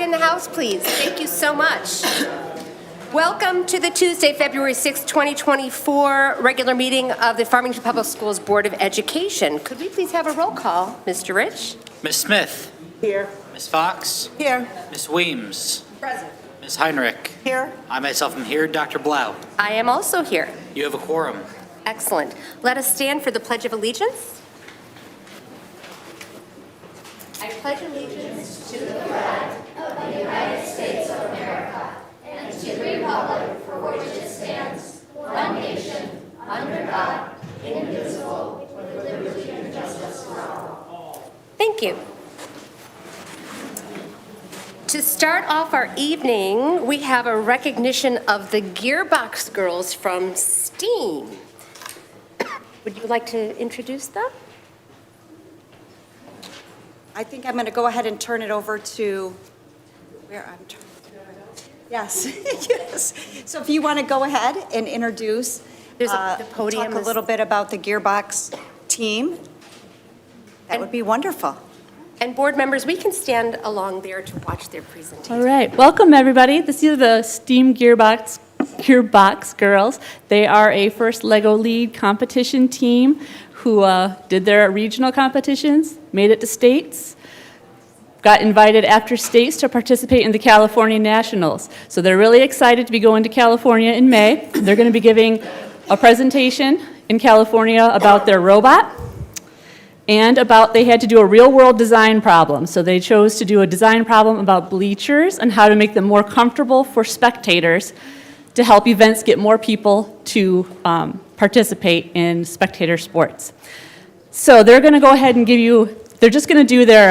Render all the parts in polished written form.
in the house, please. Thank you so much. Welcome to the Tuesday, February 6, 2024 regular meeting of the Farmington Public Schools Board of Education. Could we please have a roll call, Mr. Rich? Ms. Smith. Here. Ms. Fox. Here. Ms. Weems. Present. Ms. Heinrich. Here. I myself am here. Dr. Blau. I am also here. You have a quorum. Excellent. Let us stand for the Pledge of Allegiance. I pledge allegiance to the flag of the United States of America and to the republic for which it stands, one nation, under God, indivisible, with liberty and justice for all. Thank you. To start off our evening, we have a recognition of the Gearbox girls from STEAM. Would you like to introduce them? I think I'm going to go ahead and turn it over to yes, yes. So if you want to go ahead and introduce, the podium talk a little bit about the Gearbox team, that would be wonderful. And board members, we can stand along there to watch their presentation. All right, welcome everybody. This is the STEAM Gearbox girls. They are a first Lego lead competition team who did their regional competitions, made it to states, got invited after states to participate in the California Nationals. So they're really excited to be going to California in May. They're going to be giving a presentation in California about their robot and about they had to do a real-world design problem. So they chose to do a design problem about bleachers and how to make them more comfortable for spectators to help events get more people to participate in spectator sports. So they're going to go ahead and give you, they're just going to do their,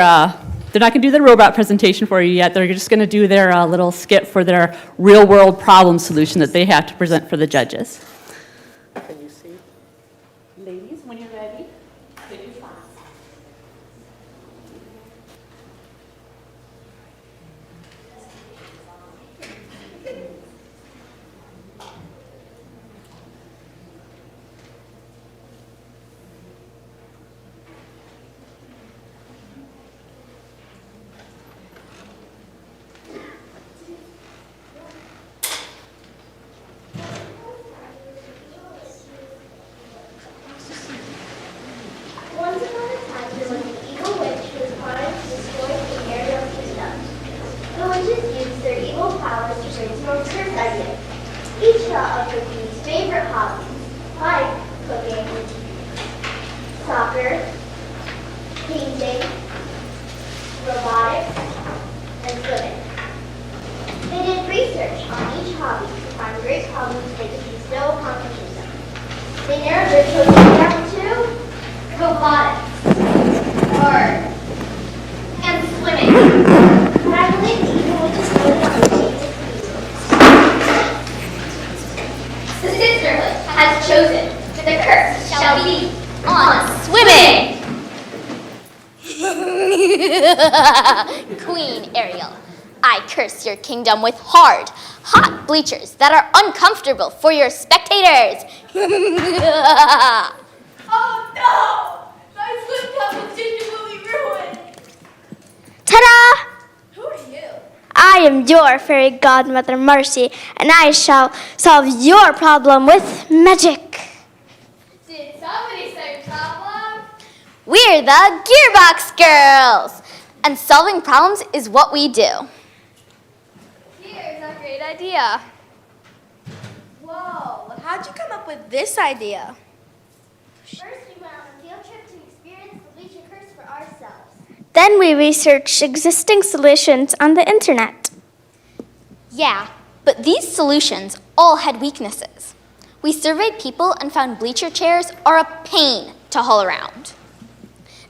they're not going to do the robot presentation for you yet. They're just going to do their little skit for their real-world problem solution that they have to present for the judges. Can you see? Ladies, when you're ready, take your spots. Once upon a time, there was an evil witch who was trying to destroy the area of kingdom. The witches used their evil powers to brainstorm curse ideas. Each thought of the queen's favorite hobbies, like cooking, soccer, painting, robotics, and swimming. They did research on each hobby to find great problems they could bestow upon the kingdom. They narrowed their choices down to robotics, and swimming. But I believe the evil witches voted on the change of The sisterhood has chosen. The curse shall be on swimming. Queen Ariel, I curse your kingdom with hard, hot bleachers that are uncomfortable for your spectators. Oh no! My swim competition will be ruined! Ta-da! Who are you? I am your fairy godmother, Marcy, and I shall solve your problem with magic. Did somebody say problem? We're the Gearbox Girls, and solving problems is what we do. Here's a great idea. Whoa, how'd you come up with this idea? First, we went on a field trip to experience the bleacher curse for ourselves. Then we researched existing solutions on the internet. Yeah, but these solutions all had weaknesses. We surveyed people and found bleacher chairs are a pain to haul around.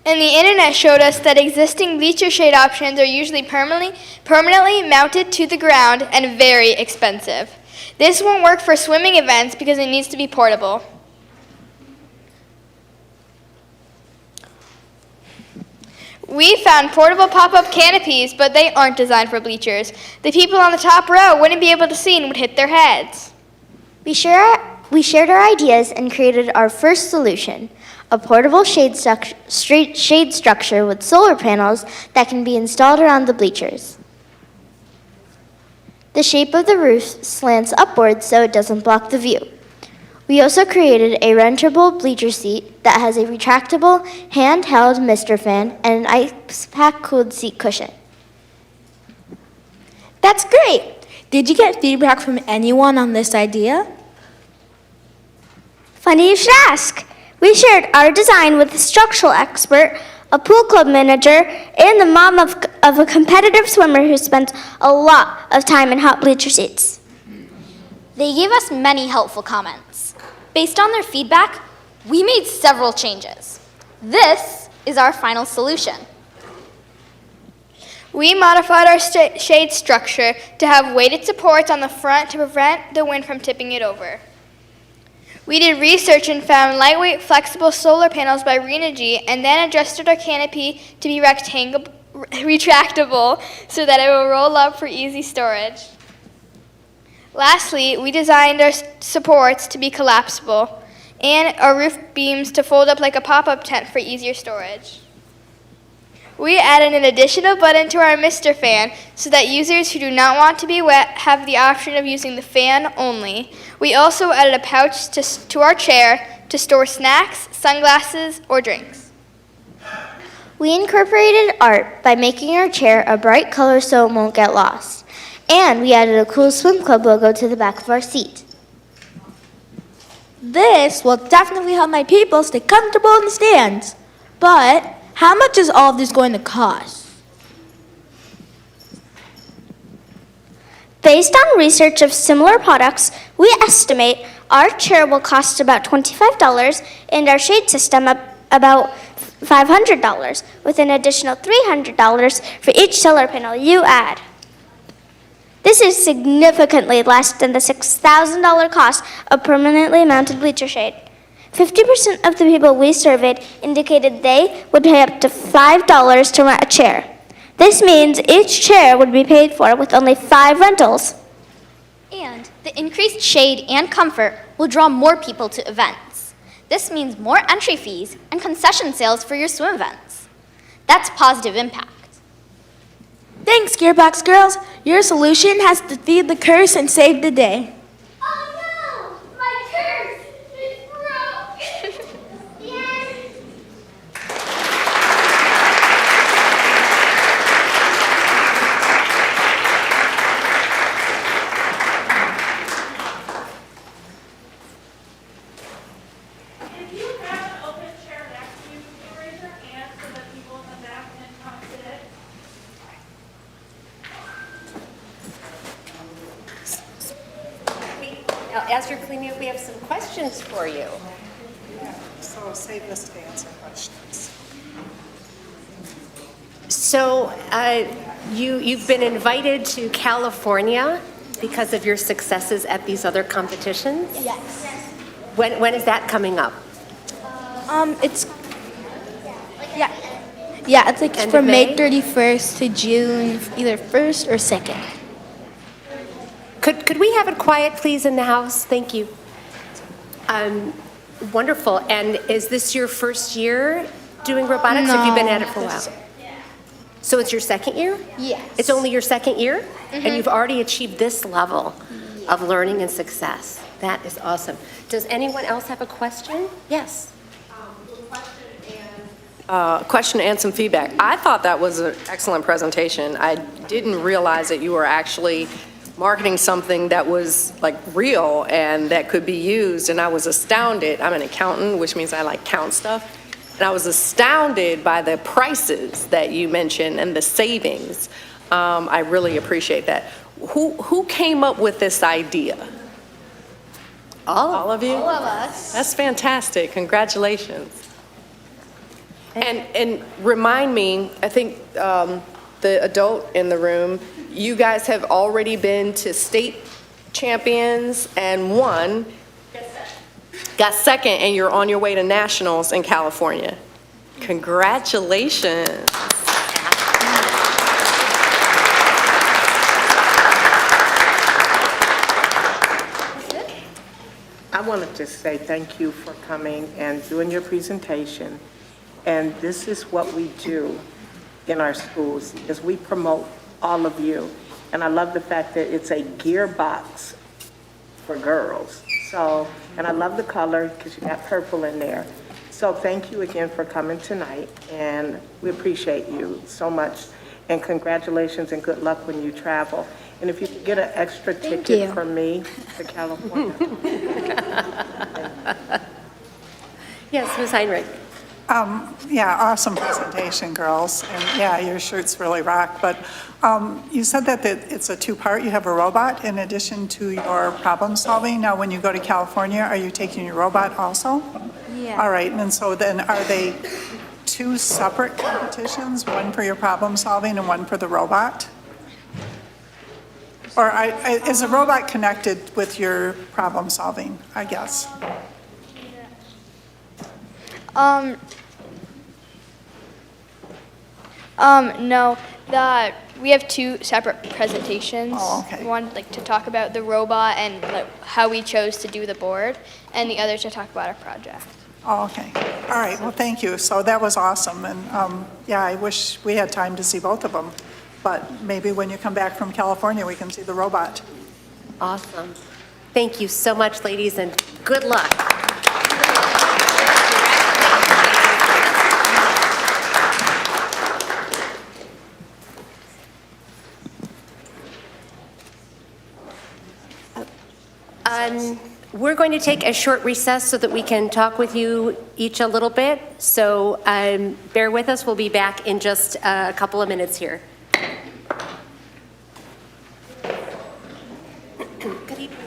And the internet showed us that existing bleacher shade options are usually permanently mounted to the ground and very expensive. This won't work for swimming events because it needs to be portable. We found portable pop-up canopies, but they aren't designed for bleachers. The people on the top row wouldn't be able to see and would hit their heads. We shared our ideas and created our first solution, a portable shade structure with solar panels that can be installed around the bleachers. The shape of the roof slants upwards so it doesn't block the view. We also created a rentable bleacher seat that has a retractable, handheld mister fan and an ice pack cooled seat cushion. That's great! Did you get feedback from anyone on this idea? Funny you should ask. We shared our design with a structural expert, a pool club manager, and the mom of a competitive swimmer who spent a lot of time in hot bleacher seats. They gave us many helpful comments. Based on their feedback, we made several changes. This is our final solution. We modified our shade structure to have weighted supports on the front to prevent the wind from tipping it over. We did research and found lightweight, flexible solar panels by Renogy and then adjusted our canopy to be retractable so that it will roll up for easy storage. Lastly, we designed our supports to be collapsible and our roof beams to fold up like a pop-up tent for easier storage. We added an additional button to our mister fan so that users who do not want to be wet have the option of using the fan only. We also added a pouch to our chair to store snacks, sunglasses, or drinks. We incorporated art by making our chair a bright color so it won't get lost. And we added a cool swim club logo to the back of our seat. This will definitely help my people stay comfortable in the stands. But how much is all of this going to cost? Based on research of similar products, we estimate our chair will cost about $25 and our shade system about $500, with an additional $300 for each solar panel you add. This is significantly less than the $6,000 cost of permanently mounted bleacher shade. 50% of the people we surveyed indicated they would pay up to $5 to rent a chair. This means each chair would be paid for with only 5 rentals. And the increased shade and comfort will draw more people to events. This means more entry fees and concession sales for your swim events. That's positive impact. Thanks, Gearbox girls. Your solution has defeated the curse and saved the day. Oh no! My curse is broke! Yes! If you have an open chair next to you, can you raise your hand so that people in the back can come sit? Now, as you're cleaning up, we have some questions for you. So save this to answer questions. So you've been invited to California because of your successes at these other competitions? Yes. When is that coming up? It's it's like End of from May May? 31st to June, either 1st or 2nd. Could we have it quiet, please, in the house? Thank you. Wonderful. And is this your first year doing robotics? Or have you been at it for a while? So it's your second year? Yes. It's only your second year? And you've already achieved this level of learning and success. That is awesome. Does anyone else have a question? Yes. Question and some feedback. I thought that was an excellent presentation. I didn't realize that you were actually marketing something that was like real and that could be used, and I was astounded. I'm an accountant, which means I like count stuff, and I was astounded by the prices that you mentioned and the savings. I really appreciate that. Who came up with this idea? All of you? All of us. That's fantastic. Congratulations. And remind me, I think the adult in the room, you guys have already been to state champions and won. Got second, and you're on your way to nationals in California. Congratulations. I wanted to say thank you for coming and doing your presentation. And this is what we do in our schools, is we promote all of you. And I love the fact that it's a gearbox for girls. So, and I love the color because you got purple in there. So thank you again for coming tonight, and we appreciate you so much. And congratulations and good luck when you travel. And if you could get an extra ticket from me to California. Yes, Ms. Heinrich. Yeah, awesome presentation, girls. And yeah, your shirts really rock. But you said that it's a two-part. You have a robot in addition to your problem solving. Now, when you go to California, are you taking your robot also? Yeah. All right. And so then are they two separate competitions, one for your problem solving and one for the robot? Or is the robot connected with your problem solving, I guess? No, we have two separate presentations. Oh, okay. One like to talk about the robot and like, how we chose to do the board, and the other to talk about our project. Oh, okay. All right. Well, thank you. So that was awesome. And yeah, I wish we had time to see both of them. But maybe when you come back from California, we can see the robot. Awesome. Thank you so much, ladies, and good luck. We're going to take a short recess so that we can talk with you each a little bit. So bear with us. We'll be back in just a couple of minutes here. Good evening.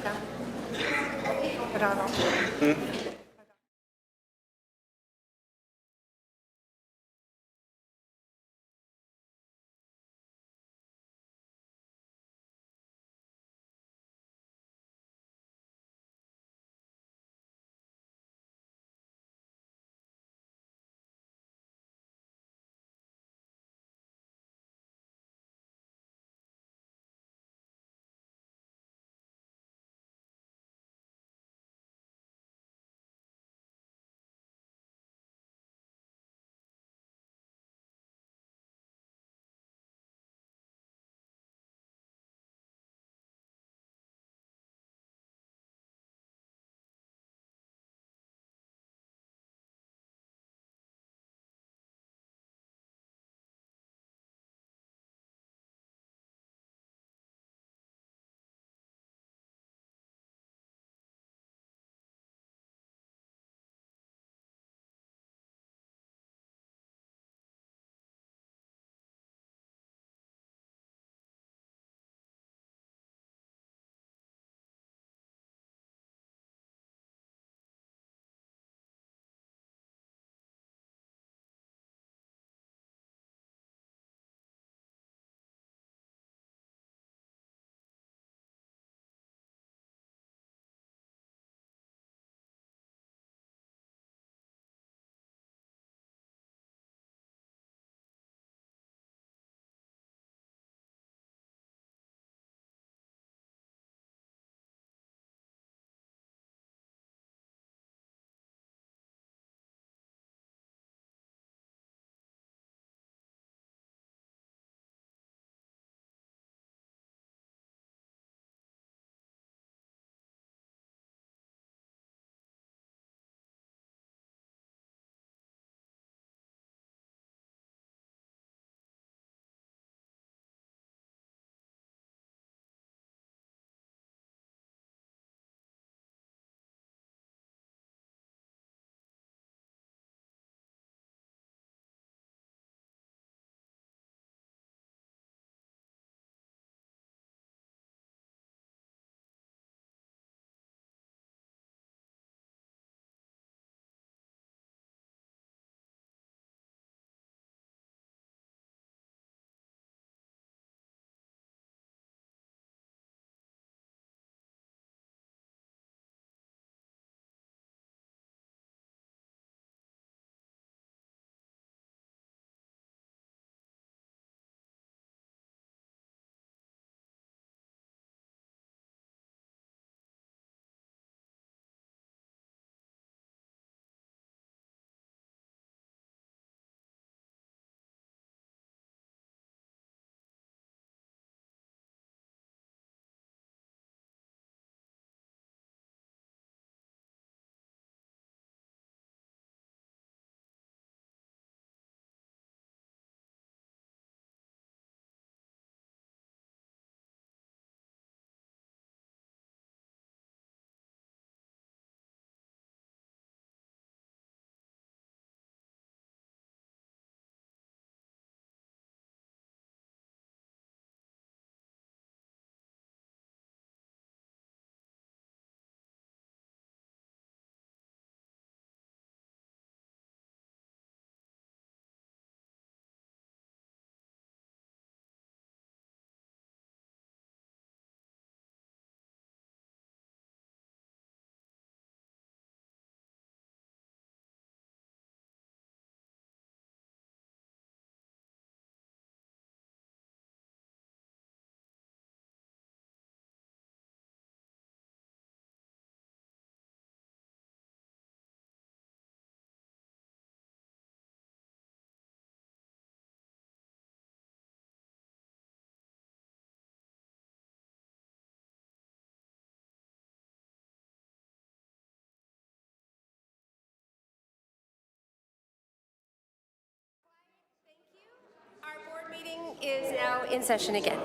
is now in session again.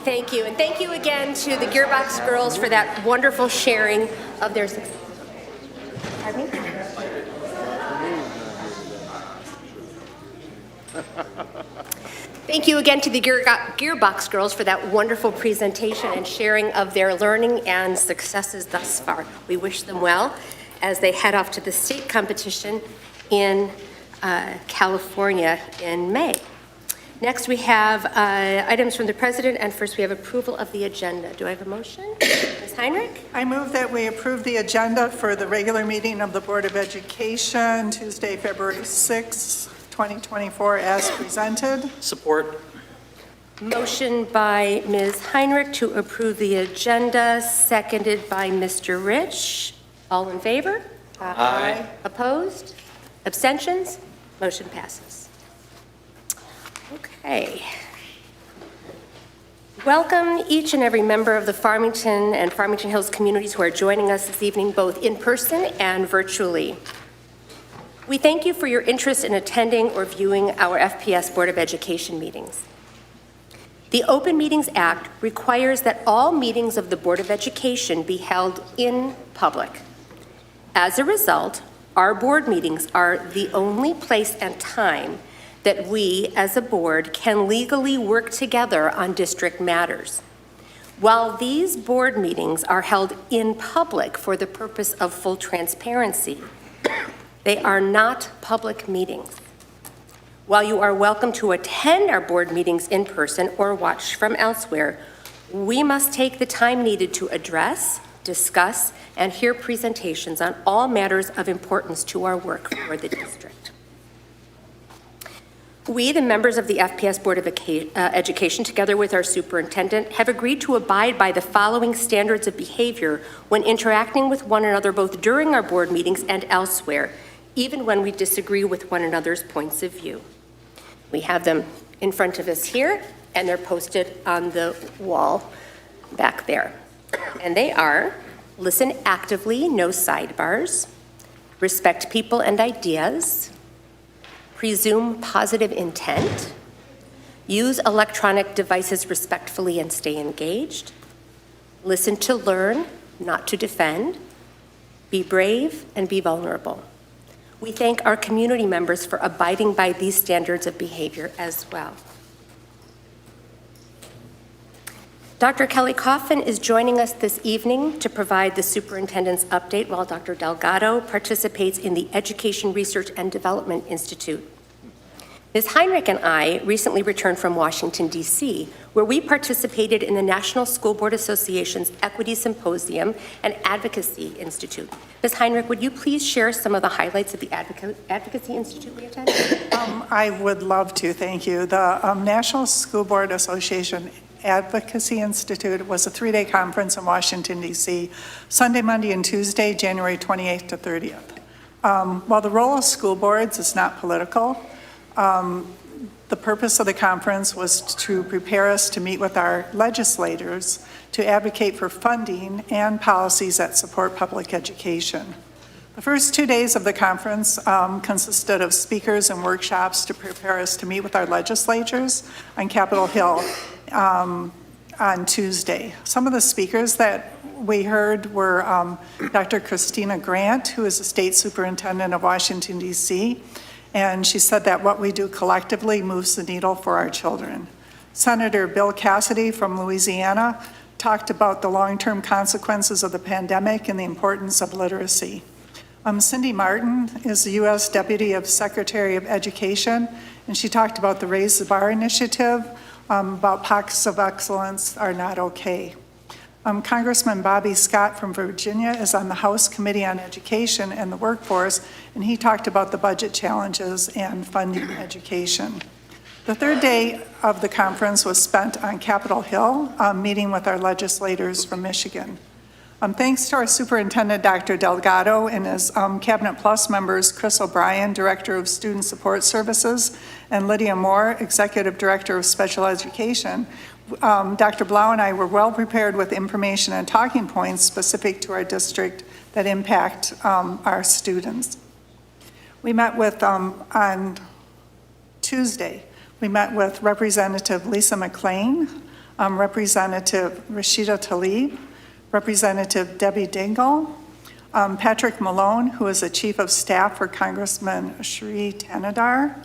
Thank you, and thank you again to the Gearbox girls for that wonderful sharing of their success. Pardon me? Thank you again to the Gearbox girls for that wonderful presentation and sharing of their learning and successes thus far. We wish them well as they head off to the state competition in California in May. Next, we have items from the president, and first we have approval of the agenda. Do I have a motion? Ms. Heinrich? I move that we approve the agenda for the regular meeting of the Board of Education, Tuesday, February 6, 2024, as presented. Support. Motion by Ms. Heinrich to approve the agenda, seconded by Mr. Rich. All in favor? Aye. Opposed? Abstentions? Motion passes. Okay. Welcome each and every member of the Farmington and Farmington Hills communities who are joining us this evening, both in person and virtually. We thank you for your interest in attending or viewing our FPS Board of Education meetings. The Open Meetings Act requires that all meetings of the Board of Education be held in public. As a result, our board meetings are the only place and time that we, as a board, can legally work together on district matters. While these board meetings are held in public for the purpose of full transparency, they are not public meetings. While you are welcome to attend our board meetings in person or watch from elsewhere, we must take the time needed to address, discuss, and hear presentations on all matters of importance to our work for the district. We, the members of the FPS Board of Education, together with our superintendent, have agreed to abide by the following standards of behavior when interacting with one another both during our board meetings and elsewhere, even when we disagree with one another's points of view. We have them in front of us here, and they're posted on the wall back there. And they are: listen actively, no sidebars; respect people and ideas; presume positive intent; use electronic devices respectfully and stay engaged; listen to learn, not to defend; be brave and be vulnerable. We thank our community members for abiding by these standards of behavior as well. Dr. Kelly Coffin is joining us this evening to provide the superintendent's update while Dr. Delgado participates in the Education Research and Development Institute. Ms. Heinrich and I recently returned from Washington, D.C., where we participated in the National School Board Association's Equity Symposium and Advocacy Institute. Ms. Heinrich, would you please share some of the highlights of the Advocacy Institute we attended? I would love to, thank you. The National School Board Association Advocacy Institute was a 3-day conference in Washington, D.C., Sunday, Monday, and Tuesday, January 28th to 30th. While the role of school boards is not political, the purpose of the conference was to prepare us to meet with our legislators to advocate for funding and policies that support public education. The first 2 days of the conference consisted of speakers and workshops to prepare us to meet with our legislators on Capitol Hill on Tuesday. Some of the speakers that we heard were Dr. Christina Grant, who is the state superintendent of Washington, D.C., and she said that what we do collectively moves the needle for our children. Senator Bill Cassidy from Louisiana talked about the long-term consequences of the pandemic and the importance of literacy. Cindy Martin is the U.S. Deputy Secretary of Education, and she talked about the Raise the Bar initiative, about pockets of excellence are not okay. Congressman Bobby Scott from Virginia is on the House Committee on Education and the Workforce, and he talked about the budget challenges and funding education. The third day of the conference was spent on Capitol Hill, meeting with our legislators from Michigan. Thanks to our superintendent, Dr. Delgado, and his Cabinet Plus members, Chris O'Brien, Director of Student Support Services, and Lydia Moore, Executive Director of Special Education, Dr. Blau and I were well prepared with information and talking points specific to our district that impact our students. We met with, on Tuesday, We met with Representative Lisa McLean, Representative Rashida Tlaib, Representative Debbie Dingell, Patrick Malone, who is the Chief of Staff for Congressman Sri Tanadar,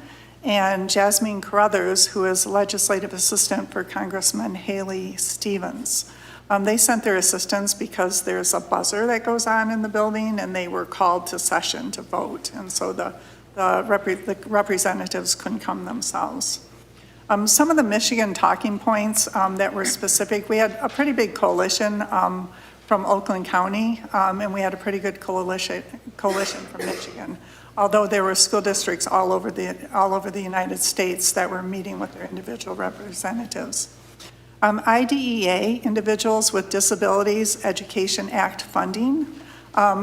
and Jasmine Carruthers, who is Legislative Assistant for Congressman Haley Stevens. They sent their assistants because there's a buzzer that goes on in the building, and they were called to session to vote, and so the representatives couldn't come themselves. Some of the Michigan talking points that were specific, we had a pretty big coalition from Oakland County, and we had a pretty good coalition from Michigan, although there were school districts all over the United States that were meeting with their individual representatives. IDEA, Individuals with Disabilities Education Act funding,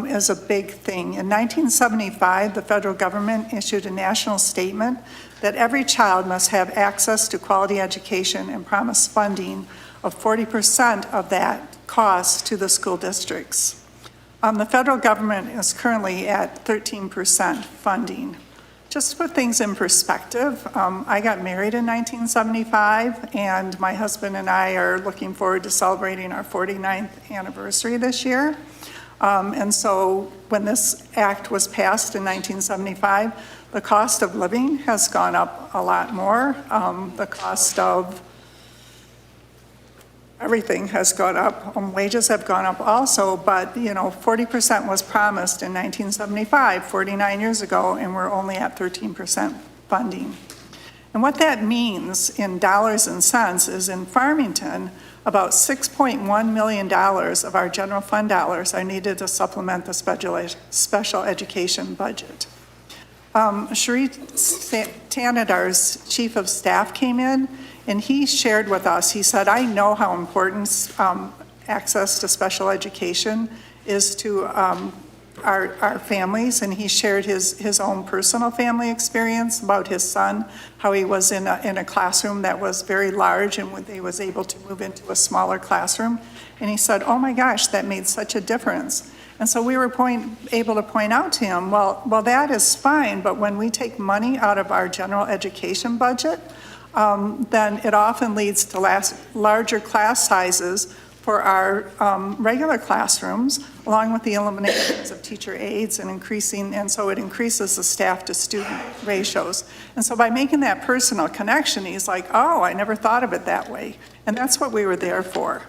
is a big thing. In 1975, the federal government issued a national statement that every child must have access to quality education and promised funding of 40% of that cost to the school districts. The federal government is currently at 13% funding. Just to put things in perspective, I got married in 1975, and my husband and I are looking forward to celebrating our 49th anniversary this year. And so when this act was passed in 1975, the cost of living has gone up a lot more. The cost of everything has gone up. Wages have gone up also, but 40% was promised in 1975, 49 years ago, and we're only at 13% funding. And what that means in dollars and cents is in Farmington, about $6.1 million of our general fund dollars are needed to supplement the special education budget. Sri Tanadar's chief of staff came in, and he shared with us, he said, I know how important access to special education is to our families, and he shared his own personal family experience about his son, how he was in a classroom that was very large, and he was able to move into a smaller classroom. And he said, oh my gosh, that made such a difference. And so we were able to point out to him, well, that is fine, but when we take money out of our general education budget, then it often leads to larger class sizes for our regular classrooms, along with the eliminations of teacher aides and so it increases the staff to student ratios. And so by making that personal connection, he's like, oh, I never thought of it that way. And that's what we were there for.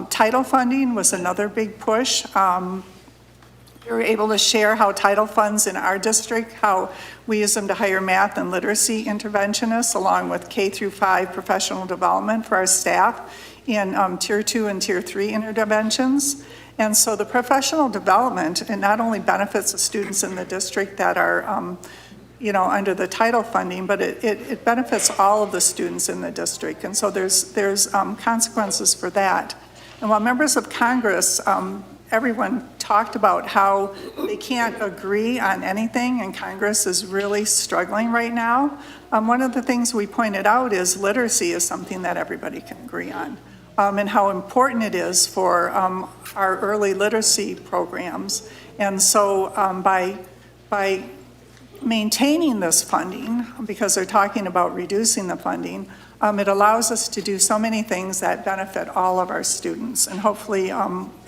Title funding was another big push. We were able to share how title funds in our district, how we use them to hire math and literacy interventionists, along with K through 5 professional development for our staff in Tier 2 and Tier 3 interventions. And so the professional development, it not only benefits the students in the district that are under the title funding, but it benefits all of the students in the district. And so there's consequences for that. And while members of Congress, everyone talked about how they can't agree on anything, and Congress is really struggling right now. One of the things we pointed out is literacy is something that everybody can agree on, and how important it is for our early literacy programs. And so by maintaining this funding, because they're talking about reducing the funding, it allows us to do so many things that benefit all of our students, and hopefully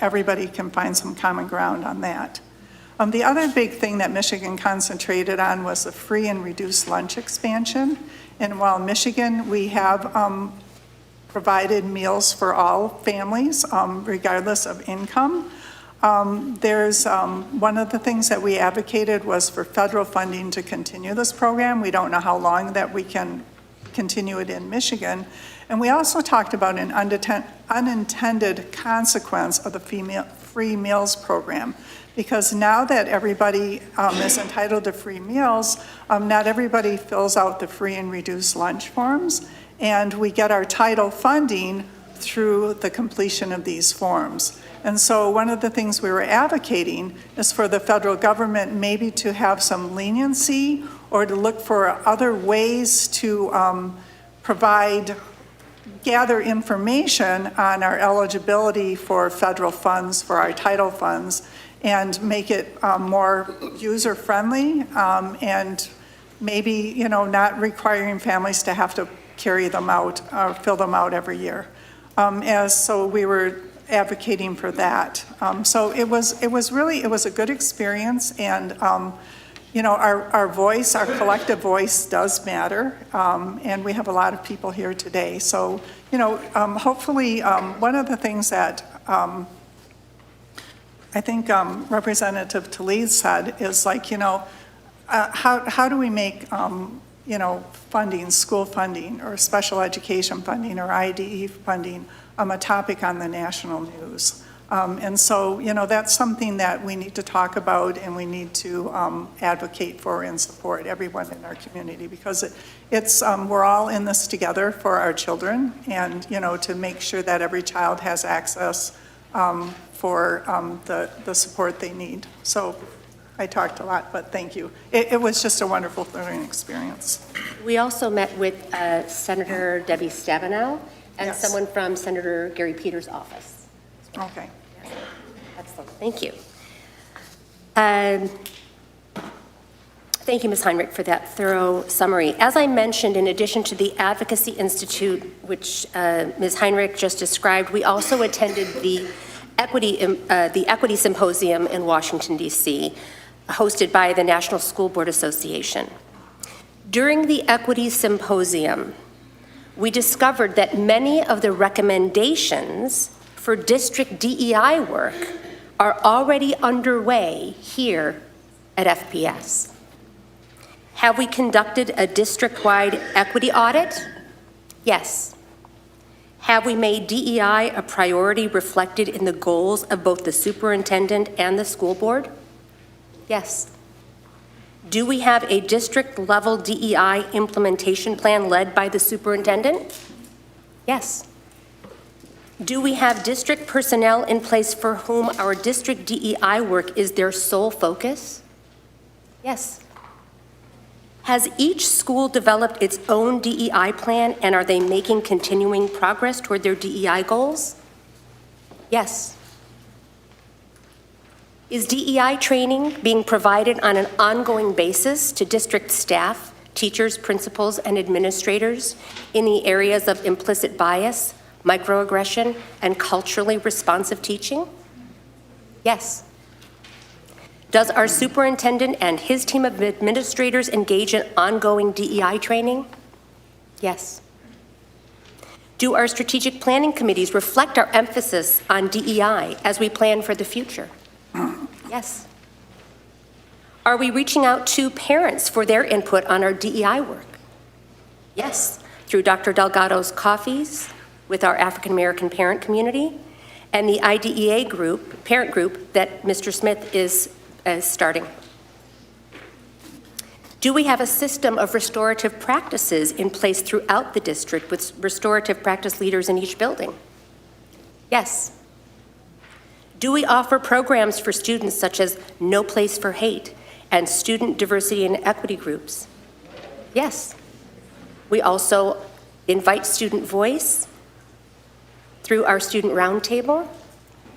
everybody can find some common ground on that. The other big thing that Michigan concentrated on was the free and reduced lunch expansion. And while in Michigan, we have provided meals for all families, regardless of income, there's one of the things that we advocated was for federal funding to continue this program. We don't know how long that we can continue it in Michigan. And we also talked about an unintended consequence of the free meals program, because now that everybody is entitled to free meals, not everybody fills out the free and reduced lunch forms, and we get our title funding through the completion of these forms. And so one of the things we were advocating is for the federal government maybe to have some leniency or to look for other ways to gather information on our eligibility for federal funds, for our title funds, and make it more user-friendly and maybe, not requiring families to have to carry them out or fill them out every year. So we were advocating for that. So it was a good experience, and our voice, our collective voice does matter, and we have a lot of people here today. So, hopefully, one of the things that I think Representative Talib said is like, how do we make, funding, school funding, or special education funding, or IDE funding a topic on the national news? And so, that's something that we need to talk about, and we need to advocate for and support everyone in our community, because it's we're all in this together for our children, and, to make sure that every child has access for the support they need. So I talked a lot, but thank you. It was just a wonderful learning experience. We also met with Senator Debbie Stabenow and Yes. someone from Senator Gary Peters' office. Okay. Excellent, thank you. Thank you, Ms. Heinrich, for that thorough summary. As I mentioned, in addition to the Advocacy Institute, which Ms. Heinrich just described, we also attended the Equity Symposium in Washington, D.C., hosted by the National School Board Association. During the Equity Symposium, we discovered that many of the recommendations for district DEI work are already underway here at FPS. Have we conducted a district-wide equity audit? Yes. Have we made DEI a priority reflected in the goals of both the superintendent and the school board? Yes. Do we have a district-level DEI implementation plan led by the superintendent? Yes. Do we have district personnel in place for whom our district DEI work is their sole focus? Yes. Has each school developed its own DEI plan, and are they making continuing progress toward their DEI goals? Yes. Is DEI training being provided on an ongoing basis to district staff, teachers, principals, and administrators in the areas of implicit bias, microaggression, and culturally responsive teaching? Yes. Does our superintendent and his team of administrators engage in ongoing DEI training? Yes. Do our strategic planning committees reflect our emphasis on DEI as we plan for the future? Yes. Are we reaching out to parents for their input on our DEI work? Yes, through Dr. Delgado's coffees with our African American parent community and the IDEA group, parent group that Mr. Smith is starting. Do we have a system of restorative practices in place throughout the district with restorative practice leaders in each building? Yes. Do we offer programs for students such as No Place for Hate and student diversity and equity groups? Yes. We also invite student voice through our student roundtable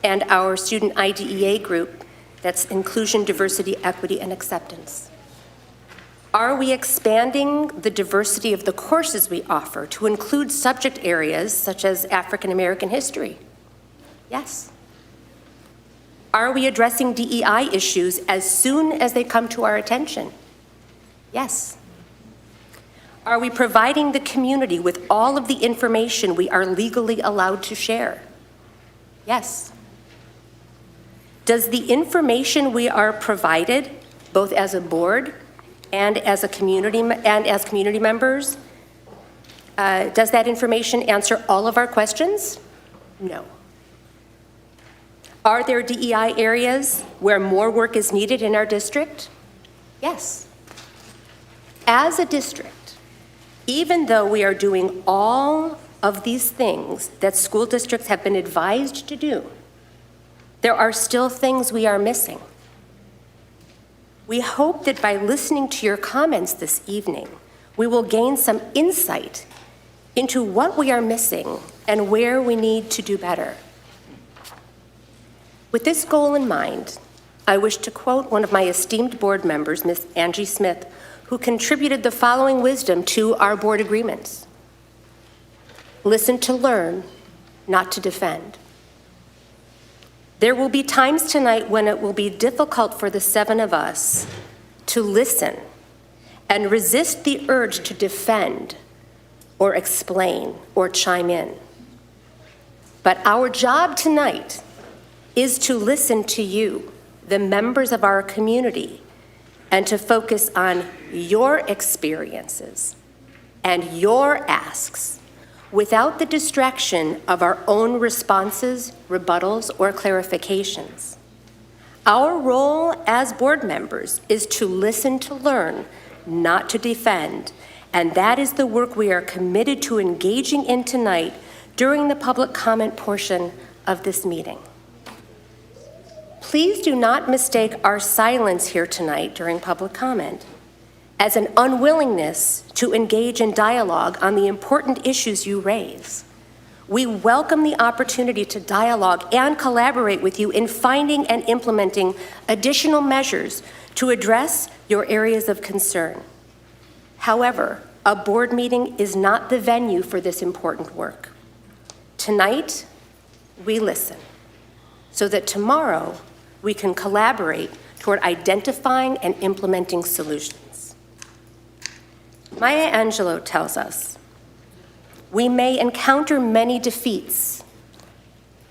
and our student IDEA group, that's Inclusion, Diversity, Equity, and Acceptance. Are we expanding the diversity of the courses we offer to include subject areas such as African American history? Yes. Are we addressing DEI issues as soon as they come to our attention? Yes. Are we providing the community with all of the information we are legally allowed to share? Yes. Does the information we are provided, both as a board and as a community members, does that information answer all of our questions? No. Are there DEI areas where more work is needed in our district? Yes. As a district, even though we are doing all of these things that school districts have been advised to do, there are still things we are missing. We hope that by listening to your comments this evening, we will gain some insight into what we are missing and where we need to do better. With this goal in mind, I wish to quote one of my esteemed board members, Ms. Angie Smith, who contributed the following wisdom to our board agreements. Listen to learn, not to defend. There will be times tonight when it will be difficult for the 7 of us to listen and resist the urge to defend or explain or chime in. But our job tonight is to listen to you, the members of our community, and to focus on your experiences and your asks without the distraction of our own responses, rebuttals, or clarifications. Our role as board members is to listen to learn, not to defend, and that is the work we are committed to engaging in tonight during the public comment portion of this meeting. Please do not mistake our silence here tonight during public comment as an unwillingness to engage in dialogue on the important issues you raise. We welcome the opportunity to dialogue and collaborate with you in finding and implementing additional measures to address your areas of concern. However, a board meeting is not the venue for this important work. Tonight, we listen so that tomorrow we can collaborate toward identifying and implementing solutions. Maya Angelou tells us, we may encounter many defeats,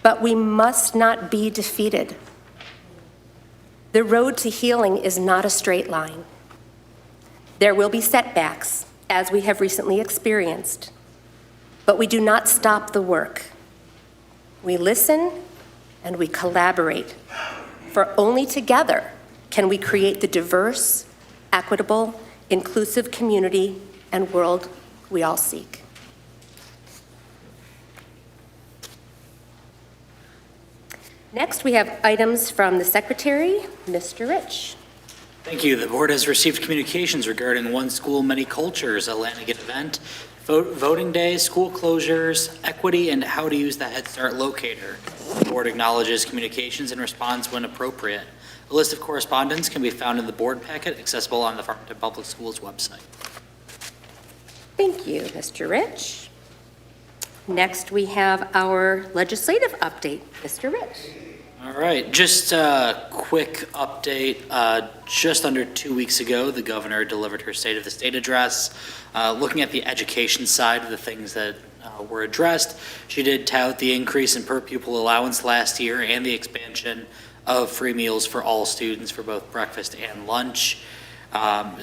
but we must not be defeated. The road to healing is not a straight line. There will be setbacks, as we have recently experienced, but we do not stop the work. We listen and we collaborate, for only together can we create the diverse, equitable, inclusive community and world we all seek. Next, we have items from the Secretary, Mr. Rich. Thank you. The board has received communications regarding One School, Many Cultures, a Lanigan event, voting day, school closures, equity, and how to use the Head Start locator. The board acknowledges communications and responds when appropriate. A list of correspondence can be found in the board packet, accessible on the Farmington Public Schools website. Thank you, Mr. Rich. Next, we have our legislative update. Mr. Rich. All right, just a quick update. Just under 2 weeks ago, the governor delivered her State of the State address. Looking at the education side of the things that were addressed, she did tout the increase in per pupil allowance last year and the expansion of free meals for all students for both breakfast and lunch.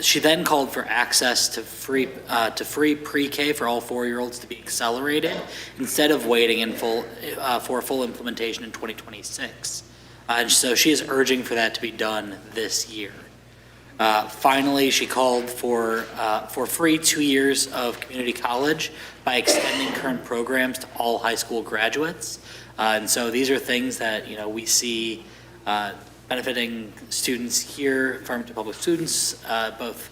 She then called for access to free pre-K for all 4-year-olds to be accelerated instead of waiting for full implementation in 2026. And so she is urging for that to be done this year. Finally, she called for free 2 years of community college by extending current programs to all high school graduates. And so these are things that we see benefiting students here, Farmington Public students, both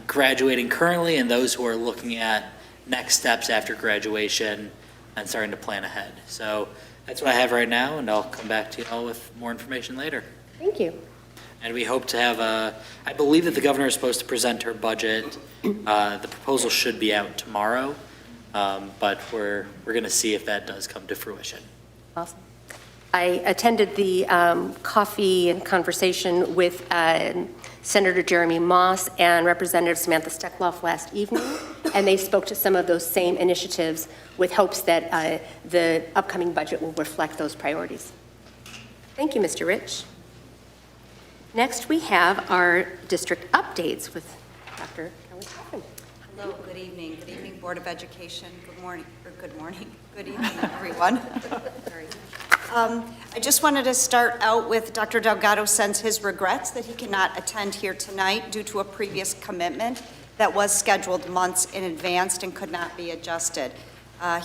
graduating currently and those who are looking at next steps after graduation and starting to plan ahead. So that's what I have right now, and I'll come back to you all with more information later. Thank you. And we hope to have I believe that the governor is supposed to present her budget. The proposal should be out tomorrow, but we're going to see if that does come to fruition. Awesome. I attended the coffee and conversation with Senator Jeremy Moss and Representative Samantha Steckloff last evening, and they spoke to some of those same initiatives with hopes that the upcoming budget will reflect those priorities. Thank you, Mr. Rich. Next, we have our district updates with Dr. Kelly Coffin. Hello, good evening. Good evening, Board of Education. Good morning. Good evening, everyone. Sorry. I just wanted to start out with Dr. Delgado sends his regrets that he cannot attend here tonight due to a previous commitment that was scheduled months in advance and could not be adjusted.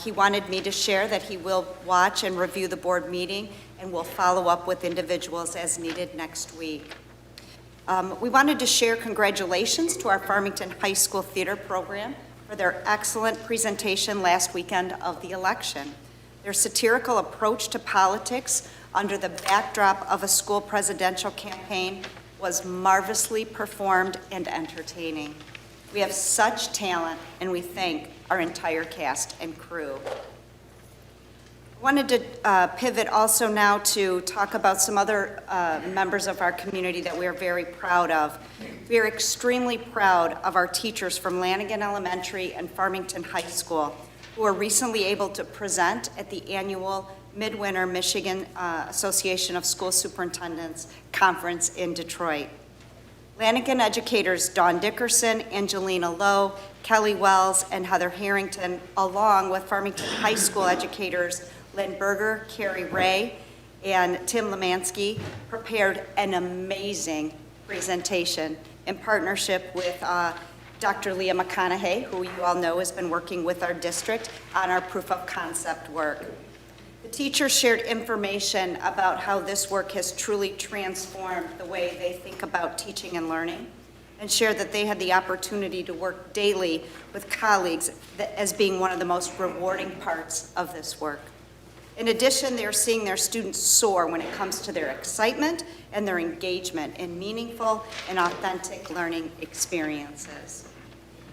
He wanted me to share that he will watch and review the board meeting and will follow up with individuals as needed next week. We wanted to share congratulations to our Farmington High School Theater program for their excellent presentation last weekend of the election. Their satirical approach to politics under the backdrop of a school presidential campaign was marvelously performed and entertaining. We have such talent, and we thank our entire cast and crew. I wanted to pivot also now to talk about some other members of our community that we are very proud of. We are extremely proud of our teachers from Lanigan Elementary and Farmington High School, who were recently able to present at the annual Midwinter Michigan Association of School Superintendents Conference in Detroit. Lanigan educators Dawn Dickerson, Angelina Lowe, Kelly Wells, and Heather Harrington, along with Farmington High School educators Lynn Berger, Carrie Ray, and Tim Lemansky, prepared an amazing presentation in partnership with Dr. Leah McConaughey, who you all know has been working with our district on our proof of concept work. The teachers shared information about how this work has truly transformed the way they think about teaching and learning, and shared that they had the opportunity to work daily with colleagues as being one of the most rewarding parts of this work. In addition, they're seeing their students soar when it comes to their excitement and their engagement in meaningful and authentic learning experiences.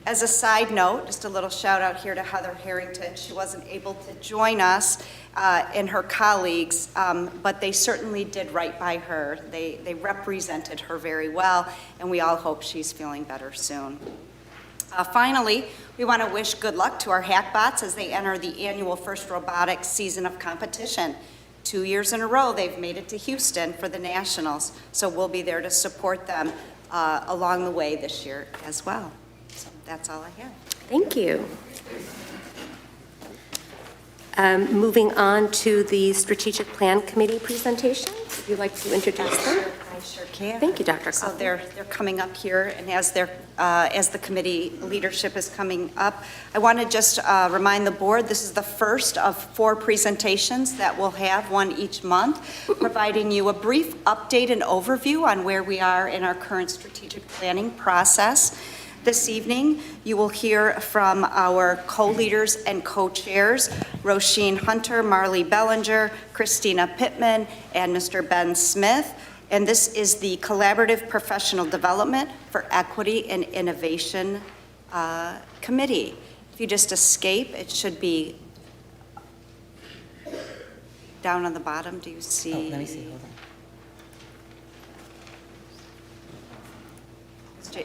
As a side note, just a little shout out here to Heather Harrington. She wasn't able to join us and her colleagues, but they certainly did right by her. They represented her very well, and we all hope she's feeling better soon. Finally, we want to wish good luck to our Hackbots as they enter the annual First Robotics season of competition. 2 years in a row, they've made it to Houston for the Nationals, so we'll be there to support them along the way this year as well. So that's all I have. Thank you. Moving on to the Strategic Plan Committee presentation. Would you like to introduce them? I sure can. Thank you, Dr. So Coughlin. they're coming up here, and as the committee leadership is coming up, I want to just remind the board this is the first of 4 presentations that we'll have, one each month, providing you a brief update and overview on where we are in our current strategic planning process. This evening, you will hear from our co-leaders and co-chairs, Roisin Hunter, Marley Bellinger, Christina Pittman, and Mr. Ben Smith. And this is the Collaborative Professional Development for Equity and Innovation Committee. If you just escape, it should be down on the bottom. Do you see? Oh, let me see, hold on.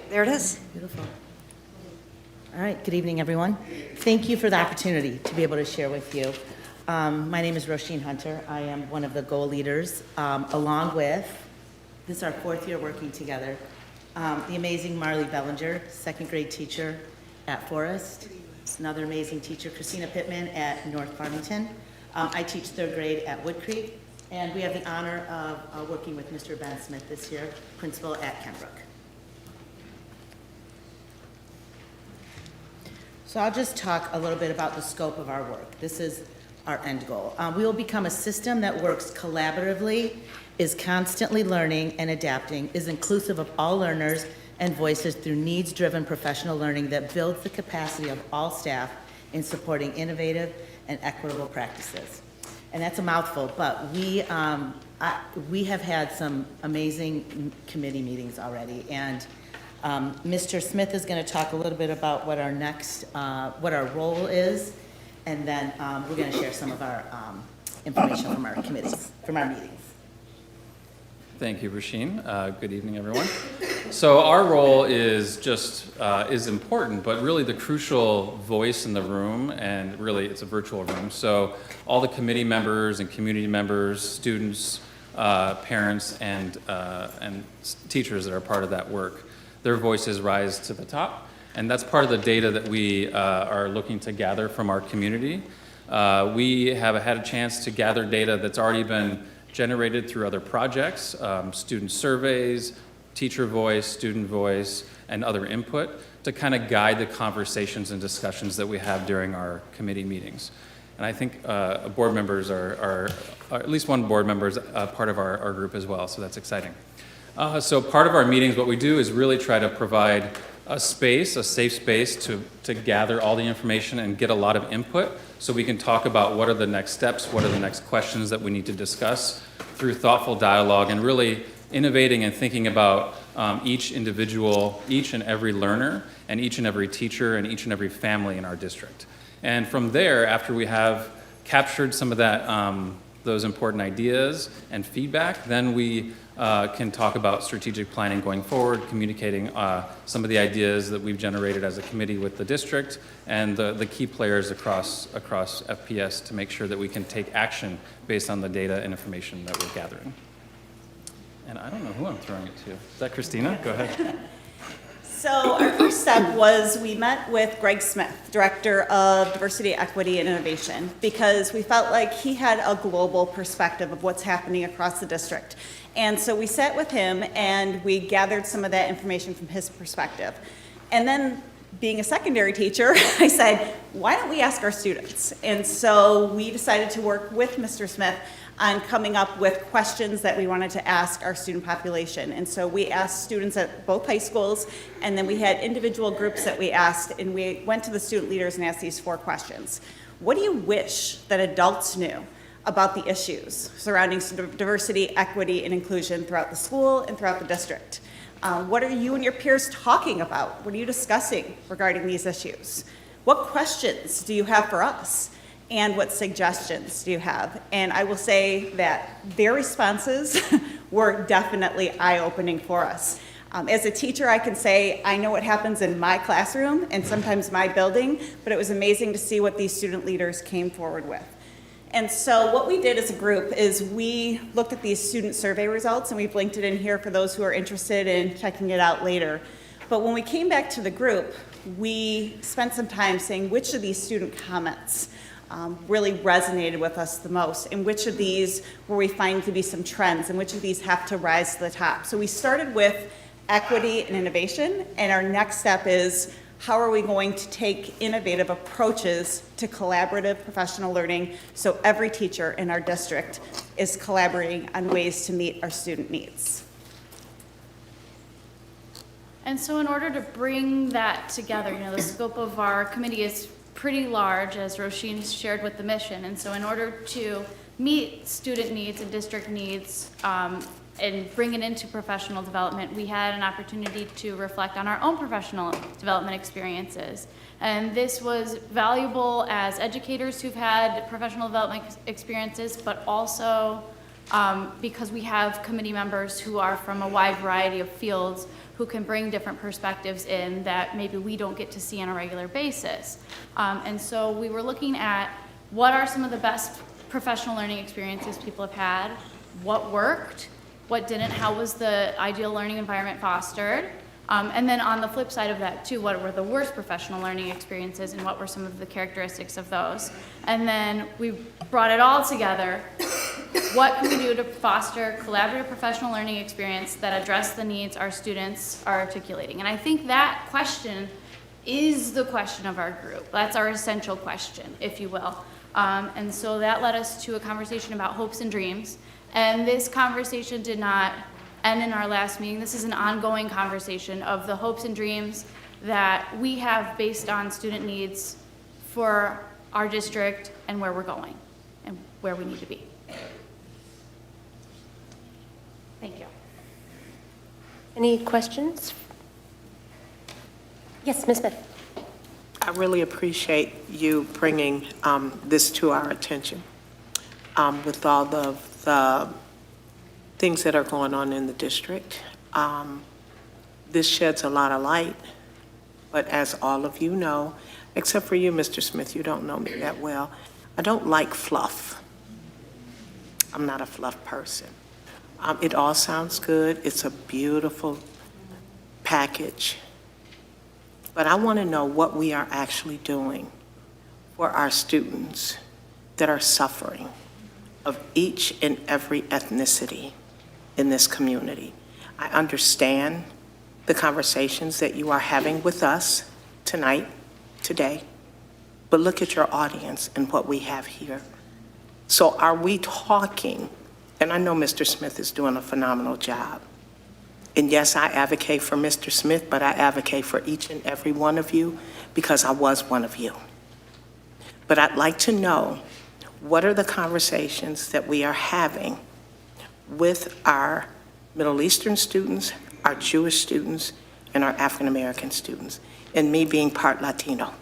There it is. Beautiful. All right, good evening, everyone. Thank you for the opportunity to be able to share with you. My name is Roisin Hunter. I am one of the goal leaders, along with, this is our 4th year working together, the amazing Marley Bellinger, 2nd grade teacher at Forest, another amazing teacher, Christina Pittman at North Farmington. I teach 3rd grade at Wood Creek, and we have the honor of working with Mr. Ben Smith this year, principal at Kenbrook. So I'll just talk a little bit about the scope of our work. This is our end goal. We will become a system that works collaboratively, is constantly learning and adapting, is inclusive of all learners and voices through needs-driven professional learning that builds the capacity of all staff in supporting innovative and equitable practices. And that's a mouthful, but we have had some amazing committee meetings already, and Mr. Smith is going to talk a little bit about what our next, what our role is, and then we're going to share some of our information from our committees, from our meetings. Thank you, Roisin. Good evening, everyone. So our role is just is important, but really the crucial voice in the room, and really it's a virtual room. So all the committee members and community members, students, parents, and teachers that are part of that work, their voices rise to the top, and that's part of the data that we are looking to gather from our community. We have had a chance to gather data that's already been generated through other projects, student surveys, teacher voice, student voice, and other input to kind of guide the conversations and discussions that we have during our committee meetings. And I think board members are at least one board member is part of our group as well, so that's exciting. So part of our meetings, what we do is really try to provide a space, a safe space to gather all the information and get a lot of input so we can talk about what are the next steps, what are the next questions that we need to discuss through thoughtful dialogue and really innovating and thinking about each individual, each and every learner, and each and every teacher, and each and every family in our district. And from there, after we have captured some of that, those important ideas and feedback, then we can talk about strategic planning going forward, communicating some of the ideas that we've generated as a committee with the district and the key players across FPS to make sure that we can take action based on the data and information that we're gathering. And I don't know who I'm throwing it to. Is that Christina? Go ahead. So our first step was we met with Greg Smith, Director of Diversity, Equity, and Innovation, because we felt like he had a global perspective of what's happening across the district. And so we sat with him and we gathered some of that information from his perspective. And then, being a secondary teacher, I said, why don't we ask our students? And so we decided to work with Mr. Smith on coming up with questions that we wanted to ask our student population. And so we asked students at both high schools, and then we had individual groups that we asked, and we went to the student leaders and asked these 4 questions. What do you wish that adults knew about the issues surrounding diversity, equity, and inclusion throughout the school and throughout the district? What are you and your peers talking about? What are you discussing regarding these issues? What questions do you have for us? And what suggestions do you have? And I will say that their responses were definitely eye-opening for us. As a teacher, I can say I know what happens in my classroom and sometimes my building, but it was amazing to see what these student leaders came forward with. And so what we did as a group is we looked at these student survey results, and we've linked it in here for those who are interested in checking it out later. But when we came back to the group, we spent some time saying which of these student comments really resonated with us the most, and which of these were we finding to be some trends, and which of these have to rise to the top. So we started with equity and innovation, and our next step is how are we going to take innovative approaches to collaborative professional learning so every teacher in our district is collaborating on ways to meet our student needs. And so in order to bring that together, the scope of our committee is pretty large, as Roisin shared with the mission. And so in order to meet student needs and district needs and bring it into professional development, we had an opportunity to reflect on our own professional development experiences. And this was valuable as educators who've had professional development experiences, but also because we have committee members who are from a wide variety of fields who can bring different perspectives in that maybe we don't get to see on a regular basis. And so we were looking at what are some of the best professional learning experiences people have had, what worked, what didn't, how was the ideal learning environment fostered, and then on the flip side of that too, what were the worst professional learning experiences and what were some of the characteristics of those. And then we brought it all together. What can we do to foster collaborative professional learning experience that address the needs our students are articulating? And I think that question is the question of our group. That's our essential question, if you will. And so that led us to a conversation about hopes and dreams. And this conversation did not end in our last meeting. This is an ongoing conversation of the hopes and dreams that we have based on student needs for our district and where we're going and where we need to be. Thank you. Any questions? Yes, Ms. Smith. I really appreciate you bringing this to our attention with all the things that are going on in the district. This sheds a lot of light, but as all of you know, except for you, Mr. Smith, you don't know me that well, I don't like fluff. I'm not a fluff person. It all sounds good. It's a beautiful package. But I want to know what we are actually doing for our students that are suffering of each and every ethnicity in this community. I understand the conversations that you are having with us tonight, today, but look at your audience and what we have here. So are we talking, and I know Mr. Smith is doing a phenomenal job, and yes, I advocate for Mr. Smith, but I advocate for each and every one of you because I was one of you. But I'd like to know, what are the conversations that we are having with our Middle Eastern students, our Jewish students, and our African American students, and me being part Latino.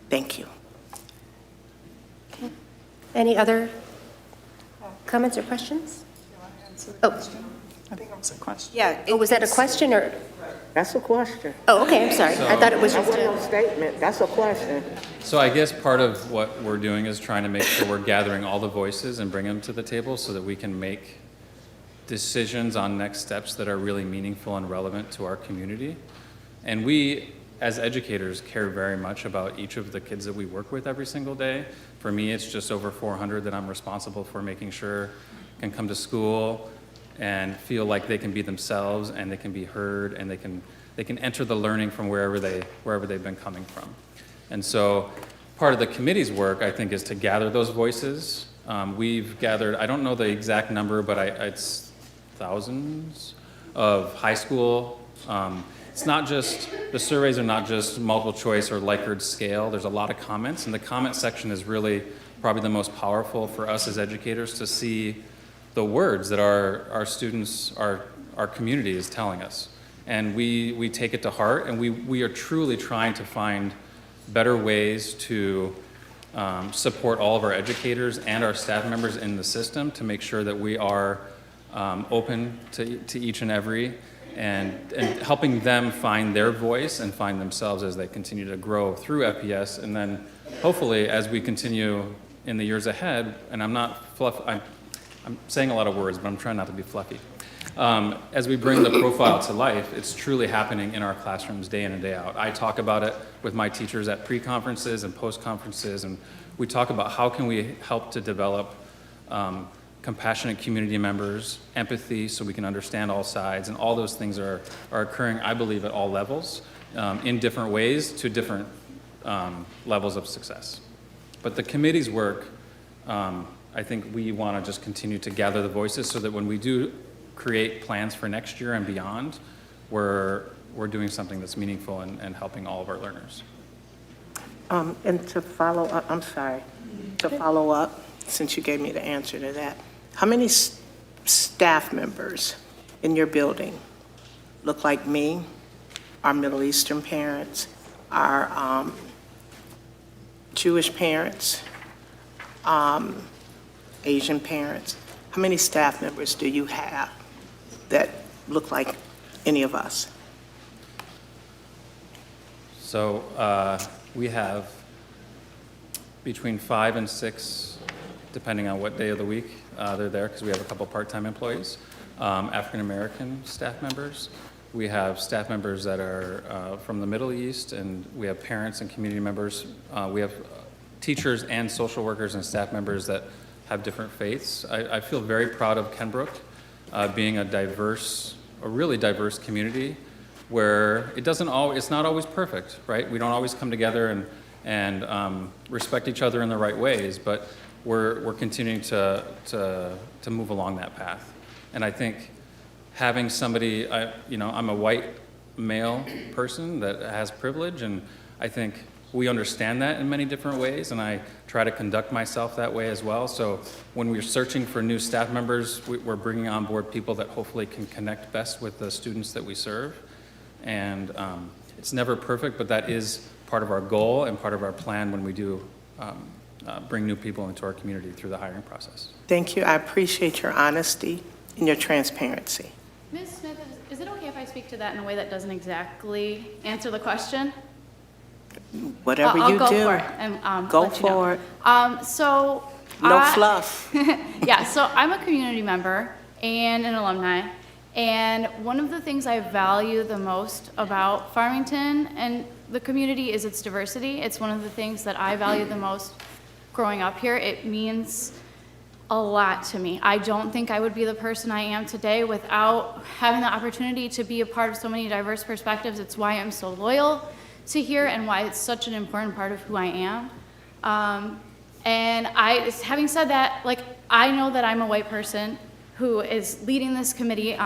Thank you. Any other comments or questions? Oh, I think it was a question. Yeah. oh, was that a question or? That's a question. Oh, okay, I'm sorry. I thought it was That just wasn't a. a statement, that's a question. So I guess part of what we're doing is trying to make sure we're gathering all the voices and bring them to the table so that we can make decisions on next steps that are really meaningful and relevant to our community. And we, as educators, care very much about each of the kids that we work with every single day. For me, it's just over 400 that I'm responsible for making sure can come to school and feel like they can be themselves and they can be heard and they can enter the learning from wherever they've been coming from. And so part of the committee's work, I think, is to gather those voices. We've gathered, I don't know the exact number, but it's thousands of high school. It's not just, the surveys are not just multiple choice or Likert scale. There's a lot of comments, and the comment section is really probably the most powerful for us as educators to see the words that our students, our community is telling us. And we take it to heart, and we are truly trying to find better ways to support all of our educators and our staff members in the system to make sure that we are open to each and every, and helping them find their voice and find themselves as they continue to grow through FPS. And then hopefully as we continue in the years ahead, and I'm saying a lot of words, but I'm trying not to be fluffy. As we bring the profile to life, it's truly happening in our classrooms day in and day out. I talk about it with my teachers at pre-conferences and post-conferences, and we talk about how can we help to develop compassionate community members, empathy so we can understand all sides, and all those things are occurring, I believe, at all levels, in different ways to different levels of success. But the committee's work, I think we want to just continue to gather the voices so that when we do create plans for next year and beyond, we're doing something that's meaningful and helping all of our learners. And to follow up, I'm sorry, to follow up, since you gave me the answer to that, how many staff members in your building look like me, our Middle Eastern parents, our Jewish parents, Asian parents? How many staff members do you have that look like any of us? So we have between 5 and 6, depending on what day of the week they're there, because we have a couple part-time employees, African American staff members. We have staff members that are from the Middle East, and we have parents and community members. We have teachers and social workers and staff members that have different faiths. I feel very proud of Kenbrook being a really diverse community where it's not always perfect, right? We don't always come together and respect each other in the right ways, but we're continuing to move along that path. And I think having somebody, I'm a white male person that has privilege, and I think we understand that in many different ways, and I try to conduct myself that way as well. So when we're searching for new staff members, we're bringing on board people that hopefully can connect best with the students that we serve. And it's never perfect, but that is part of our goal and part of our plan when we do bring new people into our community through the hiring process. Thank you. I appreciate your honesty and your transparency. Ms. Smith, is it okay if I speak to that in a way that doesn't exactly answer the question? Whatever I'll you go do, for it and go let you know. for it. No Fluff. Yeah, so I'm a community member and an alumni, and one of the things I value the most about Farmington and the community is its diversity. It's one of the things that I value the most growing up here. It means a lot to me. I don't think I would be the person I am today without having the opportunity to be a part of so many diverse perspectives. It's why I'm so loyal to here and why it's such an important part of who I am. And having said that, I know that I'm a white person who is leading this committee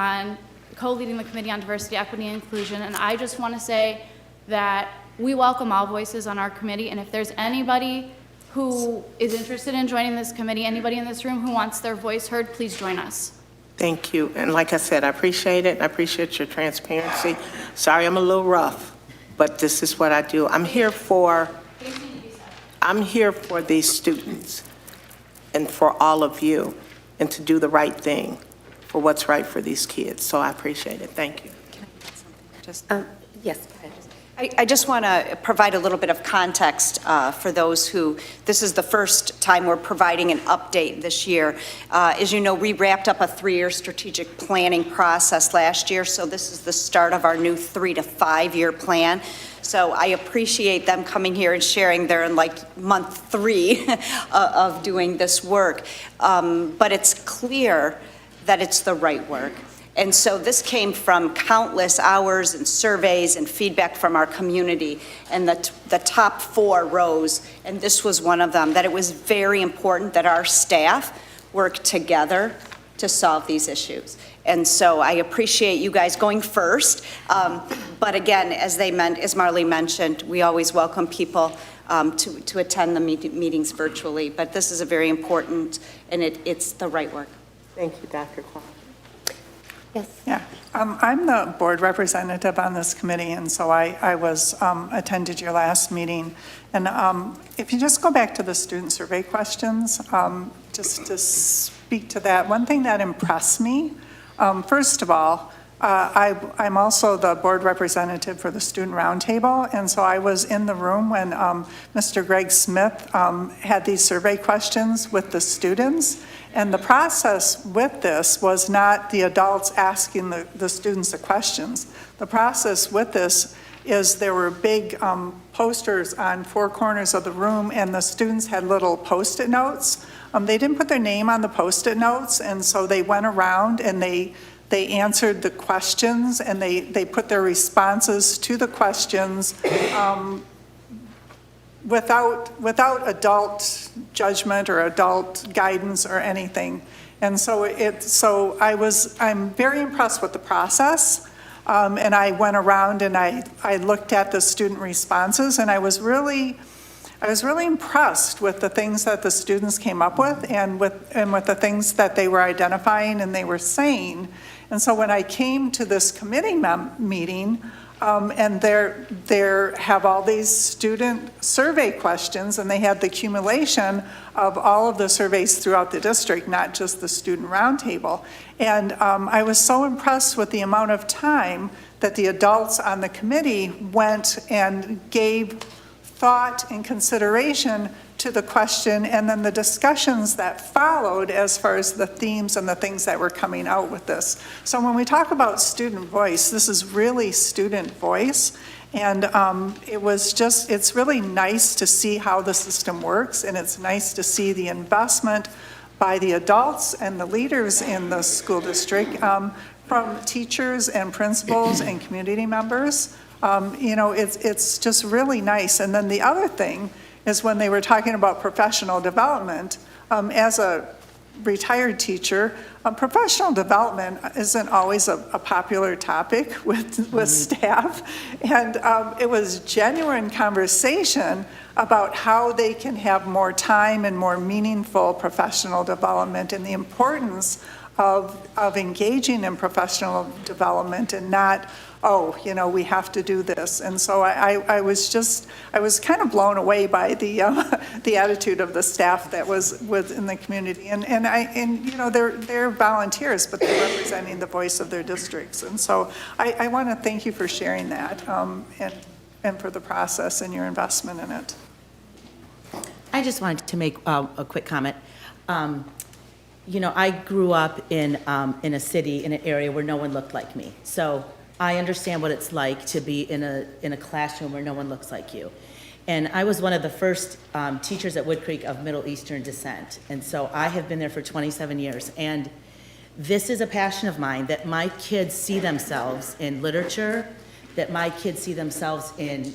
co-leading the committee on diversity, equity, and inclusion, and I just want to say that we welcome all voices on our committee, and if there's anybody who is interested in joining this committee, anybody in this room who wants their voice heard, please join us. Thank you. And like I said, I appreciate it. I appreciate your transparency. Sorry, I'm a little rough, but this is what I do. I'm here for these students and for all of you, and to do the right thing for what's right for these kids. So I appreciate it. Thank you. Can I add something? Just Yes, go ahead. I just want to provide a little bit of context for those who, this is the first time we're providing an update this year. As you know, we wrapped up a 3-year strategic planning process last year, so this is the start of our new 3 to 5 year plan. So I appreciate them coming here and sharing they're in like month 3 of doing this work. But it's clear that it's the right work. And so this came from countless hours and surveys and feedback from our community, and the top 4 rows, and this was one of them, that it was very important that our staff work together to solve these issues. And so I appreciate you guys going first. But again, as Marley mentioned, we always welcome people to attend the meetings virtually. But this is a very important, and it's the right work. Thank you, Dr. Clark. Yes. Yeah, I'm the board representative on this committee, and so I was attended your last meeting. And if you just go back to the student survey questions, just to speak to that, one thing that impressed me, first of all, I'm also the board representative for the Student Roundtable, and so I was in the room when Mr. Greg Smith had these survey questions with the students. And the process with this was not the adults asking the students the questions. The process with this is there were big posters on 4 corners of the room, and the students had little Post-it notes. They didn't put their name on the Post-it notes, and so they went around and they answered the questions, and they put their responses to the questions without adult judgment or adult guidance or anything. And so I'm very impressed with the process. And I went around and I looked at the student responses, and I was really impressed with the things that the students came up with and with the things that they were identifying and they were saying. And so when I came to this committee meeting, and there have all these student survey questions, and they had the accumulation of all of the surveys throughout the district, not just the student roundtable. And I was so impressed with the amount of time that the adults on the committee went and gave thought and consideration to the question, and then the discussions that followed as far as the themes and the things that were coming out with this. So when we talk about student voice, this is really student voice. And it's really nice to see how the system works, and it's nice to see the investment by the adults and the leaders in the school district, from teachers and principals and community members. It's just really nice. And then the other thing is when they were talking about professional development, as a retired teacher, professional development isn't always a popular topic with staff. And it was genuine conversation about how they can have more time and more meaningful professional development, and the importance of engaging in professional development and not, we have to do this. And so I was kind of blown away by the attitude of the staff that was within the community. And they're volunteers, but they're representing the voice of their districts. And so I want to thank you for sharing that and for the process and your investment in it. I just wanted to make a quick comment. I grew up in a city, in an area where no one looked like me. So I understand what it's like to be in a classroom where no one looks like you. And I was one of the first teachers at Wood Creek of Middle Eastern descent. And so I have been there for 27 years. And this is a passion of mine, that my kids see themselves in literature, that my kids see themselves in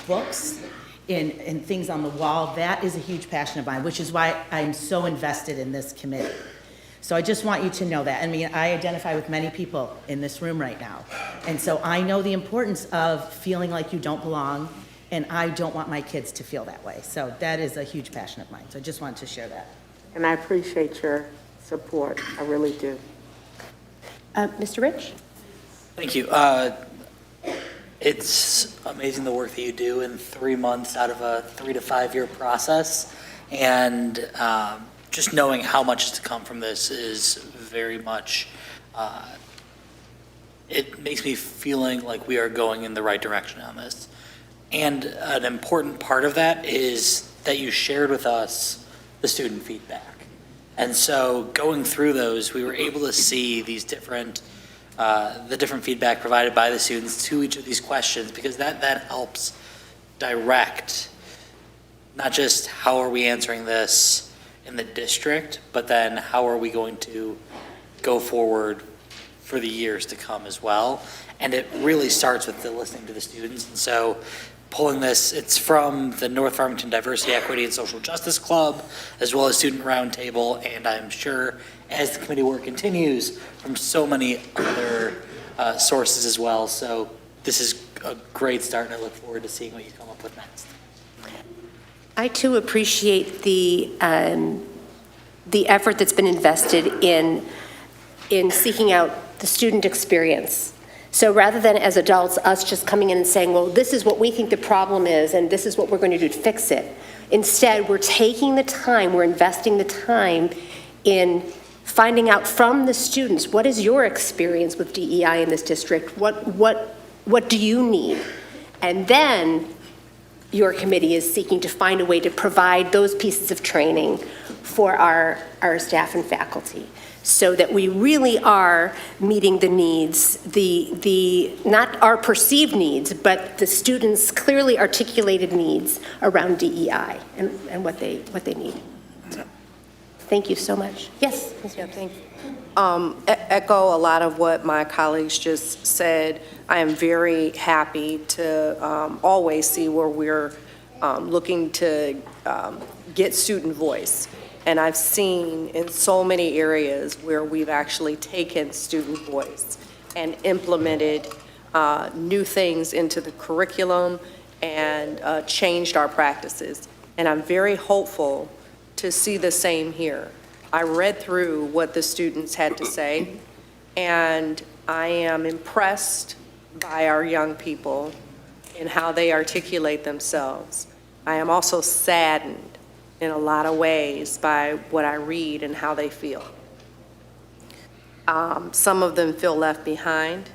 books, in things on the wall. That is a huge passion of mine, which is why I'm so invested in this committee. So I just want you to know that. I mean, I identify with many people in this room right now. And so I know the importance of feeling like you don't belong, and I don't want my kids to feel that way. So that is a huge passion of mine. So I just wanted to share that. And I appreciate your support. I really do. Mr. Rich? Thank you. It's amazing the work that you do in 3 months out of a 3 to 5 year process. And just knowing how much is to come from this is very much, it makes me feeling like we are going in the right direction on this. And an important part of that is that you shared with us the student feedback. And so going through those, we were able to see these different, the different feedback provided by the students to each of these questions, because that helps direct not just how are we answering this in the district, but then how are we going to go forward for the years to come as well. And it really starts with the listening to the students. And so pulling this, it's from the North Farmington Diversity, Equity, and Social Justice Club, as well as Student Roundtable, and I'm sure as the committee work continues, from so many other sources as well. So this is a great start, and I look forward to seeing what you come up with next. I too appreciate the effort that's been invested in seeking out the student experience. So rather than as adults, us just coming in and saying, well, this is what we think the problem is, and this is what we're going to do to fix it. Instead, we're taking the time, we're investing the time in finding out from the students, what is your experience with DEI in this district? What do you need? And then your committee is seeking to find a way to provide those pieces of training for our staff and faculty, so that we really are meeting the needs, the not our perceived needs, but the students' clearly articulated needs around DEI and what they need. So, thank you so much. Yes, Ms. Yeah, thank you. Echo a lot of what my colleagues just said. I am very happy to always see where we're looking to get student voice. And I've seen in so many areas where we've actually taken student voice and implemented new things into the curriculum and changed our practices. And I'm very hopeful to see the same here. I read through what the students had to say, and I am impressed by our young people and how they articulate themselves. I am also saddened in a lot of ways by what I read and how they feel. Some of them feel left behind.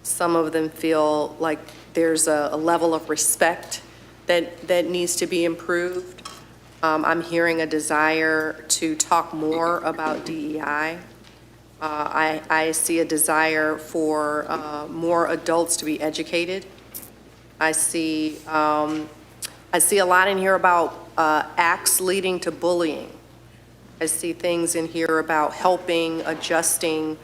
Some of them feel like there's a level of respect that needs to be improved. I'm hearing a desire to talk more about DEI. I see a desire for more adults to be educated. I see a lot in here about acts leading to bullying. I see things in here about helping, adjusting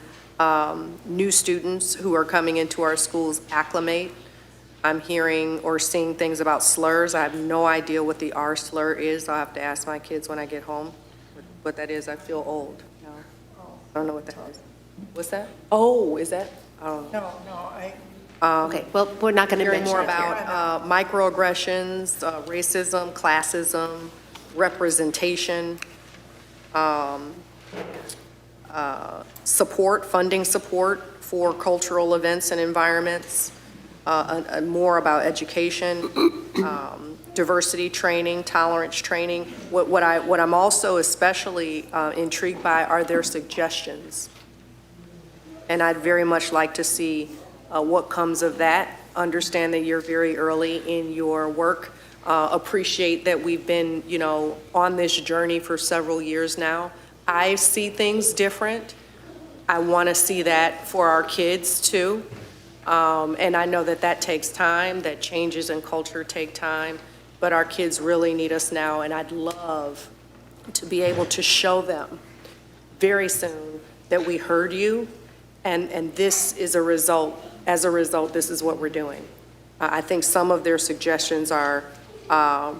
new students who are coming into our schools acclimate. I'm hearing or seeing things about slurs. I have no idea what the R slur is. I'll have to ask my kids when I get home what that is. I feel old. No. I don't know what that is. What's that? Oh, is that? Oh. No, Okay, well, we're not going to mention more it here. about microaggressions, racism, classism, representation, support, funding support for cultural events and environments, more about education, diversity training, tolerance training. What I'm also especially intrigued by are their suggestions. And I'd very much like to see what comes of that. Understand that you're very early in your work. Appreciate that we've been, on this journey for several years now. I see things different. I want to see that for our kids too. And I know that takes time, that changes in culture take time, but our kids really need us now, and I'd love to be able to show them very soon that we heard you, and this is a result. As a result, this is what we're doing. I think some of their suggestions are, I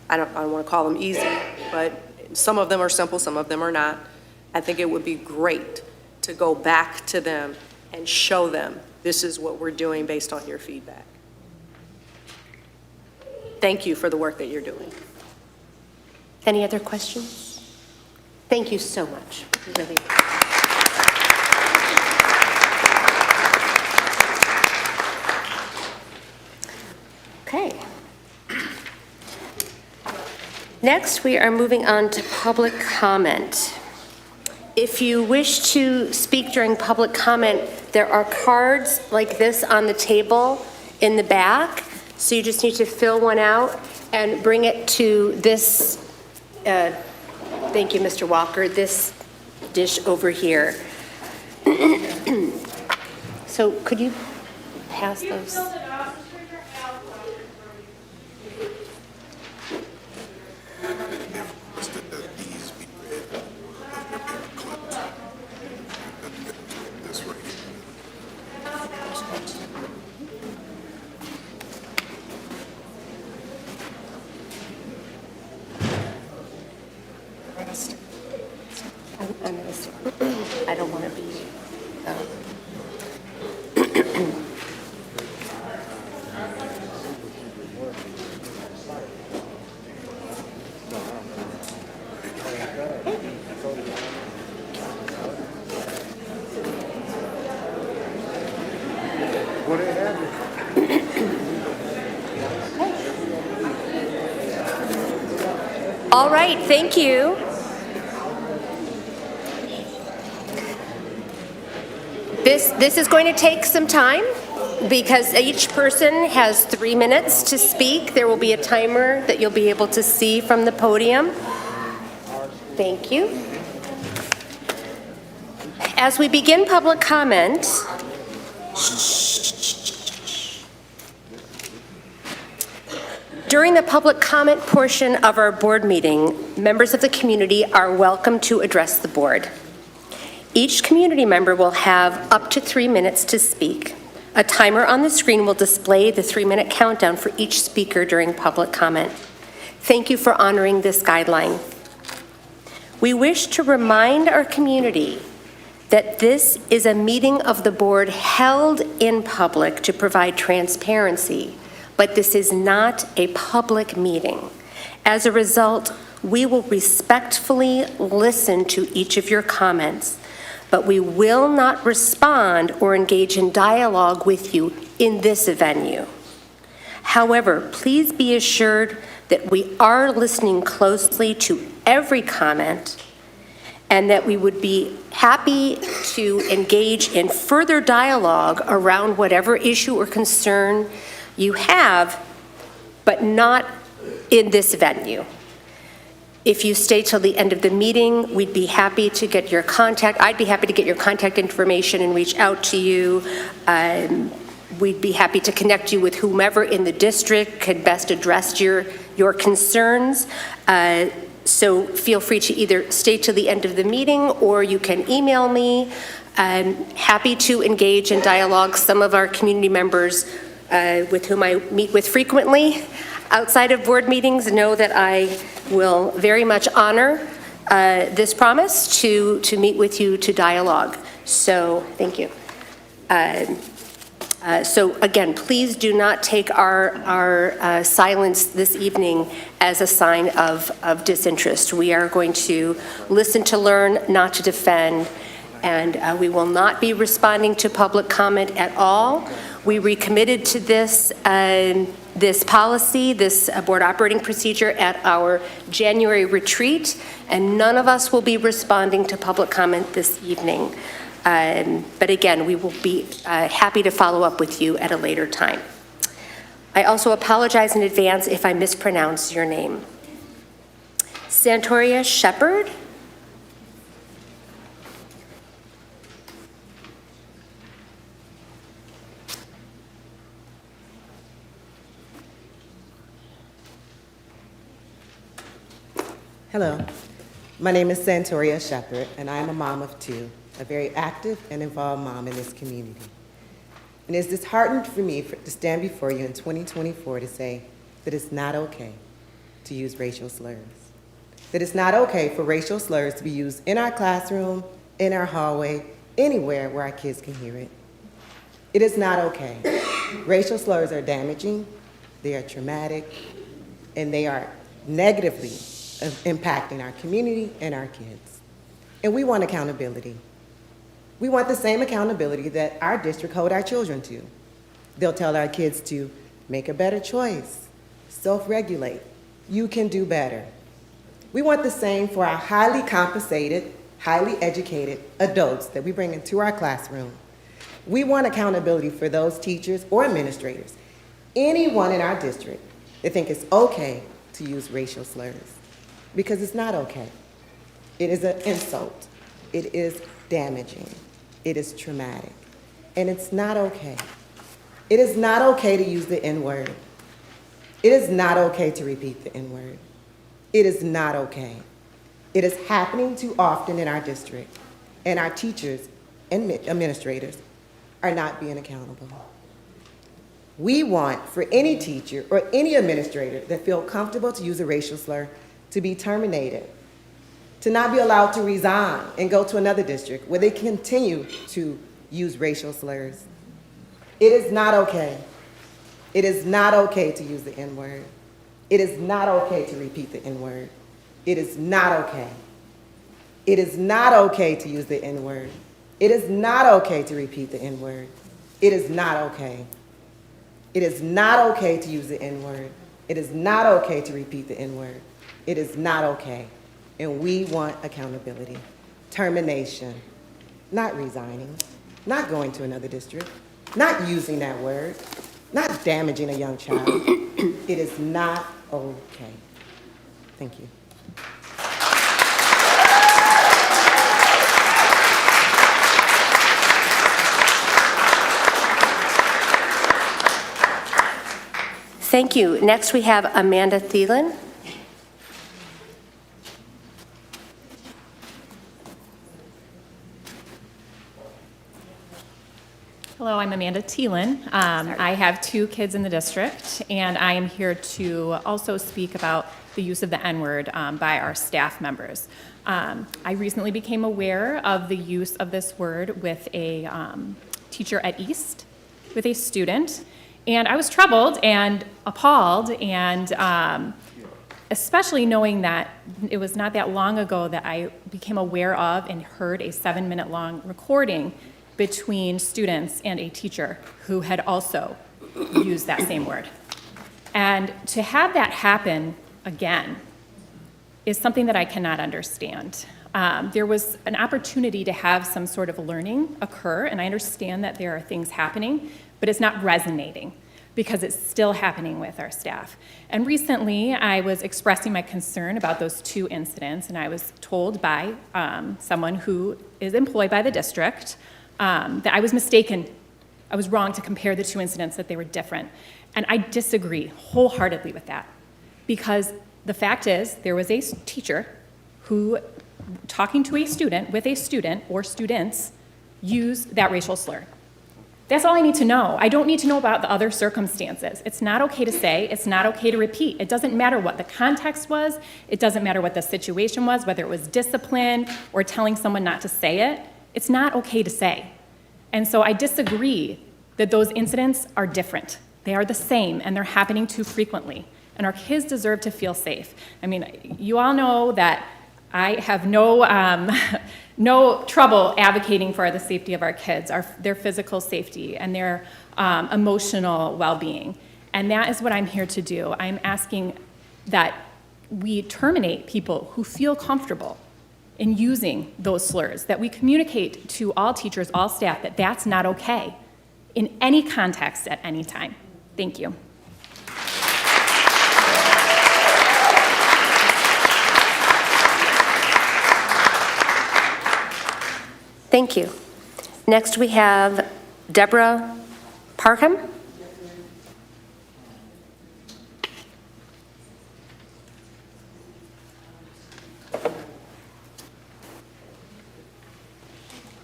don't want to call them easy, but some of them are simple, some of them are not. I think it would be great to go back to them and show them this is what we're doing based on your feedback. Thank you for the work that you're doing. Any other questions? Thank you so much. We really Next, we are moving on to public comment. If you wish to speak during public comment, there are cards like this on the table in the back. So you just need to fill one out and bring it to this, thank you, Mr. Walker, this dish over here. So could you pass those? I don't want to be. All right, thank you. This is going to take some time because each person has 3 minutes to speak. There will be a timer that you'll be able to see from the podium. Thank you. As we begin public comment, during the public comment portion of our board meeting, members of the community are welcome to address the board. Each community member will have up to 3 minutes to speak. A timer on the screen will display the 3-minute countdown for each speaker during public comment. Thank you for honoring this guideline. We wish to remind our community that this is a meeting of the board held in public to provide transparency, but this is not a public meeting. As a result, we will respectfully listen to each of your comments, but we will not respond or engage in dialogue with you in this venue. However, please be assured that we are listening closely to every comment and that we would be happy to engage in further dialogue around whatever issue or concern you have, but not in this venue. If you stay till the end of the meeting, we'd be happy to get your contact. I'd be happy to get your contact information and reach out to you. We'd be happy to connect you with whomever in the district could best address your concerns. So feel free to either stay till the end of the meeting or you can email me. I'm happy to engage in dialogue. Some of our community members with whom I meet with frequently outside of board meetings know that I will very much honor this promise to meet with you to dialogue. So thank you. So again, please do not take our silence this evening as a sign of disinterest. We are going to listen to learn, not to defend, and we will not be responding to public comment at all. We recommitted to this this policy, this board operating procedure at our January retreat, and none of us will be responding to public comment this evening. But again, we will be happy to follow up with you at a later time. I also apologize in advance if I mispronounce your name. Santoria Shepherd? Hello, my name is Santoria Shepherd, and I am a mom of two, a very active and involved mom in this community. And it's disheartening for me to stand before you in 2024 to say that it's not okay to use racial slurs, that it's not okay for racial slurs to be used in our classroom, in our hallway, anywhere where our kids can hear it. It is not okay. Racial slurs are damaging, they are traumatic, and they are negatively impacting our community and our kids. And we want accountability. We want the same accountability that our district hold our children to. They'll tell our kids to make a better choice, self-regulate. You can do better. We want the same for our highly compensated, highly educated adults that we bring into our classroom. We want accountability for those teachers or administrators, anyone in our district that think it's okay to use racial slurs, because it's not okay. It is an insult. It is damaging. It is traumatic. And it's not okay. It is not okay to use the N-word. It is not okay to repeat the N-word. It is not okay. It is happening too often in our district, and our teachers and administrators are not being accountable. We want for any teacher or any administrator that feel comfortable to use a racial slur to be terminated, to not be allowed to resign and go to another district where they continue to use racial slurs. It is not okay. It is not okay to use the N-word. It is not okay to repeat the N-word. It is not okay. It is not okay to use the N-word. It is not okay to repeat the N-word. It is not okay. It is not okay to use the N-word. It is not okay to repeat the N-word. It is not okay. And we want accountability, termination, not resigning, not going to another district, not using that word, not damaging a young child. It is not okay. Thank you. Thank you. Next, we have Amanda Thielen. Hello, I'm Amanda Thielen. I have 2 kids in the district, and I am here to also speak about the use of the N-word by our staff members. I recently became aware of the use of this word with a teacher at East, with a student, and I was troubled and appalled, and especially knowing that it was not that long ago that I became aware of and heard a 7-minute long recording between students and a teacher who had also used that same word. And to have that happen again is something that I cannot understand. There was an opportunity to have some sort of learning occur, and I understand that there are things happening, but it's not resonating because it's still happening with our staff. And recently, I was expressing my concern about those 2 incidents, and I was told by someone who is employed by the district that I was mistaken. I was wrong to compare the 2 incidents, that they were different. And I disagree wholeheartedly with that, because the fact is there was a teacher who, talking to a student, with a student or students, used that racial slur. That's all I need to know. I don't need to know about the other circumstances. It's not okay to say, it's not okay to repeat. It doesn't matter what the context was, it doesn't matter what the situation was, whether it was discipline or telling someone not to say it. It's not okay to say. And so I disagree that those incidents are different. They are the same, and they're happening too frequently. And our kids deserve to feel safe. I mean, you all know that I have no trouble advocating for the safety of our kids, their physical safety and their emotional well-being. And that is what I'm here to do. I'm asking that we terminate people who feel comfortable in using those slurs, that we communicate to all teachers, all staff, that that's not okay in any context at any time. Thank you. Thank you. Next, we have Deborah Parkham.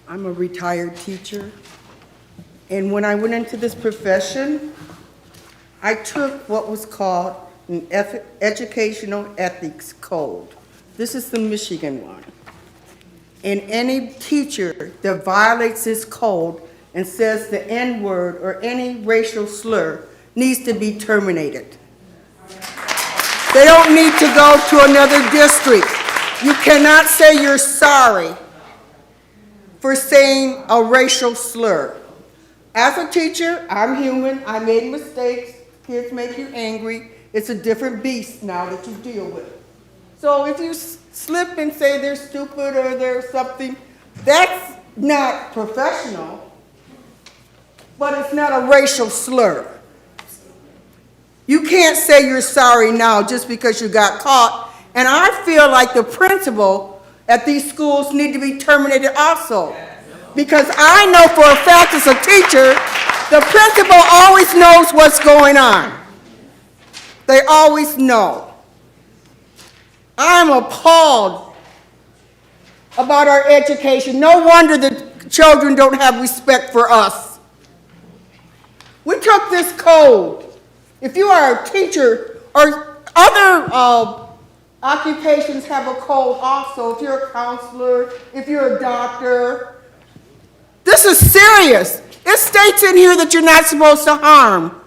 I'm a retired teacher, and when I went into this profession, I took what was called an educational ethics code. This is the Michigan one. And any teacher that violates this code and says the N-word or any racial slur needs to be terminated. They don't need to go to another district. You cannot say you're sorry for saying a racial slur. As a teacher, I'm human, I made mistakes, kids make you angry. It's a different beast now that you deal with. So if you slip and say they're stupid or they're something, that's not professional, but it's not a racial slur. You can't say you're sorry now just because you got caught. And I feel like the principal at these schools need to be terminated also. Because I know for a fact as a teacher, the principal always knows what's going on. They always know. I'm appalled about our education. No wonder the children don't have respect for us. We took this code. If you are a teacher or other occupations have a code also, if you're a counselor, if you're a doctor, this is serious. It states in here that you're not supposed to harm.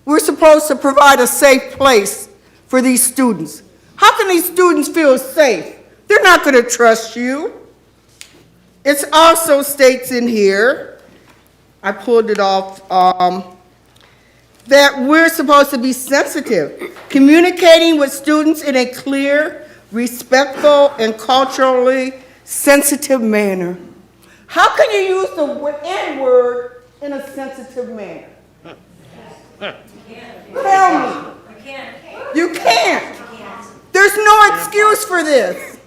We're supposed to provide a safe place for these students. How can these students feel safe? They're not going to trust you. It also states in here, I pulled it off, that we're supposed to be sensitive, communicating with students in a clear, respectful, and culturally sensitive manner. How can you use the N-word in a sensitive manner? Tell me. You can't. There's no excuse for this.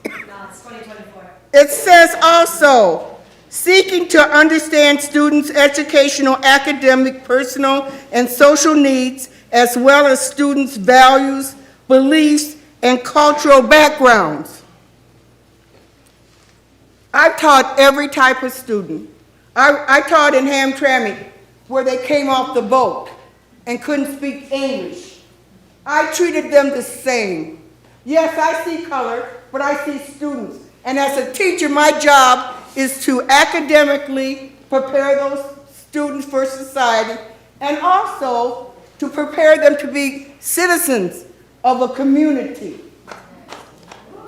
It says also, seeking to understand students' educational, academic, personal, and social needs, as well as students' values, beliefs, and cultural backgrounds. I've taught every type of student. I taught in Hamtramck, where they came off the boat and couldn't speak English. I treated them the same. Yes, I see color, but I see students. And as a teacher, my job is to academically prepare those students for society and also to prepare them to be citizens of a community.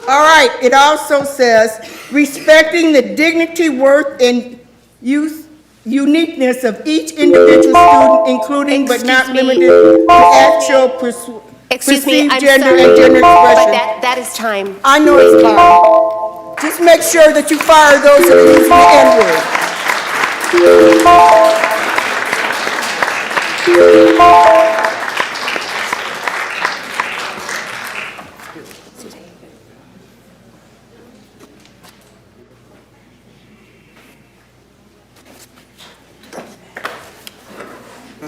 All right, it also says, respecting the dignity, worth, and uniqueness of each individual student, including but not limited to actual perceived gender and gender expression. But that is time. I know it's time. Just make sure that you fire those that are using the N-word.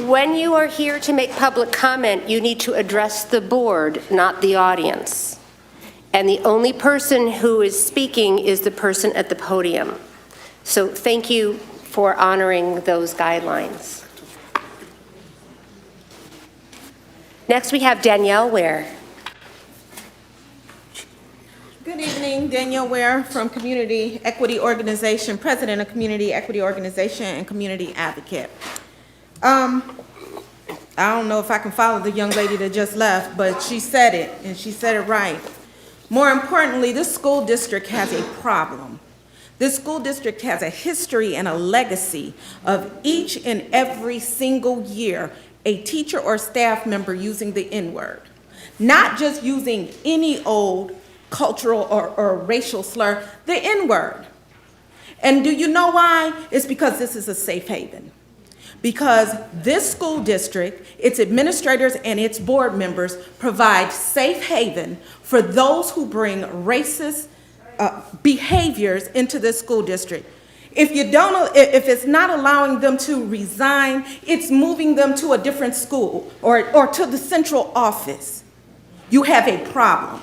When you are here to make public comment, you need to address the board, not the audience. And the only person who is speaking is the person at the podium. So thank you for honoring those guidelines. Next, we have Danielle Ware. Good evening, Danielle Ware from Community Equity Organization, President of Community Equity Organization and Community Advocate. I don't know if I can follow the young lady that just left, but she said it, and she said it right. More importantly, this school district has a problem. This school district has a history and a legacy of each and every single year a teacher or staff member using the N-word. Not just using any old cultural or racial slur, the N-word. And do you know why? It's because this is a safe haven. Because this school district, its administrators and its board members provide safe haven for those who bring racist behaviors into this school district. If it's not allowing them to resign, it's moving them to a different school or to the central office. You have a problem.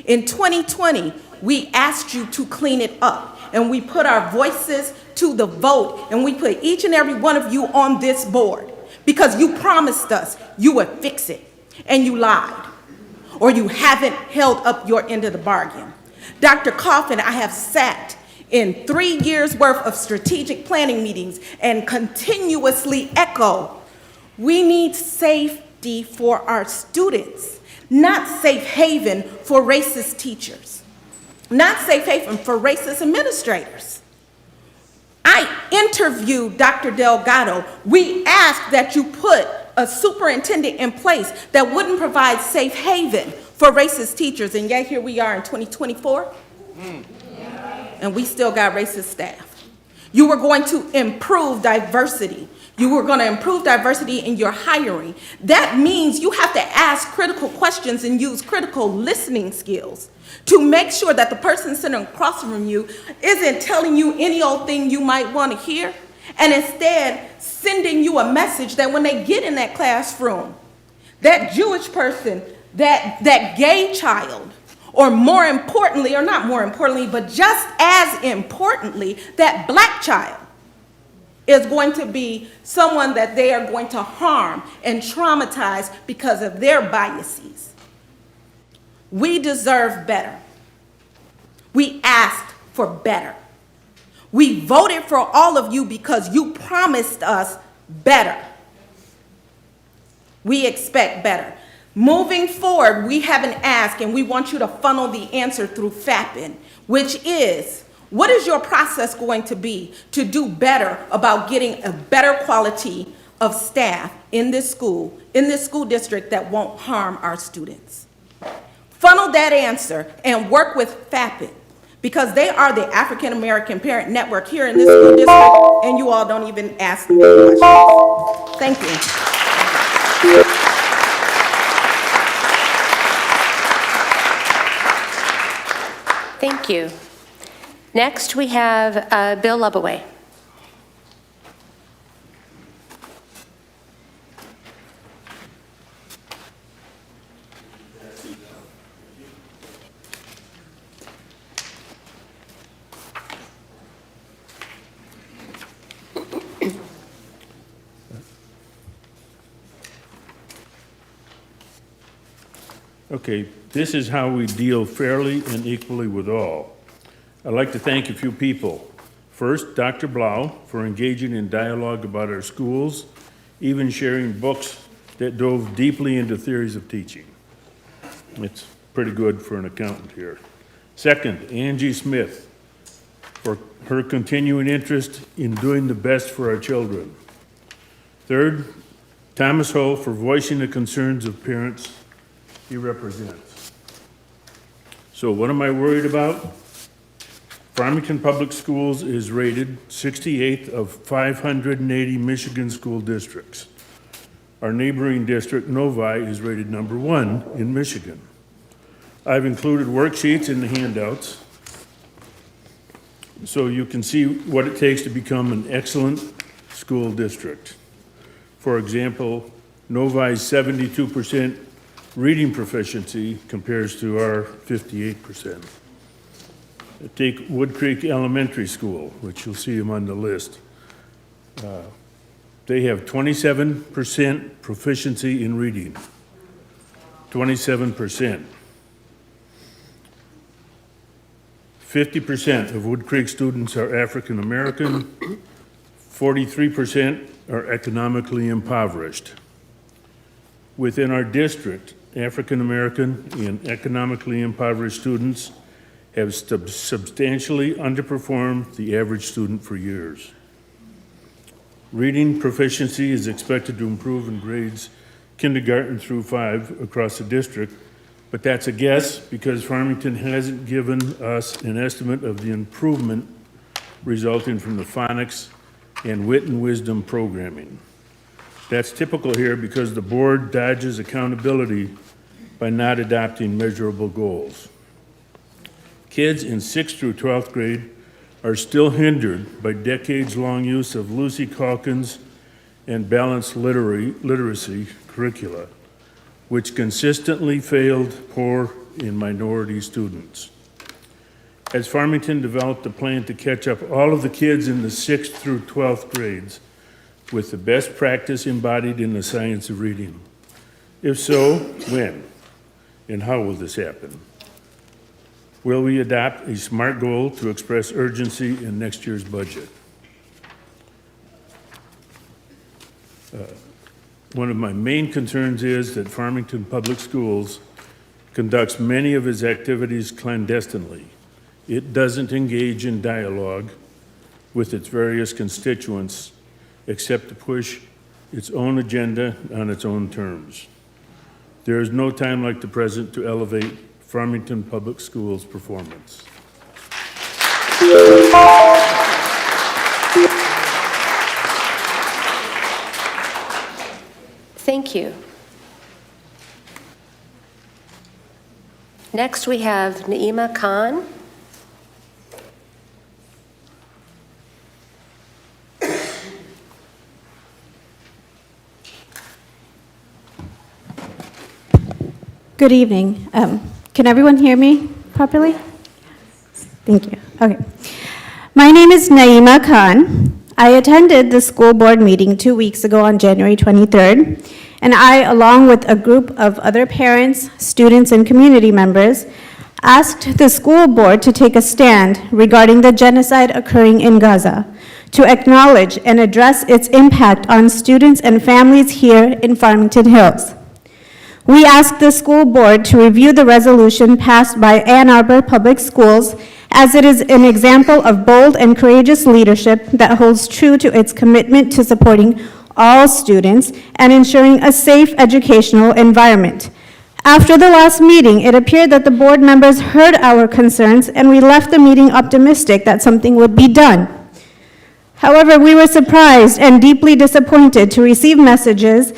In 2020, we asked you to clean it up, and we put our voices to the vote, and we put each and every one of you on this board because you promised us you would fix it, and you lied, or you haven't held up your end of the bargain. Dr. Coffin, I have sat in 3 years worth of strategic planning meetings and continuously echo, we need safety for our students, not safe haven for racist teachers, not safe haven for racist administrators. I interviewed Dr. Delgado. We asked that you put a superintendent in place that wouldn't provide safe haven for racist teachers, and yet here we are in 2024, and we still got racist staff. You were going to improve diversity. You were going to improve diversity in your hiring. That means you have to ask critical questions and use critical listening skills to make sure that the person sitting across from you isn't telling you any old thing you might want to hear, and instead sending you a message that when they get in that classroom, that Jewish person, that gay child, or more importantly, or not more importantly, but just as importantly, that black child is going to be someone that they are going to harm and traumatize because of their biases. We deserve better. We asked for better. We voted for all of you because you promised us better. We expect better. Moving forward, we have an ask, and we want you to funnel the answer through FAPN, which is, what is your process going to be to do better about getting a better quality of staff in this school district that won't harm our students? Funnel that answer and work with FAPN, because they are the African American Parent Network here in this school district, and you all don't even ask them any questions. Thank you. Thank you. Next, we have Bill Lubaway. Okay, this is how we deal fairly and equally with all. I'd like to thank a few people. First, Dr. Blau for engaging in dialogue about our schools, even sharing books that dove deeply into theories of teaching. It's pretty good for an accountant here. Second, Angie Smith for her continuing interest in doing the best for our children. Third, Thomas Ho for voicing the concerns of parents he represents. So what am I worried about? Farmington Public Schools is rated 68th of 580 Michigan school districts. Our neighboring district, Novi, is rated number 1 in Michigan. I've included worksheets in the handouts so you can see what it takes to become an excellent school district. For example, Novi's 72% reading proficiency compares to our 58%. Take Wood Creek Elementary School, which you'll see them on the list. They have 27% proficiency in reading. 27%. 50% of Wood Creek students are African American. 43% are economically impoverished. Within our district, African American and economically impoverished students have substantially underperformed the average student for years. Reading proficiency is expected to improve in grades kindergarten through 5 across the district, but that's a guess because Farmington hasn't given us an estimate of the improvement resulting from the phonics and wit and wisdom programming. That's typical here because the board dodges accountability by not adopting measurable goals. Kids in 6th through 12th grade are still hindered by decades-long use of Lucy Calkins and balanced literacy curricula, which consistently failed poor and minority students. As Farmington developed a plan to catch up all of the kids in the 6th through 12th grades with the best practice embodied in the science of reading? If so, when? And how will this happen? Will we adopt a SMART goal to express urgency in next year's budget? One of my main concerns is that Farmington Public Schools conducts many of its activities clandestinely. It doesn't engage in dialogue with its various constituents except to push its own agenda on its own terms. There is no time like the present to elevate Farmington Public Schools' performance. Thank you. Next, we have Naima Khan. Good evening. Can everyone hear me properly? Thank you. Okay. My name is Naima Khan. I attended the school board meeting 2 weeks ago on January 23rd, and I, along with a group of other parents, students, and community members, asked the school board to take a stand regarding the genocide occurring in Gaza, to acknowledge and address its impact on students and families here in Farmington Hills. We asked the school board to review the resolution passed by Ann Arbor Public Schools, as it is an example of bold and courageous leadership that holds true to its commitment to supporting all students and ensuring a safe educational environment. After the last meeting, it appeared that the board members heard our concerns, and we left the meeting optimistic that something would be done. However, we were surprised and deeply disappointed to receive messages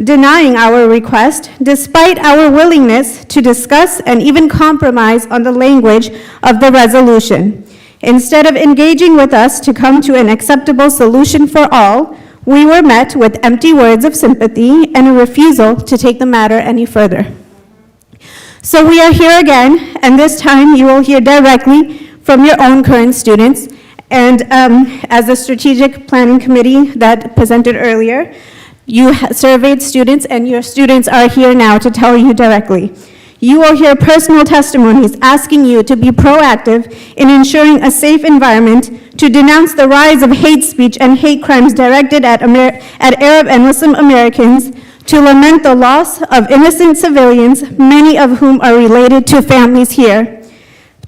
denying our request, despite our willingness to discuss and even compromise on the language of the resolution. Instead of engaging with us to come to an acceptable solution for all, we were met with empty words of sympathy and a refusal to take the matter any further. So we are here again, and this time you will hear directly from your own current students. And as the strategic planning committee that presented earlier, you surveyed students, and your students are here now to tell you directly. You will hear personal testimonies asking you to be proactive in ensuring a safe environment, to denounce the rise of hate speech and hate crimes directed at Arab and Muslim Americans, to lament the loss of innocent civilians, many of whom are related to families here,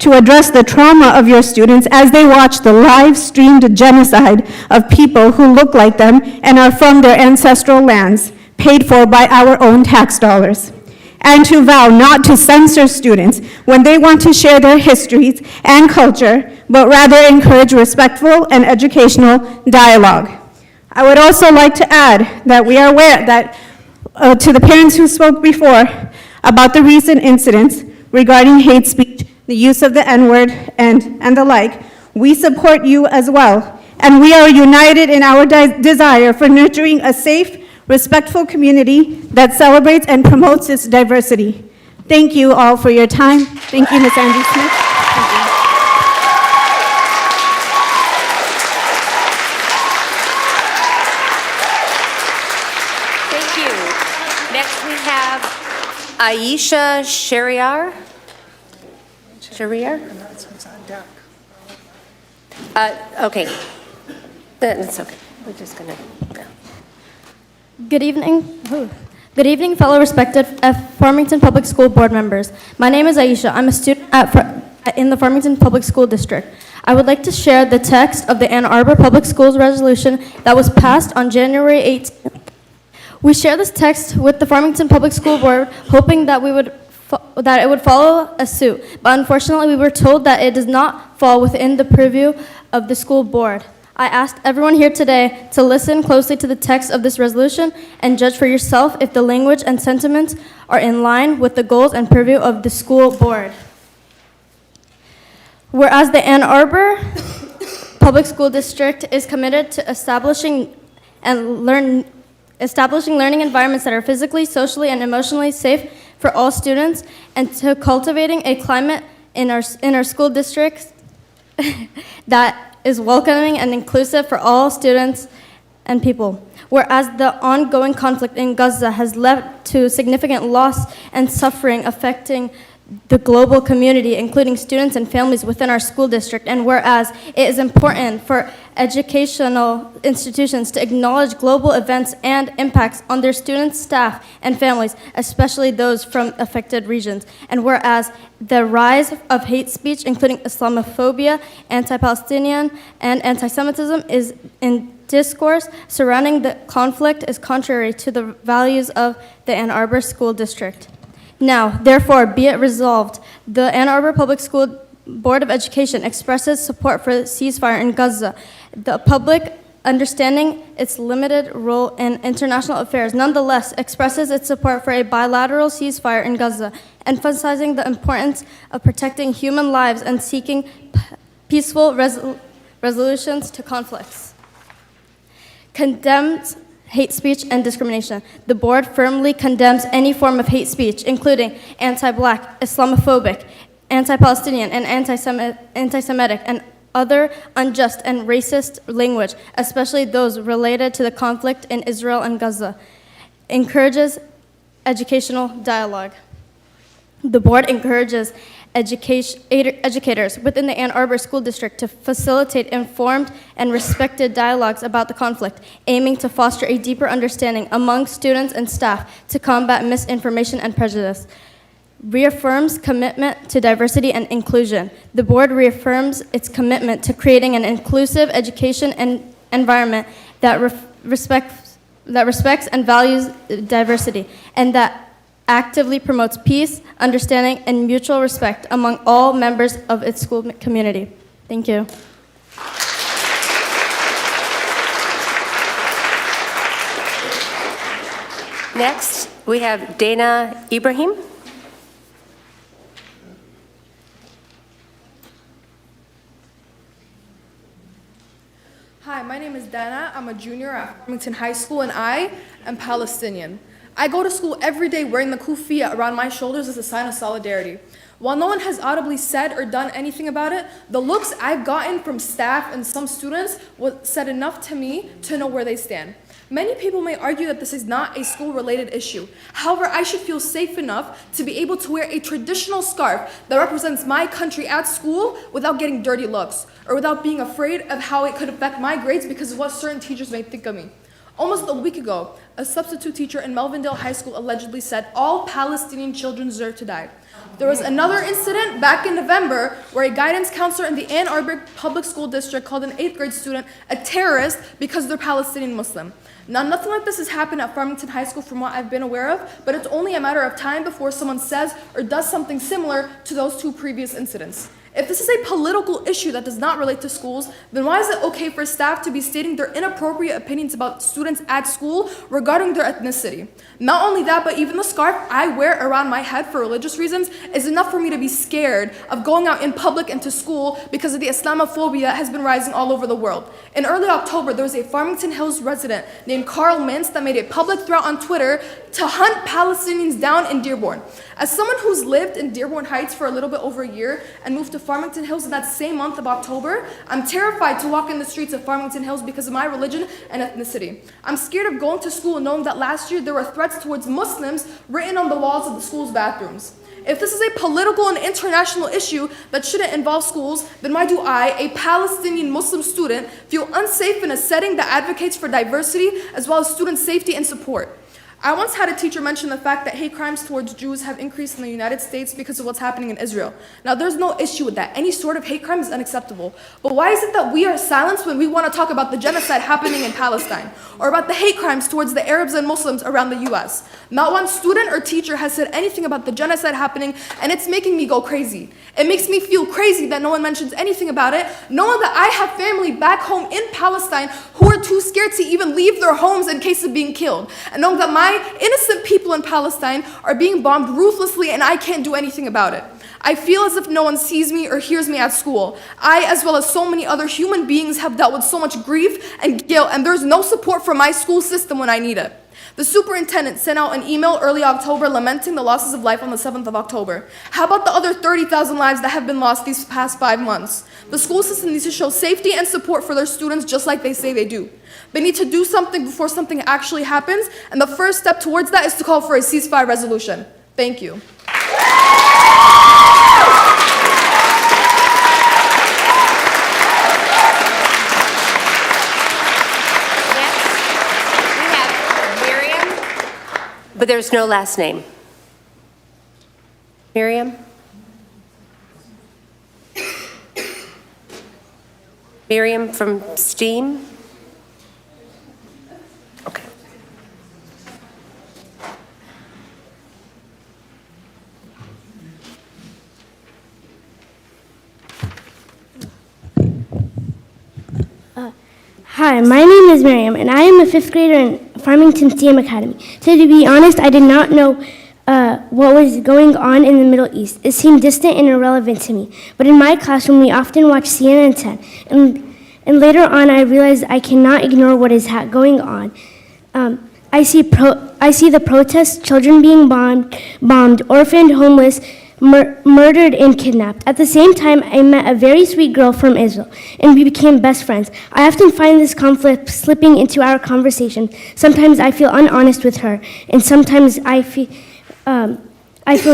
to address the trauma of your students as they watch the live-streamed genocide of people who look like them and are from their ancestral lands, paid for by our own tax dollars, and to vow not to censor students when they want to share their histories and culture, but rather encourage respectful and educational dialogue. I would also like to add that we are aware that to the parents who spoke before about the recent incidents regarding hate speech, the use of the N-word, and the like, we support you as well. And we are united in our desire for nurturing a safe, respectful community that celebrates and promotes its diversity. Thank you all for your time. Thank you, Ms. Angie Smith. Thank you. Next, we have Aisha Shariar. Shariar? Okay. That's okay. We're just going to... Good evening. Good evening, fellow respected Farmington Public School board members. My name is Aisha. I'm a student in the Farmington Public School District. I would like to share the text of the Ann Arbor Public Schools resolution that was passed on January 18th. We share this text with the Farmington Public School Board, hoping that it would follow a suit, but unfortunately we were told that it does not fall within the purview of the school board. I asked everyone here today to listen closely to the text of this resolution and judge for yourself if the language and sentiments are in line with the goals and purview of the school board. Whereas the Ann Arbor Public School District is committed to establishing learning environments that are physically, socially, and emotionally safe for all students, and to cultivating a climate in our school districts that is welcoming and inclusive for all students and people. Whereas the ongoing conflict in Gaza has led to significant loss and suffering affecting the global community, including students and families within our school district, and whereas it is important for educational institutions to acknowledge global events and impacts on their students, staff, and families, especially those from affected regions, and whereas the rise of hate speech, including Islamophobia, anti-Palestinian, and anti-Semitism is discourse surrounding the conflict is contrary to the values of the Ann Arbor School District. Now, therefore, be it resolved, the Ann Arbor Public School Board of Education expresses support for the ceasefire in Gaza. The public, understanding its limited role in international affairs, nonetheless expresses its support for a bilateral ceasefire in Gaza, emphasizing the importance of protecting human lives and seeking peaceful resolutions to conflicts. Condemns hate speech and discrimination. The board firmly condemns any form of hate speech, including anti-Black, Islamophobic, anti-Palestinian, and anti-Semitic, and other unjust and racist language, especially those related to the conflict in Israel and Gaza. Encourages educational dialogue. The board encourages educators within the Ann Arbor School District to facilitate informed and respected dialogues about the conflict, aiming to foster a deeper understanding among students and staff to combat misinformation and prejudice. Reaffirms commitment to diversity and inclusion. The board reaffirms its commitment to creating an inclusive education and environment that respects and values diversity, and that actively promotes peace, understanding, and mutual respect among all members of its school community. Thank you. Next, we have Dana Ibrahim. Hi, my name is Dana. I'm a junior at Farmington High School, and I am Palestinian. I go to school every day wearing the kufiya around my shoulders as a sign of solidarity. While no one has audibly said or done anything about it, the looks I've gotten from staff and some students said enough to me to know where they stand. Many people may argue that this is not a school-related issue. However, I should feel safe enough to be able to wear a traditional scarf that represents my country at school without getting dirty looks, or without being afraid of how it could affect my grades because of what certain teachers may think of me. Almost a week ago, a substitute teacher in Melvindale High School allegedly said all Palestinian children deserve to die. There was another incident back in November where a guidance counselor in the Ann Arbor Public School District called an 8th grade student a terrorist because they're Palestinian Muslim. Now, nothing like this has happened at Farmington High School from what I've been aware of, but it's only a matter of time before someone says or does something similar to those two previous incidents. If this is a political issue that does not relate to schools, then why is it okay for staff to be stating their inappropriate opinions about students at school regarding their ethnicity? Not only that, but even the scarf I wear around my head for religious reasons is enough for me to be scared of going out in public and to school because of the Islamophobia that has been rising all over the world. In early October, there was a Farmington Hills resident named Carl Mintz that made a public threat on Twitter to hunt Palestinians down in Dearborn. As someone who's lived in Dearborn Heights for a little bit over a year and moved to Farmington Hills in that same month of October, I'm terrified to walk in the streets of Farmington Hills because of my religion and ethnicity. I'm scared of going to school knowing that last year there were threats towards Muslims written on the walls of the school's bathrooms. If this is a political and international issue that shouldn't involve schools, then why do I, a Palestinian Muslim student, feel unsafe in a setting that advocates for diversity as well as student safety and support? I once had a teacher mention the fact that hate crimes towards Jews have increased in the United States because of what's happening in Israel. Now, there's no issue with that. Any sort of hate crime is unacceptable. But why is it that we are silenced when we want to talk about the genocide happening in Palestine, or about the hate crimes towards the Arabs and Muslims around the US? Not one student or teacher has said anything about the genocide happening, and it's making me go crazy. It makes me feel crazy that no one mentions anything about it, knowing that I have family back home in Palestine who are too scared to even leave their homes in case of being killed, and knowing that my innocent people in Palestine are being bombed ruthlessly and I can't do anything about it. I feel as if no one sees me or hears me at school. I, as well as so many other human beings, have dealt with so much grief and guilt, and there's no support from my school system when I need it. The superintendent sent out an email early October lamenting the losses of life on the 7th of October. How about the other 30,000 lives that have been lost these past 5 months? The school system needs to show safety and support for their students just like they say they do. They need to do something before something actually happens, and the first step towards that is to call for a ceasefire resolution. Thank you. But there's no last name. Miriam? Miriam from STEAM? Hi, my name is Miriam, and I am a fifth grader in Farmington STEAM Academy. So to be honest, I did not know what was going on in the Middle East. It seemed distant and irrelevant to me. But in my classroom, we often watch CNN 10, and later on, I realized I cannot ignore what is going on. I see the protests, children being bombed, orphaned, homeless, murdered and kidnapped. At the same time, I met a very sweet girl from Israel, and we became best friends. I often find this conflict slipping into our conversation. Sometimes I feel unhonest with her, and sometimes I feel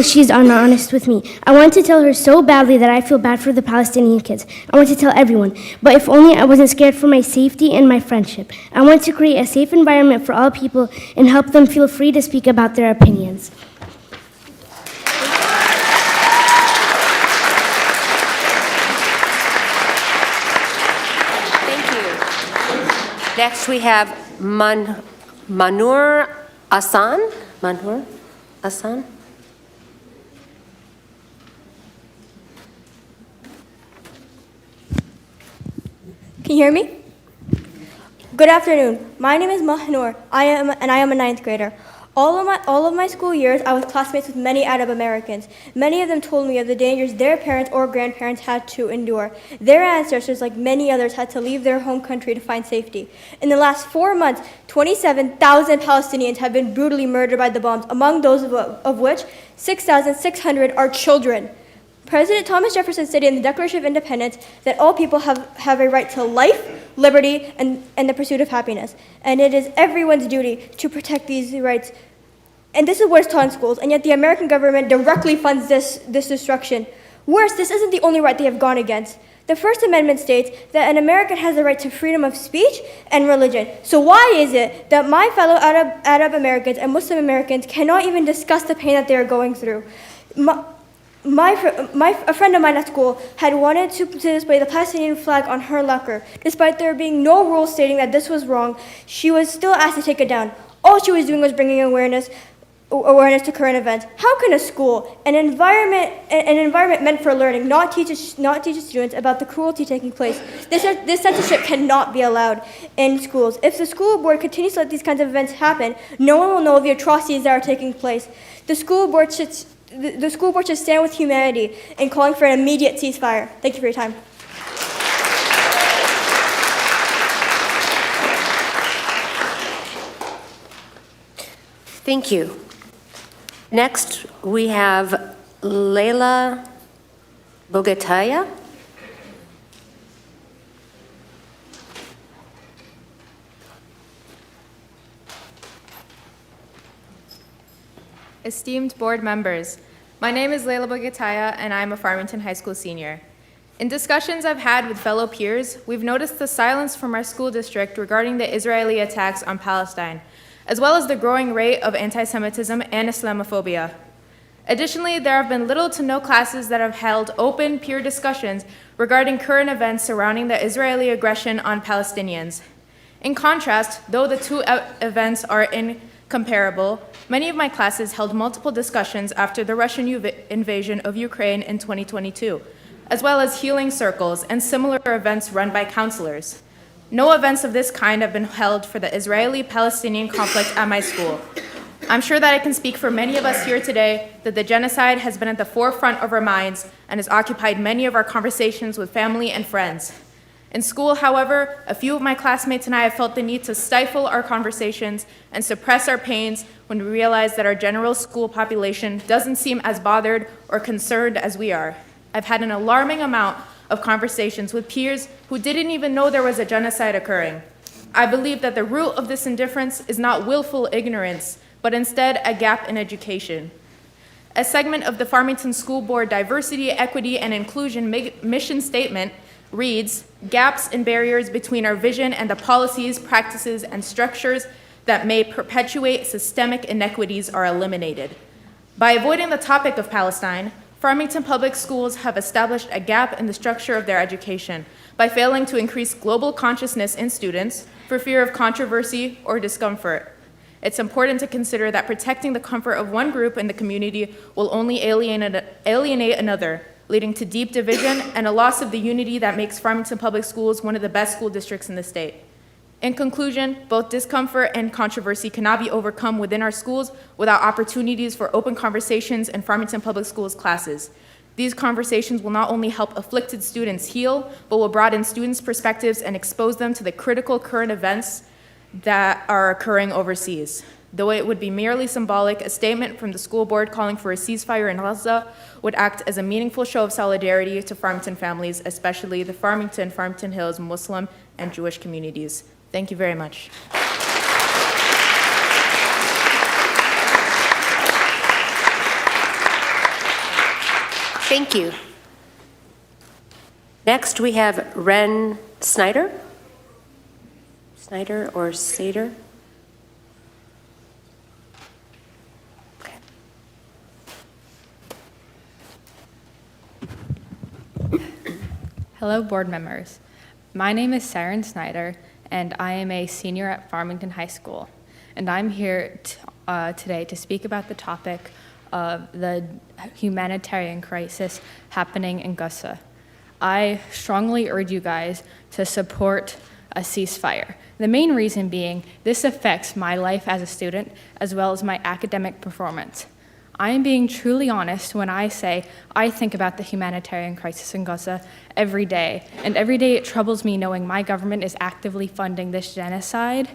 she's unhonest with me. I want to tell her so badly that I feel bad for the Palestinian kids. I want to tell everyone, but if only I wasn't scared for my safety and my friendship. I want to create a safe environment for all people and help them feel free to speak about their opinions. Next, we have Manur Asan. Manur Asan. Can you hear me? Good afternoon. My name is Mahnur. I am a ninth grader. All of my school years, I was classmates with many Arab Americans. Many of them told me of the dangers their parents or grandparents had to endure. Their ancestors, like many others, had to leave their home country to find safety. In the last 4 months, 27,000 Palestinians have been brutally murdered by the bombs, among those of which 6,600 are children. President Thomas Jefferson stated in the Declaration of Independence that all people have a right to life, liberty, and the pursuit of happiness. And it is everyone's duty to protect these rights. And this is what is taught in schools, and yet the American government directly funds this destruction. Worse, this isn't the only right they have gone against. The First Amendment states that an American has the right to freedom of speech and religion. So why is it that my fellow Arab Americans and Muslim Americans cannot even discuss the pain that they are going through? A friend of mine at school had wanted to display the Palestinian flag on her locker. Despite there being no rules stating that this was wrong, she was still asked to take it down. All she was doing was bringing awareness to current events. How can a school, an environment meant for learning, not teach students about the cruelty taking place? This censorship cannot be allowed in schools. If the school board continues to let these kinds of events happen, no one will know the atrocities that are taking place. The school board should stand with humanity in calling for an immediate ceasefire. Thank you for your time. Thank you. Next, we have Leila Bogataya. Esteemed board members, my name is Leila Bogataya, and I'm a Farmington High School senior. In discussions I've had with fellow peers, we've noticed the silence from our school district regarding the Israeli attacks on Palestine, as well as the growing rate of anti-Semitism and Islamophobia. Additionally, there have been little to no classes that have held open peer discussions regarding current events surrounding the Israeli aggression on Palestinians. In contrast, though the two events are incomparable, many of my classes held multiple discussions after the Russian invasion of Ukraine in 2022, as well as healing circles and similar events run by counselors. No events of this kind have been held for the Israeli-Palestinian conflict at my school. I'm sure that I can speak for many of us here today that the genocide has been at the forefront of our minds and has occupied many of our conversations with family and friends. In school, however, a few of my classmates and I have felt the need to stifle our conversations and suppress our pains when we realize that our general school population doesn't seem as bothered or concerned as we are. I've had an alarming amount of conversations with peers who didn't even know there was a genocide occurring. I believe that the root of this indifference is not willful ignorance, but instead a gap in education. A segment of the Farmington School Board Diversity, Equity, and Inclusion mission statement reads, "Gaps and barriers between our vision and the policies, practices, and structures that may perpetuate systemic inequities are eliminated." By avoiding the topic of Palestine, Farmington Public Schools have established a gap in the structure of their education by failing to increase global consciousness in students for fear of controversy or discomfort. It's important to consider that protecting the comfort of one group in the community will only alienate another. leading to deep division and a loss of the unity that makes Farmington Public Schools one of the best school districts in the state. In conclusion, both discomfort and controversy cannot be overcome within our schools without opportunities for open conversations in Farmington Public Schools classes. These conversations will not only help afflicted students heal, but will broaden students' perspectives and expose them to the critical current events that are occurring overseas. Though it would be merely symbolic, a statement from the school board calling for a ceasefire in Gaza would act as a meaningful show of solidarity to Farmington families, especially the Farmington, Farmington Hills, Muslim, and Jewish communities. Thank you very much. Thank you. Next, we have Ren Snyder. Snyder or Sader? Okay. Hello, board members. My name is Saren Snyder, and I am a senior at Farmington High School. And I'm here today to speak about the topic of the humanitarian crisis happening in Gaza. I strongly urge you guys to support a ceasefire. The main reason being this affects my life as a student as well as my academic performance. I am being truly honest when I say I think about the humanitarian crisis in Gaza every day, and every day it troubles me knowing my government is actively funding this genocide,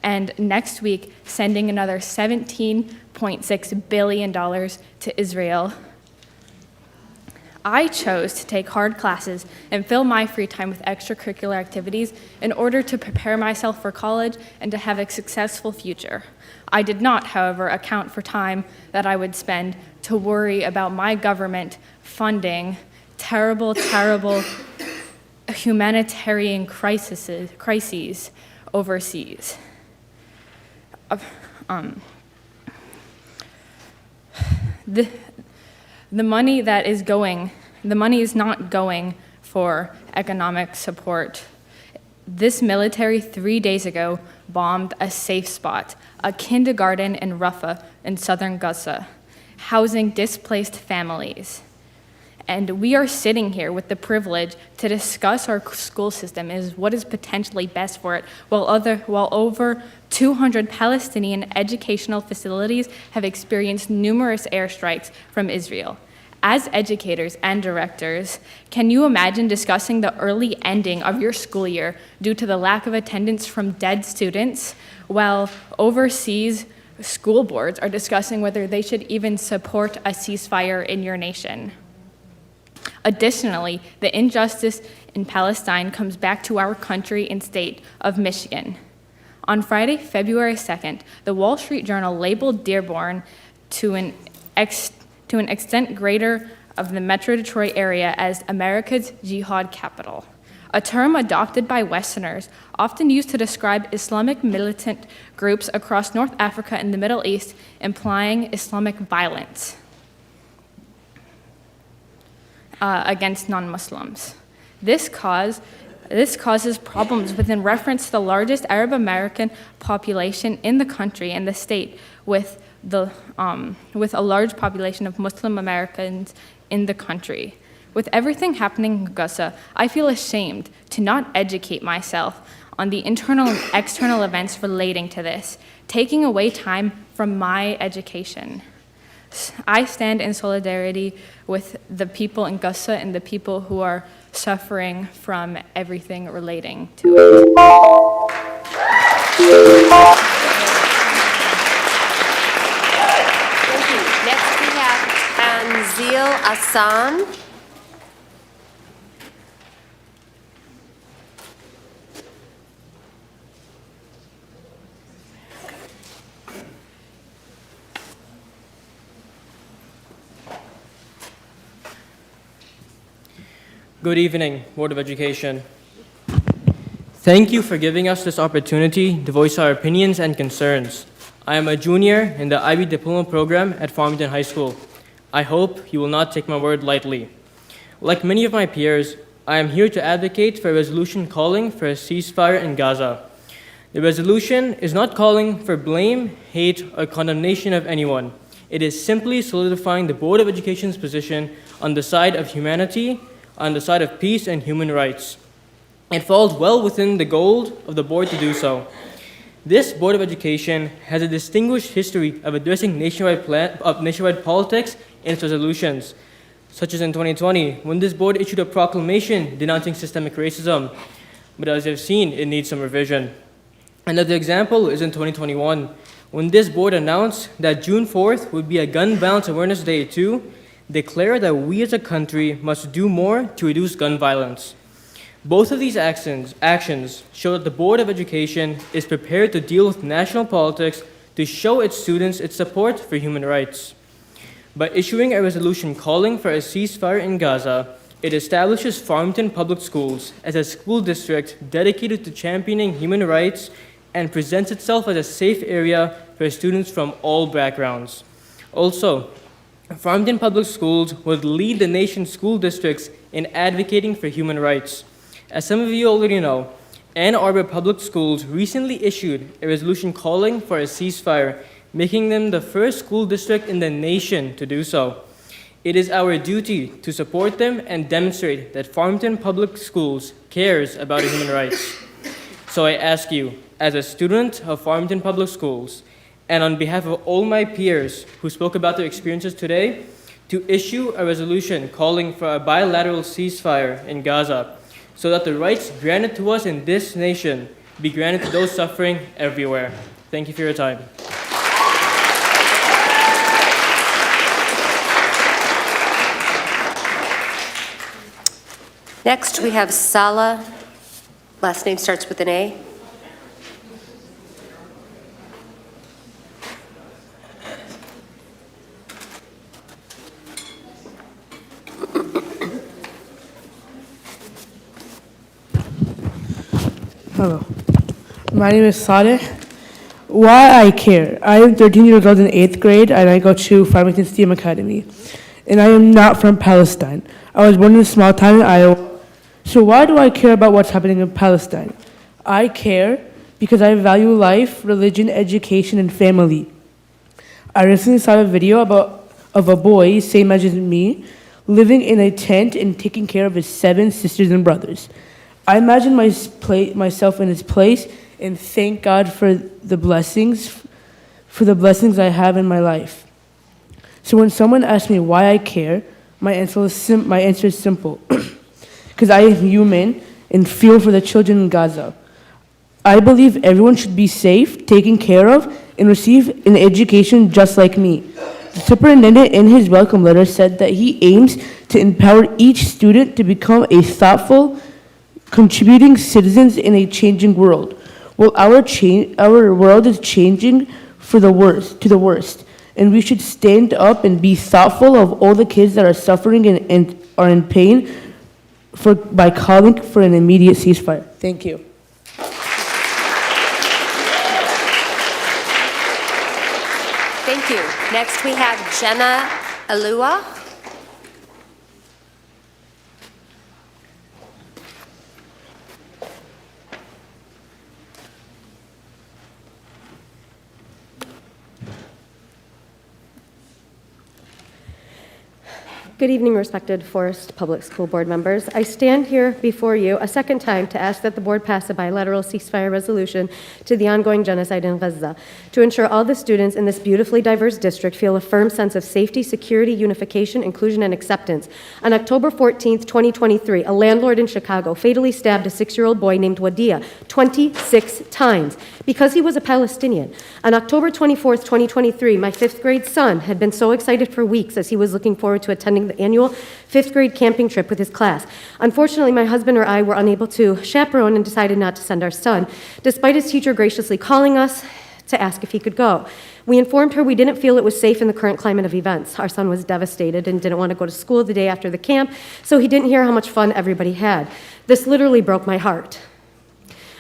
and next week sending another $17.6 billion to Israel. I chose to take hard classes and fill my free time with extracurricular activities in order to prepare myself for college and to have a successful future. I did not, however, account for time that I would spend to worry about my government funding terrible, terrible humanitarian crises overseas. The money is not going for economic support. This military 3 days ago bombed a safe spot, a kindergarten in Rafah in southern Gaza, housing displaced families. And we are sitting here with the privilege to discuss our school system as what is potentially best for it, while over 200 Palestinian educational facilities have experienced numerous airstrikes from Israel. As educators and directors, can you imagine discussing the early ending of your school year due to the lack of attendance from dead students, while overseas school boards are discussing whether they should even support a ceasefire in your nation? Additionally, the injustice in Palestine comes back to our country and state of Michigan. On Friday, February 2nd, the Wall Street Journal labeled Dearborn to an extent greater of the Metro Detroit area as America's jihad capital, a term adopted by Westerners, often used to describe Islamic militant groups across North Africa and the Middle East, implying Islamic violence against non-Muslims. This causes problems within reference to the largest Arab American population in the country and the state, with a large population of Muslim Americans in the country. With everything happening in Gaza, I feel ashamed to not educate myself on the internal and external events relating to this, taking away time from my education. I stand in solidarity with the people in Gaza and the people who are suffering from everything relating to it. Next, we have Anzil Hassan. Good evening, Board of Education. Thank you for giving us this opportunity to voice our opinions and concerns. I am a junior in the IB Diploma program at Farmington High School. I hope you will not take my word lightly. Like many of my peers, I am here to advocate for a resolution calling for a ceasefire in Gaza. The resolution is not calling for blame, hate, or condemnation of anyone. It is simply solidifying the Board of Education's position on the side of humanity, on the side of peace and human rights. It falls well within the goal of the board to do so. This Board of Education has a distinguished history of addressing nationwide politics in its resolutions, such as in 2020, when this board issued a proclamation denouncing systemic racism. But as you've seen, it needs some revision. Another example is in 2021, when this board announced that June 4th would be a Gun Violence Awareness Day to declare that we as a country must do more to reduce gun violence. Both of these actions show that the Board of Education is prepared to deal with national politics to show its students its support for human rights. By issuing a resolution calling for a ceasefire in Gaza, it establishes Farmington Public Schools as a school district dedicated to championing human rights and presents itself as a safe area for students from all backgrounds. Also, Farmington Public Schools would lead the nation's school districts in advocating for human rights. As some of you already know, Ann Arbor Public Schools recently issued a resolution calling for a ceasefire, making them the first school district in the nation to do so. It is our duty to support them and demonstrate that Farmington Public Schools cares about human rights. So I ask you, as a student of Farmington Public Schools, and on behalf of all my peers who spoke about their experiences today, to issue a resolution calling for a bilateral ceasefire in Gaza, so that the rights granted to us in this nation be granted to those suffering everywhere. Thank you for your time. Next, we have Sala, last name starts with an A. Hello, my name is Saleh. Why I care. I am 13 years old in 8th grade and I go to Farmington STEAM Academy. And I am not from Palestine. I was born in a small town in Iowa. So why do I care about what's happening in Palestine? I care because I value life, religion, education, and family. I recently saw a video of a boy, same age as me, living in a tent and taking care of his 7 sisters and brothers. I imagine myself in his place and thank God for the blessings I have in my life. So when someone asks me why I care, my answer is simple. Because I am human and feel for the children in Gaza. I believe everyone should be safe, taken care of, and receive an education just like me. The superintendent in his welcome letter said that he aims to empower each student to become a thoughtful, contributing citizens in a changing world. Well, our world is changing to the worst, and we should stand up and be thoughtful of all the kids that are suffering and are in pain by calling for an immediate ceasefire. Thank you. Thank you. Next, we have Jenna Alua. Good evening, respected Forest Public School Board members. I stand here before you a second time to ask that the board pass a bilateral ceasefire resolution to the ongoing genocide in Gaza to ensure all the students in this beautifully diverse district feel a firm sense of safety, security, unification, inclusion, and acceptance. On October 14th, 2023, a landlord in Chicago fatally stabbed a 6-year-old boy named Wadia 26 times because he was a Palestinian. On October 24th, 2023, my 5th grade son had been so excited for weeks as he was looking forward to attending the annual 5th grade camping trip with his class. Unfortunately, my husband or I were unable to chaperone and decided not to send our son, despite his teacher graciously calling us to ask if he could go. We informed her we didn't feel it was safe in the current climate of events. Our son was devastated and didn't want to go to school the day after the camp, so he didn't hear how much fun everybody had. This literally broke my heart.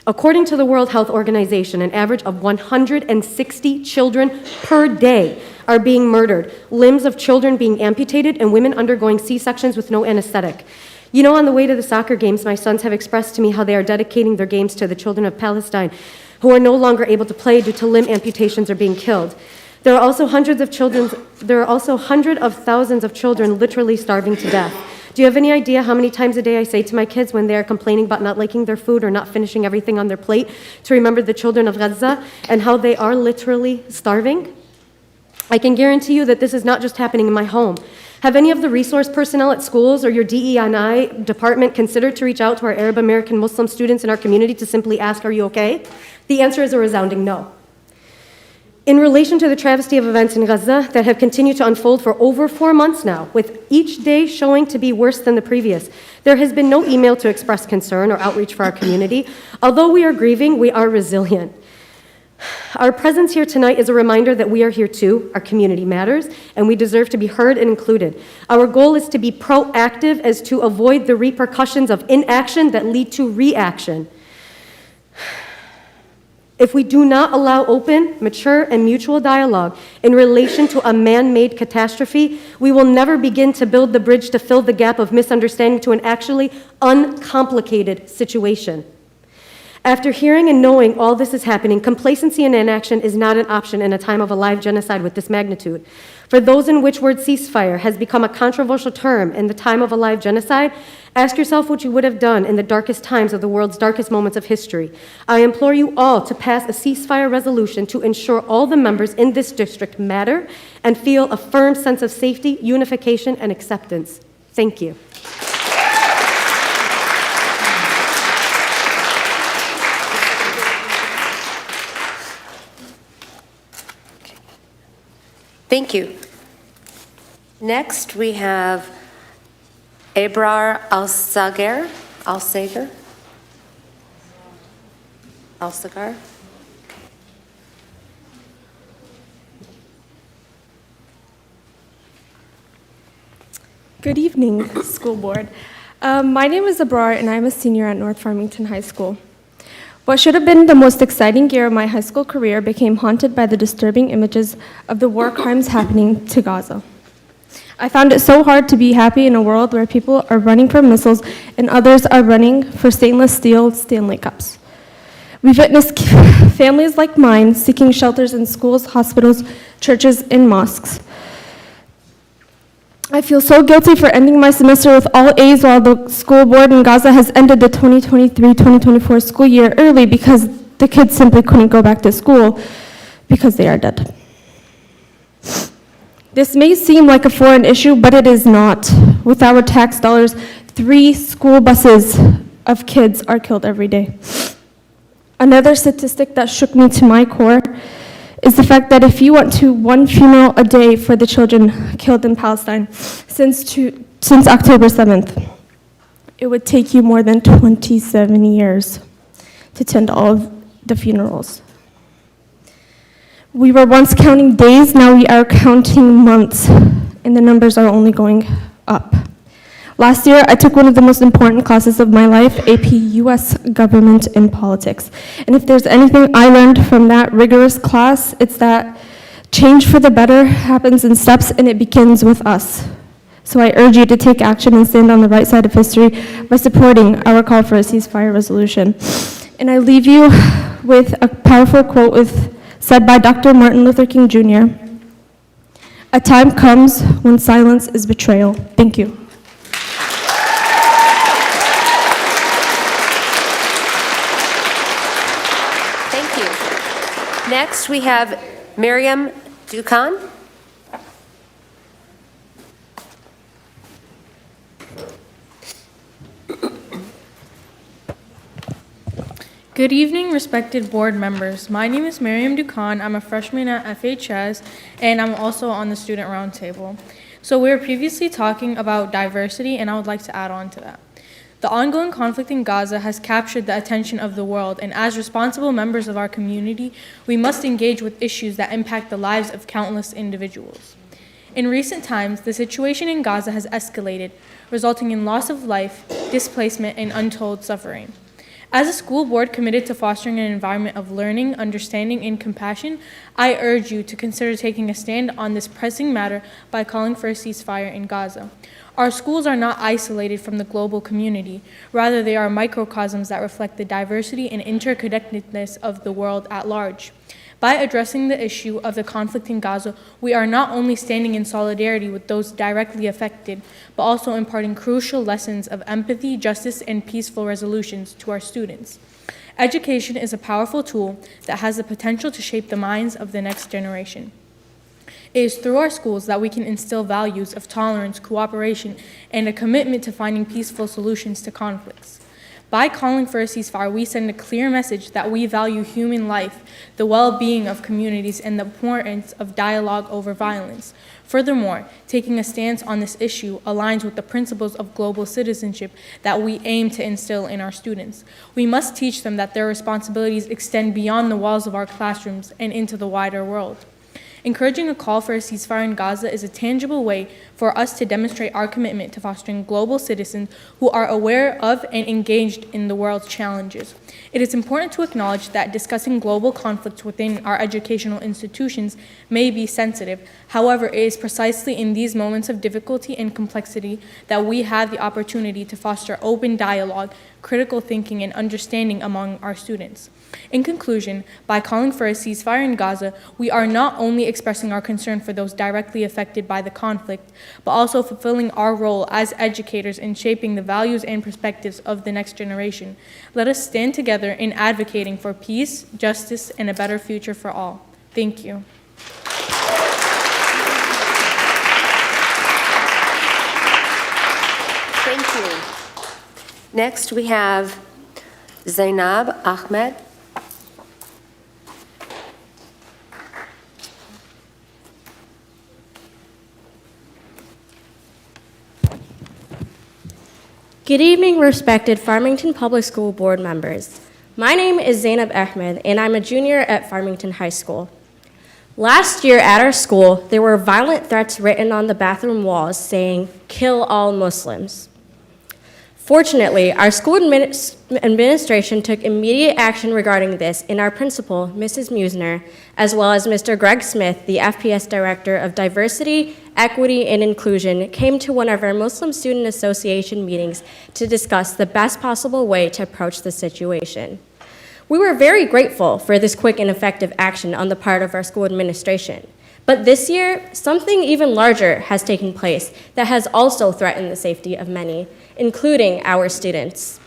According to the World Health Organization, an average of 160 children per day are being murdered, limbs of children being amputated, and women undergoing C-sections with no anesthetic. You know, on the way to the soccer games, my sons have expressed to me how they are dedicating their games to the children of Palestine who are no longer able to play due to limb amputations or being killed. There are also hundreds of thousands of children literally starving to death. Do you have any idea how many times a day I say to my kids when they are complaining about not liking their food or not finishing everything on their plate to remember the children of Gaza and how they are literally starving? I can guarantee you that this is not just happening in my home. Have any of the resource personnel at schools or your DE&I department considered to reach out to our Arab American Muslim students in our community to simply ask, are you okay? The answer is a resounding no. In relation to the travesty of events in Gaza that have continued to unfold for over 4 months now, with each day showing to be worse than the previous, there has been no email to express concern or outreach for our community. Although we are grieving, we are resilient. Our presence here tonight is a reminder that we are here too, our community matters, and we deserve to be heard and included. Our goal is to be proactive as to avoid the repercussions of inaction that lead to reaction. If we do not allow open, mature, and mutual dialogue in relation to a man-made catastrophe, we will never begin to build the bridge to fill the gap of misunderstanding to an actually uncomplicated situation. After hearing and knowing all this is happening, complacency and inaction is not an option in a time of a live genocide with this magnitude. For those in which word ceasefire has become a controversial term in the time of a live genocide, ask yourself what you would have done in the darkest times of the world's darkest moments of history. I implore you all to pass a ceasefire resolution to ensure all the members in this district matter and feel a firm sense of safety, unification, and acceptance. Thank you. Thank you. Next, we have Ebrar Alsagar. Good evening, school board. My name is Abrar, and I'm a senior at North Farmington High School. What should have been the most exciting year of my high school career became haunted by the disturbing images of the war crimes happening to Gaza. I found it so hard to be happy in a world where people are running from missiles and others are running for stainless steel Stanley Cups. We've witnessed families like mine seeking shelters in schools, hospitals, churches, and mosques. I feel so guilty for ending my semester with all A's while the school board in Gaza has ended the 2023-2024 school year early because the kids simply couldn't go back to school because they are dead. This may seem like a foreign issue, but it is not. With our tax dollars, 3 school buses of kids are killed every day. Another statistic that shook me to my core is the fact that if you went to 1 funeral a day for the children killed in Palestine since October 7th, it would take you more than 27 years to attend all of the funerals. We were once counting days, now we are counting months, and the numbers are only going up. Last year, I took one of the most important classes of my life, AP US Government and Politics. And if there's anything I learned from that rigorous class, it's that change for the better happens in steps and it begins with us. So I urge you to take action and stand on the right side of history by supporting our call for a ceasefire resolution. And I leave you with a powerful quote said by Dr. Martin Luther King Jr. "A time comes when silence is betrayal." Thank you. Next, we have Miriam Dukan. Good evening, respected board members. My name is Miriam Dukan. I'm a freshman at FHS, and I'm also on the student roundtable. So we were previously talking about diversity, and I would like to add on to that. The ongoing conflict in Gaza has captured the attention of the world, and as responsible members of our community, we must engage with issues that impact the lives of countless individuals. In recent times, the situation in Gaza has escalated, resulting in loss of life, displacement, and untold suffering. As a school board committed to fostering an environment of learning, understanding, and compassion, I urge you to consider taking a stand on this pressing matter by calling for a ceasefire in Gaza. Our schools are not isolated from the global community. Rather, they are microcosms that reflect the diversity and interconnectedness of the world at large. By addressing the issue of the conflict in Gaza, we are not only standing in solidarity with those directly affected, but also imparting crucial lessons of empathy, justice, and peaceful resolutions to our students. Education is a powerful tool that has the potential to shape the minds of the next generation. It is through our schools that we can instill values of tolerance, cooperation, and a commitment to finding peaceful solutions to conflicts. By calling for a ceasefire, we send a clear message that we value human life, the well-being of communities, and the importance of dialogue over violence. Furthermore, taking a stance on this issue aligns with the principles of global citizenship that we aim to instill in our students. We must teach them that their responsibilities extend beyond the walls of our classrooms and into the wider world. Encouraging a call for a ceasefire in Gaza is a tangible way for us to demonstrate our commitment to fostering global citizens who are aware of and engaged in the world's challenges. It is important to acknowledge that discussing global conflicts within our educational institutions may be sensitive. However, it is precisely in these moments of difficulty and complexity that we have the opportunity to foster open dialogue, critical thinking, and understanding among our students. In conclusion, by calling for a ceasefire in Gaza, we are not only expressing our concern for those directly affected by the conflict, but also fulfilling our role as educators in shaping the values and perspectives of the next generation. Let us stand together in advocating for peace, justice, and a better future for all. Thank you. Thank you. Next, we have Zainab Ahmed. Good evening, respected Farmington Public School Board members. My name is Zainab Ahmed, and I'm a junior at Farmington High School. Last year at our school, there were violent threats written on the bathroom walls saying, "Kill all Muslims." Fortunately, our school administration took immediate action regarding this, and our principal, Mrs. Musner, as well as Mr. Greg Smith, the FPS Director of Diversity, Equity, and Inclusion, came to one of our Muslim Student Association meetings to discuss the best possible way to approach the situation. We were very grateful for this quick and effective action on the part of our school administration. But this year, something even larger has taken place that has also threatened the safety of many, including our students.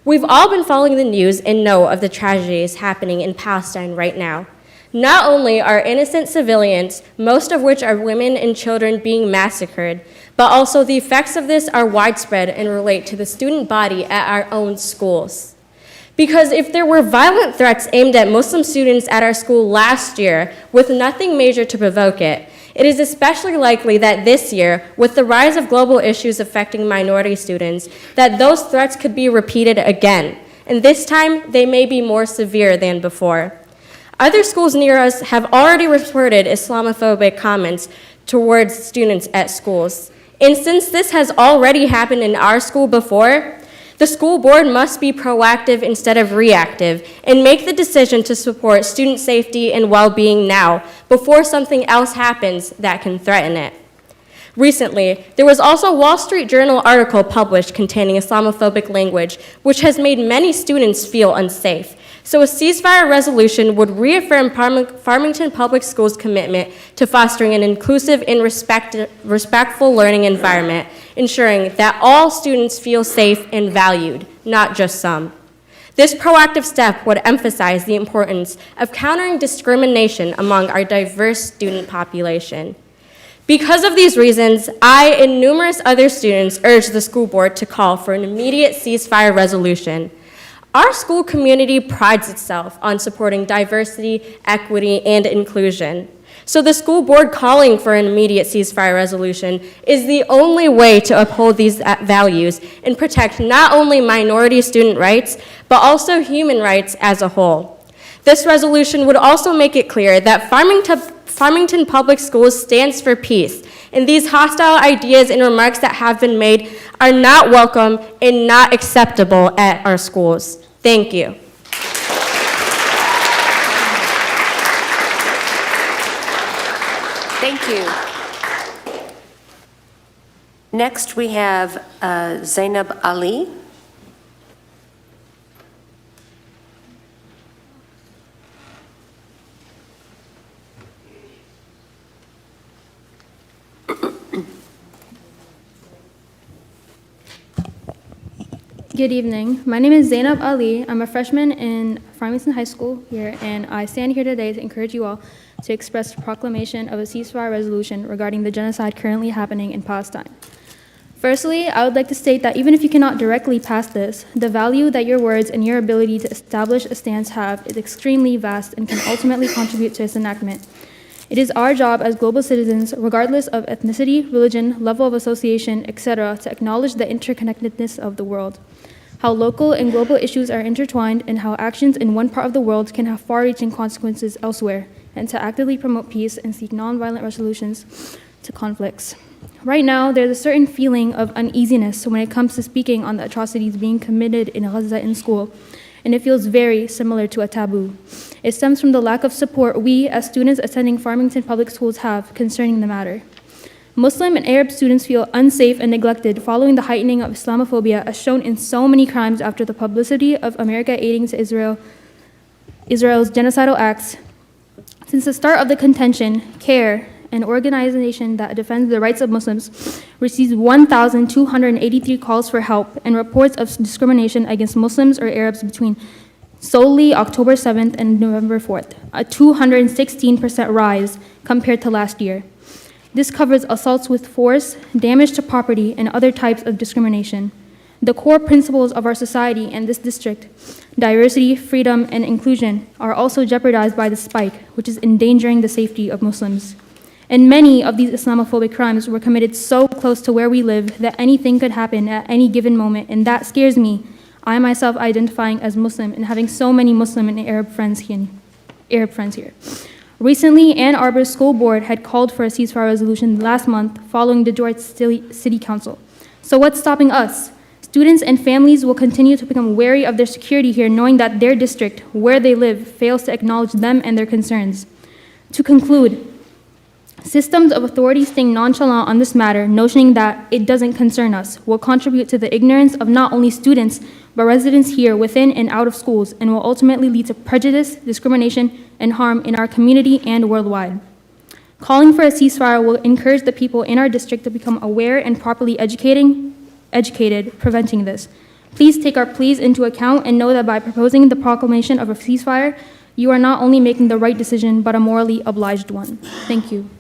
We've all been following the news and know of the tragedies happening in Palestine right now. Not only are innocent civilians, most of which are women and children, being massacred, but also the effects of this are widespread and relate to the student body at our own schools. Because if there were violent threats aimed at Muslim students at our school last year with nothing major to provoke it, it is especially likely that this year, with the rise of global issues affecting minority students, that those threats could be repeated again, and this time they may be more severe than before. Other schools near us have already reported Islamophobic comments towards students at schools. And since this has already happened in our school before, the school board must be proactive instead of reactive and make the decision to support student safety and well-being now before something else happens that can threaten it. Recently, there was also a Wall Street Journal article published containing Islamophobic language, which has made many students feel unsafe. So a ceasefire resolution would reaffirm Farmington Public Schools' commitment to fostering an inclusive and respectful learning environment, ensuring that all students feel safe and valued, not just some. This proactive step would emphasize the importance of countering discrimination among our diverse student population. Because of these reasons, I and numerous other students urge the school board to call for an immediate ceasefire resolution. Our school community prides itself on supporting diversity, equity, and inclusion. So the school board calling for an immediate ceasefire resolution is the only way to uphold these values and protect not only minority student rights, but also human rights as a whole. This resolution would also make it clear that Farmington Public Schools stands for peace, and these hostile ideas and remarks that have been made are not welcome and not acceptable at our schools. Thank you. Thank you. Next, we have Zainab Ali. Good evening. My name is Zainab Ali. I'm a freshman in Farmington High School here, and I stand here today to encourage you all to express the proclamation of a ceasefire resolution regarding the genocide currently happening in Palestine. Firstly, I would like to state that even if you cannot directly pass this, the value that your words and your ability to establish a stance have is extremely vast and can ultimately contribute to its enactment. It is our job as global citizens, regardless of ethnicity, religion, level of association, etc., to acknowledge the interconnectedness of the world, how local and global issues are intertwined, and how actions in one part of the world can have far-reaching consequences elsewhere, and to actively promote peace and seek nonviolent resolutions to conflicts. Right now, there's a certain feeling of uneasiness when it comes to speaking on the atrocities being committed in Gaza in school, and it feels very similar to a taboo. It stems from the lack of support we, as students attending Farmington Public Schools, have concerning the matter. Muslim and Arab students feel unsafe and neglected following the heightening of Islamophobia, as shown in so many crimes after the publicity of America aiding to Israel's genocidal acts. Since the start of the contention, CARE, an organization that defends the rights of Muslims, receives 1,283 calls for help and reports of discrimination against Muslims or Arabs between solely October 7th and November 4th, a 216% rise compared to last year. This covers assaults with force, damage to property, and other types of discrimination. The core principles of our society and this district, diversity, freedom, and inclusion, are also jeopardized by the spike, which is endangering the safety of Muslims. And many of these Islamophobic crimes were committed so close to where we live that anything could happen at any given moment, and that scares me. I myself identifying as Muslim and having so many Muslim and Arab friends here. Recently, Ann Arbor's school board had called for a ceasefire resolution last month following Detroit City Council. So what's stopping us? Students and families will continue to become wary of their security here, knowing that their district, where they live, fails to acknowledge them and their concerns. To conclude, systems of authority staying nonchalant on this matter, notioning that it doesn't concern us, will contribute to the ignorance of not only students, but residents here within and out of schools, and will ultimately lead to prejudice, discrimination, and harm in our community and worldwide. Calling for a ceasefire will encourage the people in our district to become aware and properly educated, preventing this. Please take our pleas into account and know that by proposing the proclamation of a ceasefire, you are not only making the right decision, but a morally obliged one. Thank you.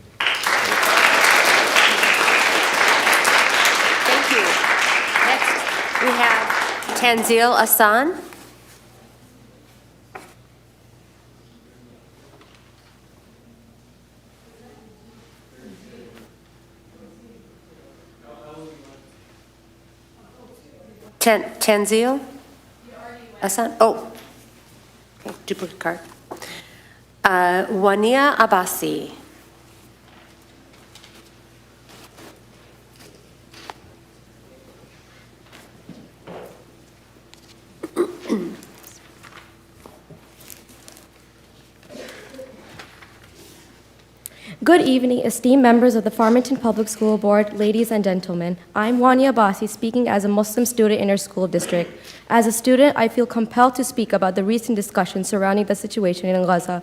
We have Tanzil Asan. Tanzil Asan. Oh, okay, duplicate card. Wania Abbasi. Good evening, esteemed members of the Farmington Public School Board, ladies and gentlemen. I'm Wania Abbasi, speaking as a Muslim student in our school district. As a student, I feel compelled to speak about the recent discussions surrounding the situation in Gaza.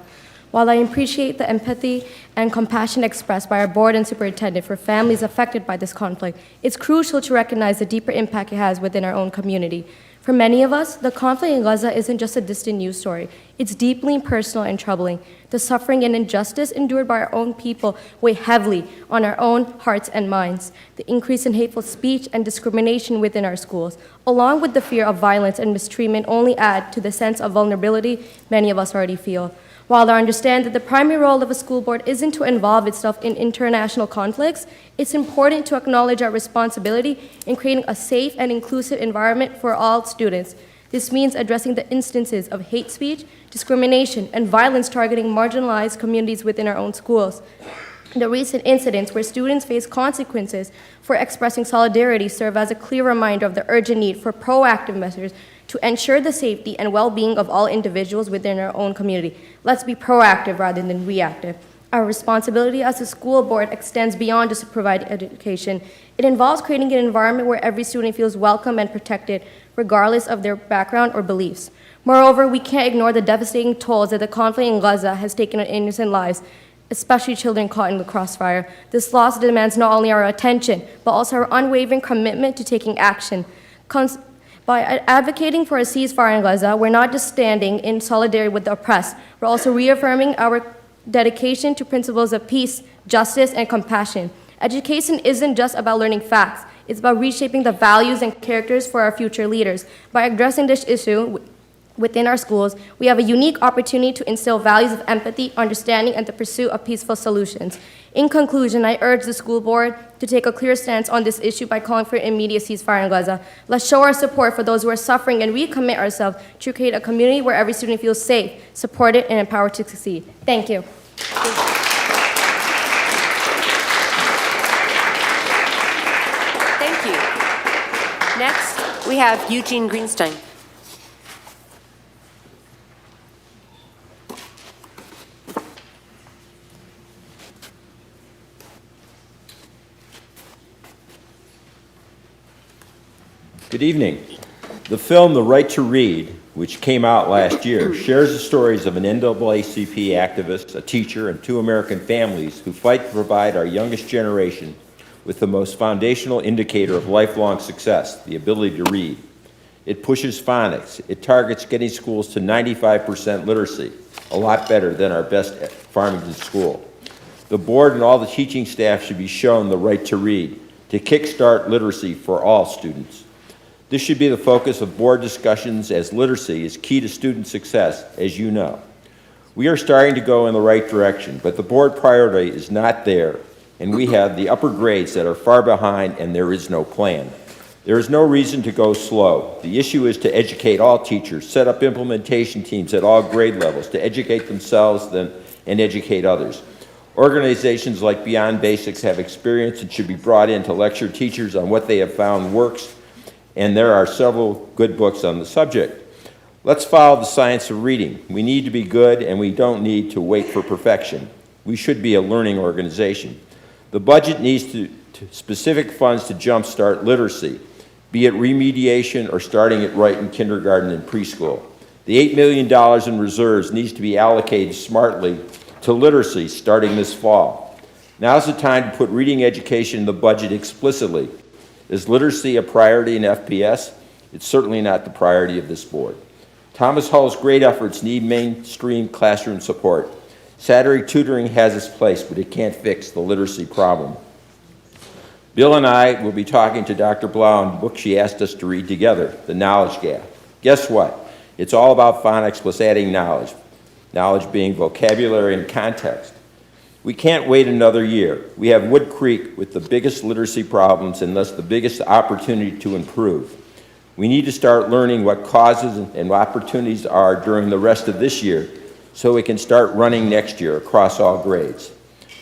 While I appreciate the empathy and compassion expressed by our board and superintendent for families affected by this conflict, it's crucial to recognize the deeper impact it has within our own community. For many of us, the conflict in Gaza isn't just a distant news story. It's deeply personal and troubling. The suffering and injustice endured by our own people weigh heavily on our own hearts and minds. The increase in hateful speech and discrimination within our schools, along with the fear of violence and mistreatment, only add to the sense of vulnerability many of us already feel. While I understand that the primary role of a school board isn't to involve itself in international conflicts, it's important to acknowledge our responsibility in creating a safe and inclusive environment for all students. This means addressing the instances of hate speech, discrimination, and violence targeting marginalized communities within our own schools. The recent incidents where students face consequences for expressing solidarity serve as a clear reminder of the urgent need for proactive measures to ensure the safety and well-being of all individuals within our own community. Let's be proactive rather than reactive. Our responsibility as a school board extends beyond just providing education. It involves creating an environment where every student feels welcome and protected, regardless of their background or beliefs. Moreover, we can't ignore the devastating tolls that the conflict in Gaza has taken on innocent lives, especially children caught in the crossfire. This loss demands not only our attention, but also our unwavering commitment to taking action. By advocating for a ceasefire in Gaza, we're not just standing in solidarity with the oppressed, we're also reaffirming our dedication to principles of peace, justice, and compassion. Education isn't just about learning facts, it's about reshaping the values and characters for our future leaders. By addressing this issue within our schools, we have a unique opportunity to instill values of empathy, understanding, and the pursuit of peaceful solutions. In conclusion, I urge the school board to take a clear stance on this issue by calling for an immediate ceasefire in Gaza. Let's show our support for those who are suffering and recommit ourselves to create a community where every student feels safe, supported, and empowered to succeed. Thank you. Thank you. Next, we have Eugene Greenstein. Good evening. The film The Right to Read, which came out last year, shares the stories of an NAACP activist, a teacher, and 2 American families who fight to provide our youngest generation with the most foundational indicator of lifelong success, the ability to read. It pushes phonics. It targets getting schools to 95% literacy, a lot better than our best Farmington school. The board and all the teaching staff should be shown the right to read, to kickstart literacy for all students. This should be the focus of board discussions, as literacy is key to student success, as you know. We are starting to go in the right direction, but the board priority is not there, and we have the upper grades that are far behind, and there is no plan. There is no reason to go slow. The issue is to educate all teachers, set up implementation teams at all grade levels to educate themselves and educate others. Organizations like Beyond Basics have experience and should be brought in to lecture teachers on what they have found works, and there are several good books on the subject. Let's follow the science of reading. We need to be good, and we don't need to wait for perfection. We should be a learning organization. The budget needs specific funds to jumpstart literacy, be it remediation or starting it right in kindergarten and preschool. The $8 million in reserves needs to be allocated smartly to literacy starting this fall. Now's the time to put reading education in the budget explicitly. Is literacy a priority in FPS? It's certainly not the priority of this board. Thomas Hull's great efforts need mainstream classroom support. Saturday tutoring has its place, but it can't fix the literacy problem. Bill and I will be talking to Dr. Blau on the book she asked us to read together, The Knowledge Gap. Guess what? It's all about phonics plus adding knowledge. Knowledge being vocabulary and context. We can't wait another year. We have Wood Creek with the biggest literacy problems and thus the biggest opportunity to improve. We need to start learning what causes and opportunities are during the rest of this year so we can start running next year across all grades.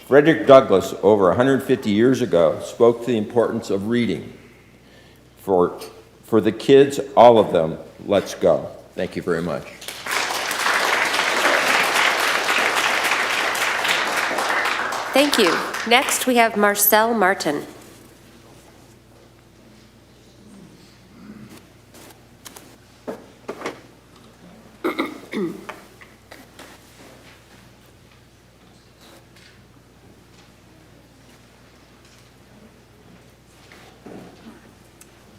Frederick Douglass, over 150 years ago, spoke to the importance of reading. For the kids, all of them, let's go. Thank you very much. Thank you. Next, we have Marcel Martin.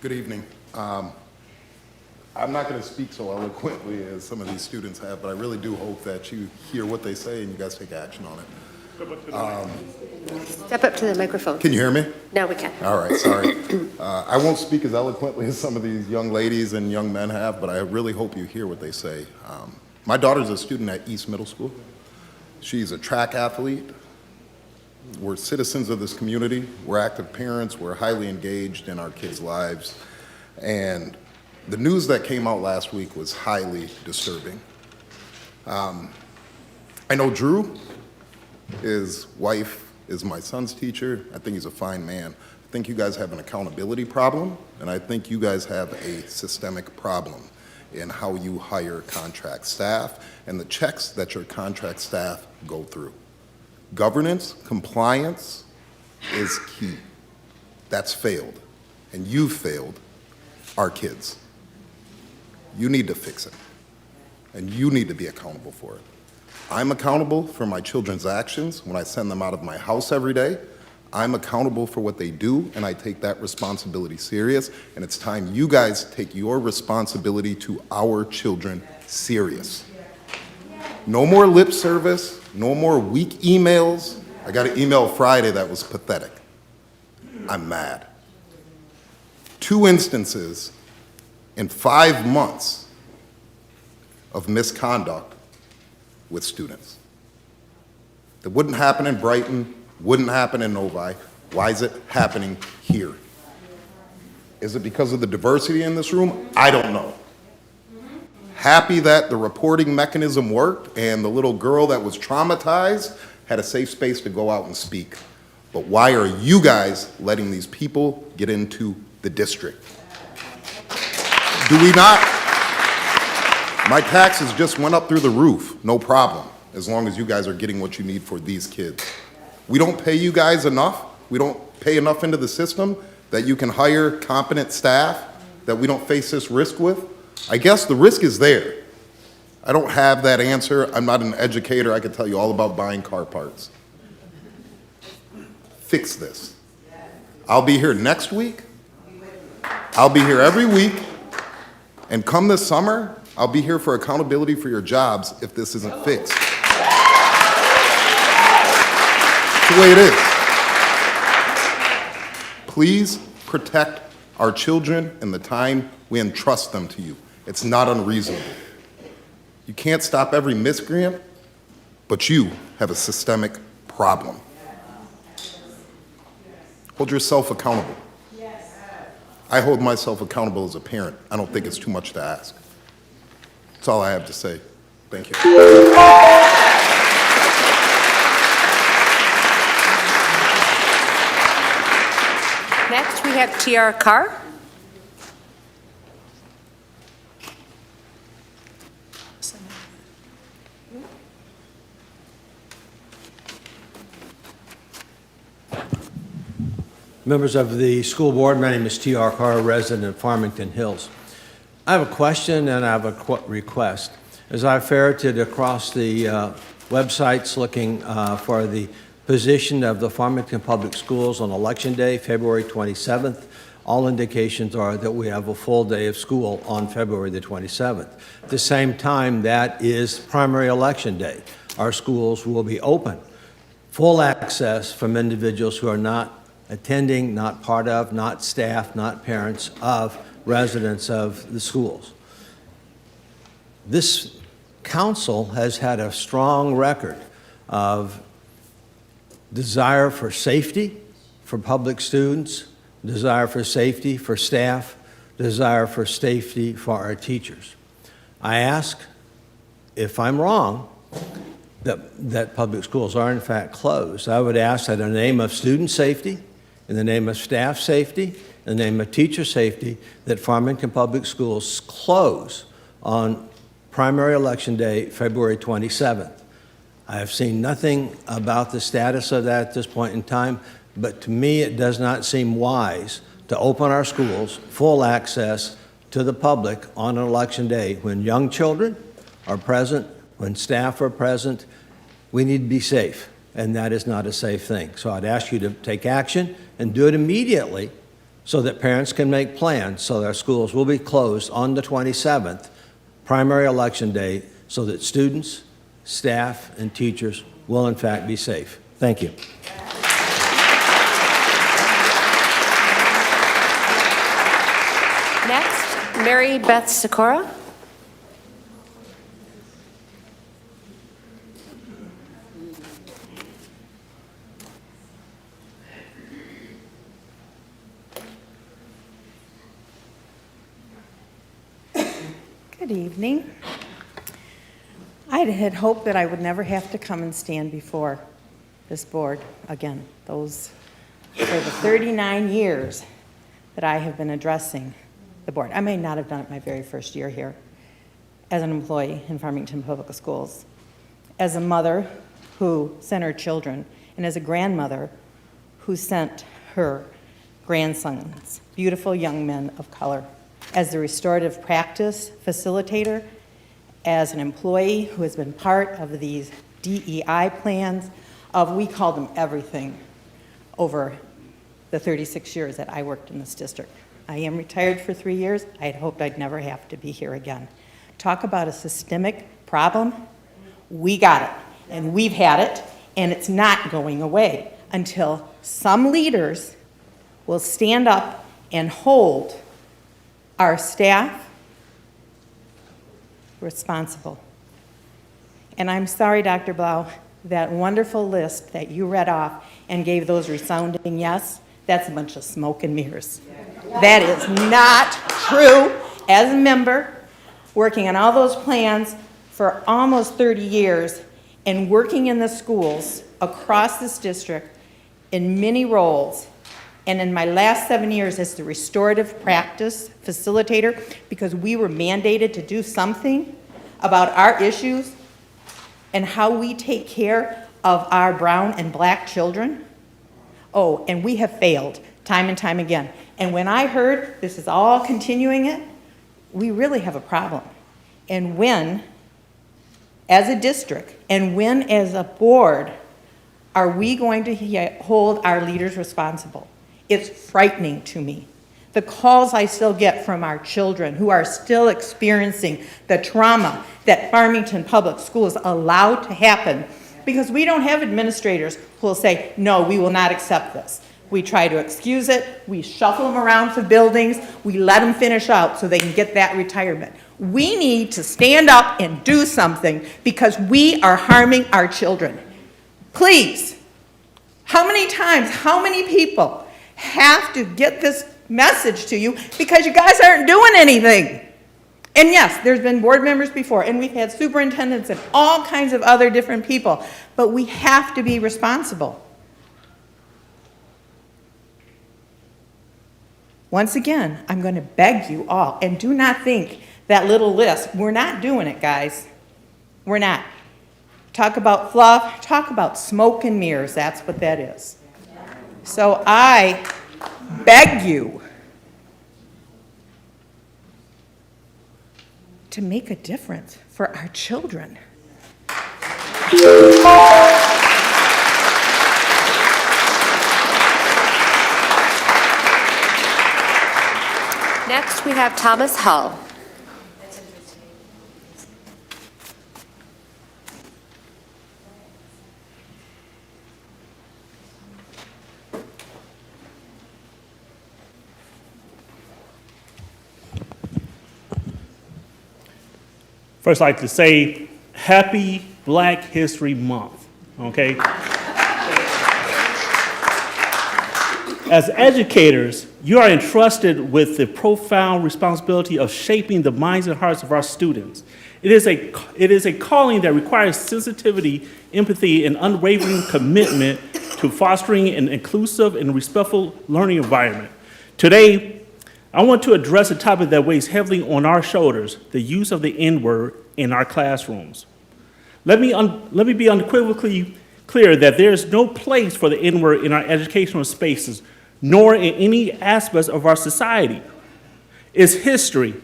Good evening. I'm not going to speak so eloquently as some of these students have, but I really do hope that you hear what they say and you guys take action on it. Step up to the microphone. Can you hear me? Now we can. All right, sorry. I won't speak as eloquently as some of these young ladies and young men have, but I really hope you hear what they say. My daughter's a student at East Middle School. She's a track athlete. We're citizens of this community. We're active parents. We're highly engaged in our kids' lives. And the news that came out last week was highly disturbing. I know Drew. His wife is my son's teacher. I think he's a fine man. I think you guys have an accountability problem, and I think you guys have a systemic problem in how you hire contract staff and the checks that your contract staff go through. Governance, compliance is key. That's failed, and you've failed our kids. You need to fix it, and you need to be accountable for it. I'm accountable for my children's actions when I send them out of my house every day. I'm accountable for what they do, and I take that responsibility serious, and it's time you guys take your responsibility to our children serious. No more lip service, no more weak emails. I got an email Friday that was pathetic. I'm mad. 2 instances in 5 months of misconduct with students. That wouldn't happen in Brighton, wouldn't happen in Novi. Why is it happening here? Is it because of the diversity in this room? I don't know. Happy that the reporting mechanism worked and the little girl that was traumatized had a safe space to go out and speak. But why are you guys letting these people get into the district? Do we not? My taxes just went up through the roof, no problem, as long as you guys are getting what you need for these kids. We don't pay you guys enough. We don't pay enough into the system that you can hire competent staff, that we don't face this risk with. I guess the risk is there. I don't have that answer. I'm not an educator. I can tell you all about buying car parts. Fix this. I'll be here next week. I'll be here every week. And come this summer, I'll be here for accountability for your jobs if this isn't fixed. That's the way it is. Please protect our children and the time we entrust them to you. It's not unreasonable. You can't stop every miscreant, but you have a systemic problem. Hold yourself accountable. I hold myself accountable as a parent. I don't think it's too much to ask. That's all I have to say. Thank you. Next, we have T.R. Carr. Members of the school board, my name is T.R. Carr, resident of Farmington Hills. I have a question and I have a request. As I ferreted across the websites looking for the position of the Farmington Public Schools on Election Day, February 27th, all indications are that we have a full day of school on February the 27th. At the same time, that is primary election day. Our schools will be open. Full access from individuals who are not attending, not part of, not staff, not parents of residents of the schools. This council has had a strong record of desire for safety for public students, desire for safety for staff, desire for safety for our teachers. I ask, if I'm wrong, that public schools are in fact closed, I would ask that in the name of student safety, in the name of staff safety, in the name of teacher safety, that Farmington Public Schools close on primary election day, February 27th. I have seen nothing about the status of that at this point in time, but to me it does not seem wise to open our schools full access to the public on an election day when young children are present, when staff are present. We need to be safe, and that is not a safe thing. So I'd ask you to take action and do it immediately so that parents can make plans so that our schools will be closed on the 27th, primary election day, so that students, staff, and teachers will in fact be safe. Thank you. Next, Mary Beth Sikora. Good evening. I had hoped that I would never have to come and stand before this board again. Those for the 39 years that I have been addressing the board. I may not have done it my very first year here as an employee in Farmington Public Schools, as a mother who sent her children, and as a grandmother who sent her grandsons, beautiful young men of color, as the restorative practice facilitator, as an employee who has been part of these DEI plans of, we call them everything, over the 36 years that I worked in this district. I am retired for 3 years. I had hoped I'd never have to be here again. Talk about a systemic problem. We got it, and we've had it, and it's not going away until some leaders will stand up and hold our staff responsible. And I'm sorry, Dr. Blau, that wonderful list that you read off and gave those resounding yes, that's a bunch of smoke and mirrors. That is not true. As a member, working on all those plans for almost 30 years and working in the schools across this district in many roles, and in my last 7 years as the restorative practice facilitator, because we were mandated to do something about our issues and how we take care of our brown and black children. Oh, and we have failed time and time again. And when I heard this is all continuing it, we really have a problem. And when, as a district, and when, as a board, are we going to hold our leaders responsible? It's frightening to me. The calls I still get from our children who are still experiencing the trauma that Farmington Public Schools allowed to happen, because we don't have administrators who will say, no, we will not accept this. We try to excuse it, we shuffle them around for buildings, we let them finish out so they can get that retirement. We need to stand up and do something because we are harming our children. Please, how many times, how many people have to get this message to you because you guys aren't doing anything? And yes, there's been board members before, and we've had superintendents and all kinds of other different people, but we have to be responsible. Once again, I'm going to beg you all, and do not think that little list, we're not doing it, guys. We're not. Talk about fluff, talk about smoke and mirrors, that's what that is. So I beg you to make a difference for our children. Next, we have Thomas Hull. First, I'd like to say Happy Black History Month, okay? As educators, you are entrusted with the profound responsibility of shaping the minds and hearts of our students. It is a calling that requires sensitivity, empathy, and unwavering commitment to fostering an inclusive and respectful learning environment. Today, I want to address a topic that weighs heavily on our shoulders, the use of the N-word in our classrooms. Let me be unequivocally clear that there is no place for the N-word in our educational spaces, nor in any aspects of our society. Its history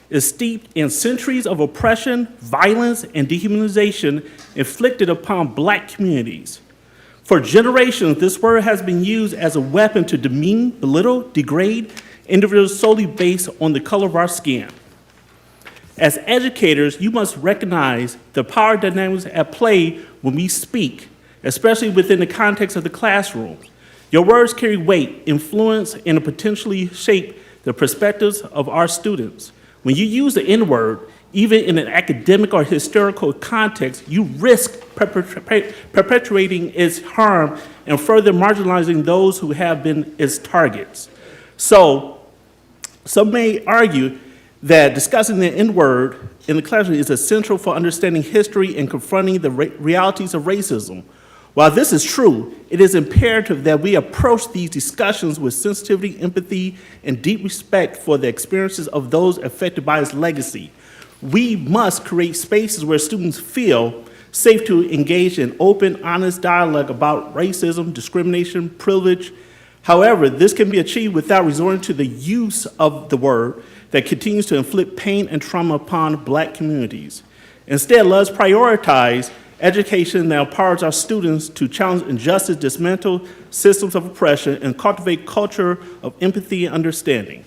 is steeped in centuries of oppression, violence, and dehumanization inflicted upon Black communities. For generations, this word has been used as a weapon to demean, belittle, degrade individuals solely based on the color of our skin. As educators, you must recognize the power dynamics at play when we speak, especially within the context of the classroom. Your words carry weight, influence, and potentially shape the perspectives of our students. When you use the N-word, even in an academic or historical context, you risk perpetuating its harm and further marginalizing those who have been its targets. So, some may argue that discussing the N-word in the classroom is essential for understanding history and confronting the realities of racism. While this is true, it is imperative that we approach these discussions with sensitivity, empathy, and deep respect for the experiences of those affected by its legacy. We must create spaces where students feel safe to engage in open, honest dialogue about racism, discrimination, privilege. However, this can be achieved without resorting to the use of the word that continues to inflict pain and trauma upon Black communities. Instead, let's prioritize Education that empowers our students to challenge injustice, dismantle systems of oppression, and cultivate culture of empathy and understanding.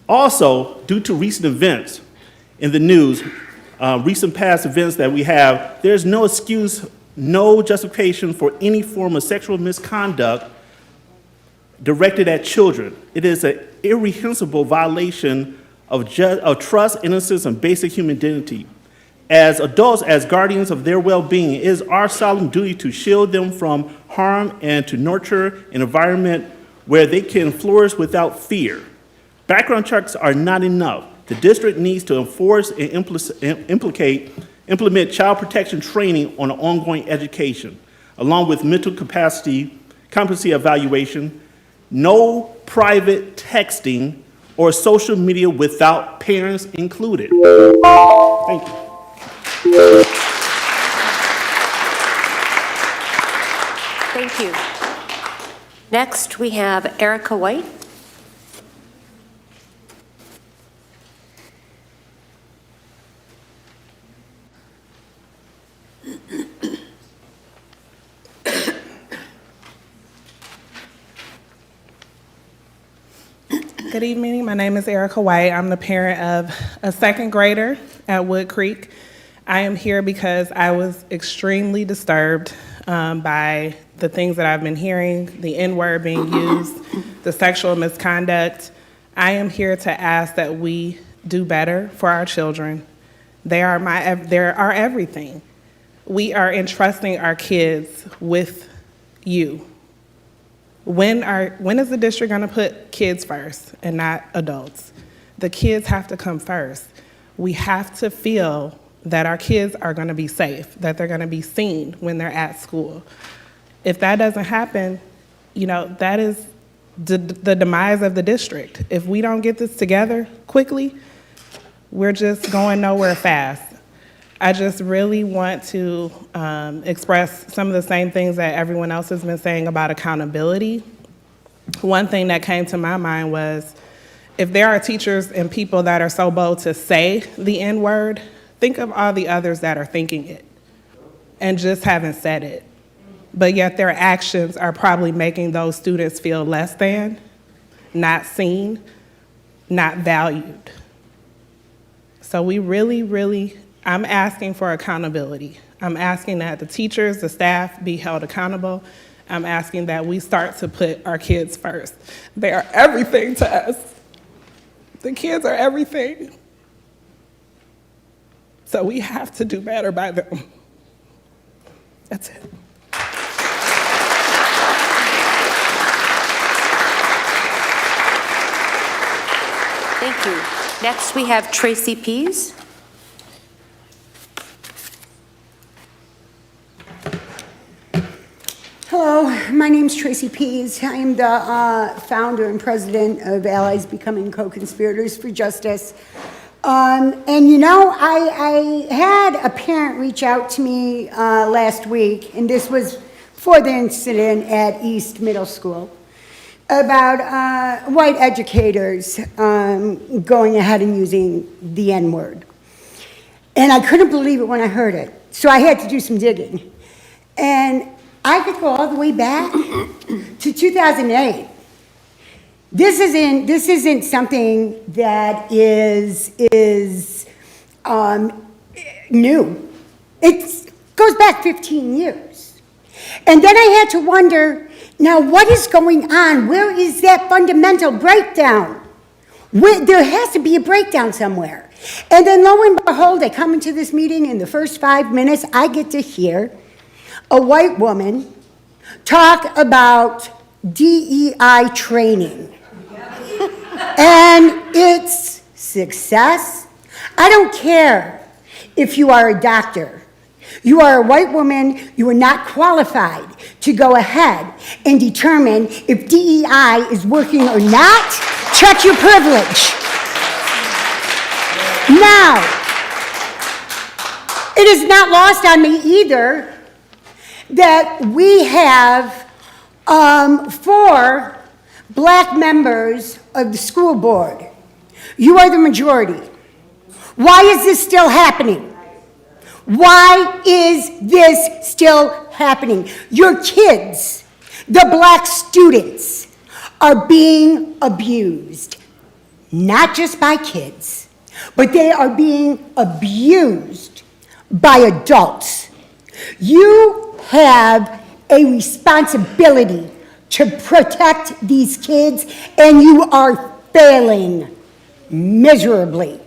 Also, due to recent events in the news, recent past events that we have, there's no excuse, no justification for any form of sexual misconduct directed at children. It is an irreprehensible violation of trust, innocence, and basic human dignity. As adults, as guardians of their well-being, it is our solemn duty to shield them from harm and to nurture an environment where they can flourish without fear. Background checks are not enough. The district needs to enforce and implement child protection training on an ongoing education, along with mental competency evaluation, no private texting or social media without parents included. Thank you. Thank you. Next, we have Erica White. Good evening. My name is Erica White. I'm the parent of a second grader at Wood Creek. I am here because I was extremely disturbed by the things that I've been hearing, the N-word being used, the sexual misconduct. I am here to ask that we do better for our children. They are our everything. We are entrusting our kids with you. When is the district going to put kids first and not adults? The kids have to come first. We have to feel that our kids are going to be safe, that they're going to be seen when they're at school. If that doesn't happen, that is the demise of the district. If we don't get this together quickly, we're just going nowhere fast. I just really want to express some of the same things that everyone else has been saying about accountability. One thing that came to my mind was, if there are teachers and people that are so bold to say the N-word, think of all the others that are thinking it and just haven't said it. But yet their actions are probably making those students feel less than, not seen, not valued. So we really, I'm asking for accountability. I'm asking that the teachers, the staff be held accountable. I'm asking that we start to put our kids first. They are everything to us. The kids are everything. So we have to do better by them. That's it. Thank you. Next, we have Tracy Pease. Hello, my name's Tracy Pease. I am the founder and president of Allies Becoming Co-Conspirators for Justice. I had a parent reach out to me last week, and this was for the incident at East Middle School, about white educators going ahead and using the N-word. And I couldn't believe it when I heard it, so I had to do some digging. And I could go all the way back to 2008. This isn't something that is new. It goes back 15 years. And then I had to wonder, now what is going on? Where is that fundamental breakdown? There has to be a breakdown somewhere. And then lo and behold, I come into this meeting, in the first 5 minutes, I get to hear a white woman talk about DEI training. And its success. I don't care if you are a doctor. You are a white woman, you are not qualified to go ahead and determine if DEI is working or not. Check your privilege. Now, it is not lost on me either that we have 4 black members of the school board. You are the majority. Why is this still happening? Why is this still happening? Your kids, the black students, are being abused. Not just by kids, but they are being abused by adults. You have a responsibility to protect these kids, and you are failing miserably.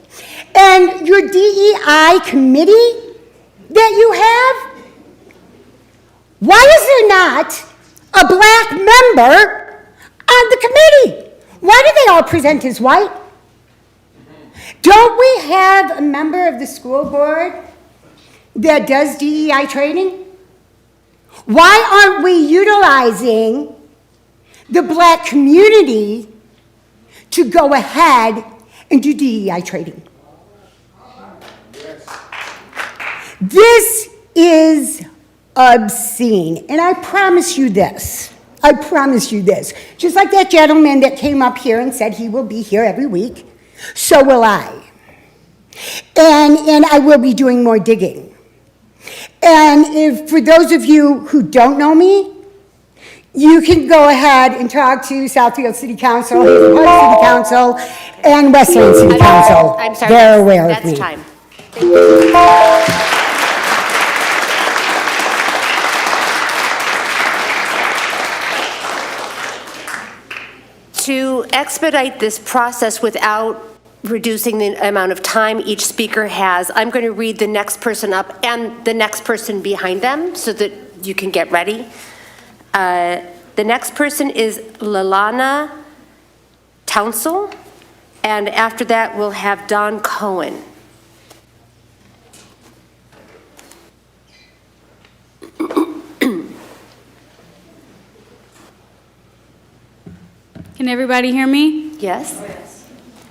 And your DEI committee that you have, why is there not a black member on the committee? Why do they all present as white? Don't we have a member of the school board that does DEI training? Why aren't we utilizing the black community to go ahead and do DEI training? This is obscene, and I promise you this. I promise you this. Just like that gentleman that came up here and said he will be here every week, so will I. And I will be doing more digging. And if, for those of you who don't know me, you can go ahead and talk to Southfield City Council, Hazel Park City Council, and Westland City Council. I'm sorry, They're aware of that's me. time. Thank you. To expedite this process without reducing the amount of time each speaker has, I'm going to read the next person up and the next person behind them so that you can get ready. The next person is Lalana Townsell, and after that we'll have Don Cohen. Can everybody hear me? Yes.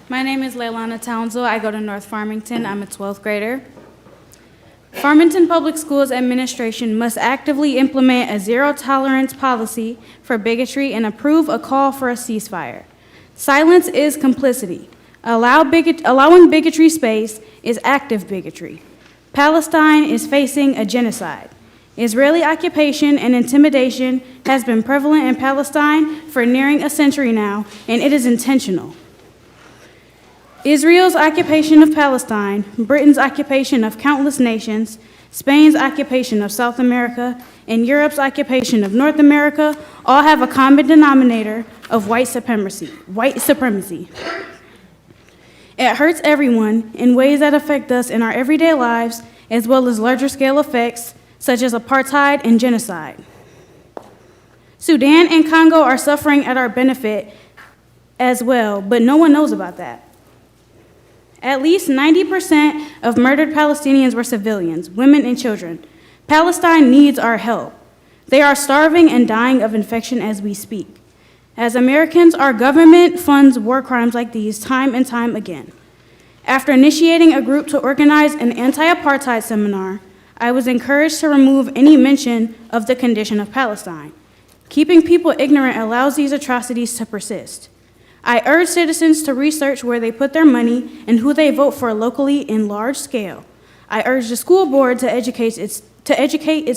My name is Leilana Townsell. I go to North Farmington. I'm a 12th grader. Farmington Public Schools administration must actively implement a zero-tolerance policy for bigotry and approve a call for a ceasefire. Silence is complicity. Allowing bigotry space is active bigotry. Palestine is facing a genocide. Israeli occupation and intimidation has been prevalent in Palestine for nearing a century now, and it is intentional. Israel's occupation of Palestine, Britain's occupation of countless nations, Spain's occupation of South America, and Europe's occupation of North America all have a common denominator of white supremacy. It hurts everyone in ways that affect us in our everyday lives, as well as larger scale effects such as apartheid and genocide. Sudan and Congo are suffering at our benefit as well, but no one knows about that. At least 90% of murdered Palestinians were civilians, women and children. Palestine needs our help. They are starving and dying of infection as we speak. As Americans, our government funds war crimes like these time and time again. After initiating a group to organize an anti-apartheid seminar, I was encouraged to remove any mention of the condition of Palestine. Keeping people ignorant allows these atrocities to persist. I urge citizens to research where they put their money and who they vote for locally in large scale. I urge the school board to educate its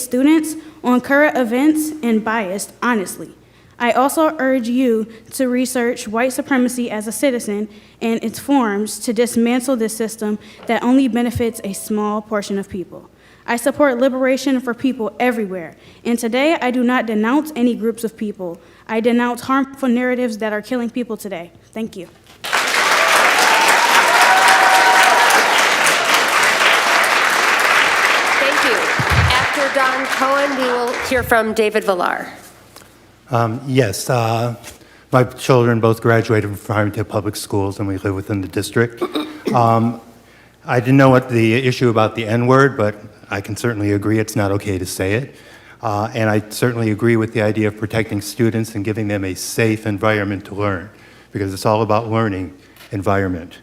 students on current events and bias honestly. I also urge you to research white supremacy as a citizen and its forms to dismantle this system that only benefits a small portion of people. I support liberation for people everywhere, and today I do not denounce any groups of people. I denounce harmful narratives that are killing people today. Thank you. Thank you. After Don Cohen, we will hear from David Villar. Yes, my children both graduated from Farmington Public Schools, and we live within the district. I didn't know what the issue about the N-word, but I can certainly agree it's not okay to say it. And I certainly agree with the idea of protecting students and giving them a safe environment to learn, because it's all about learning environment.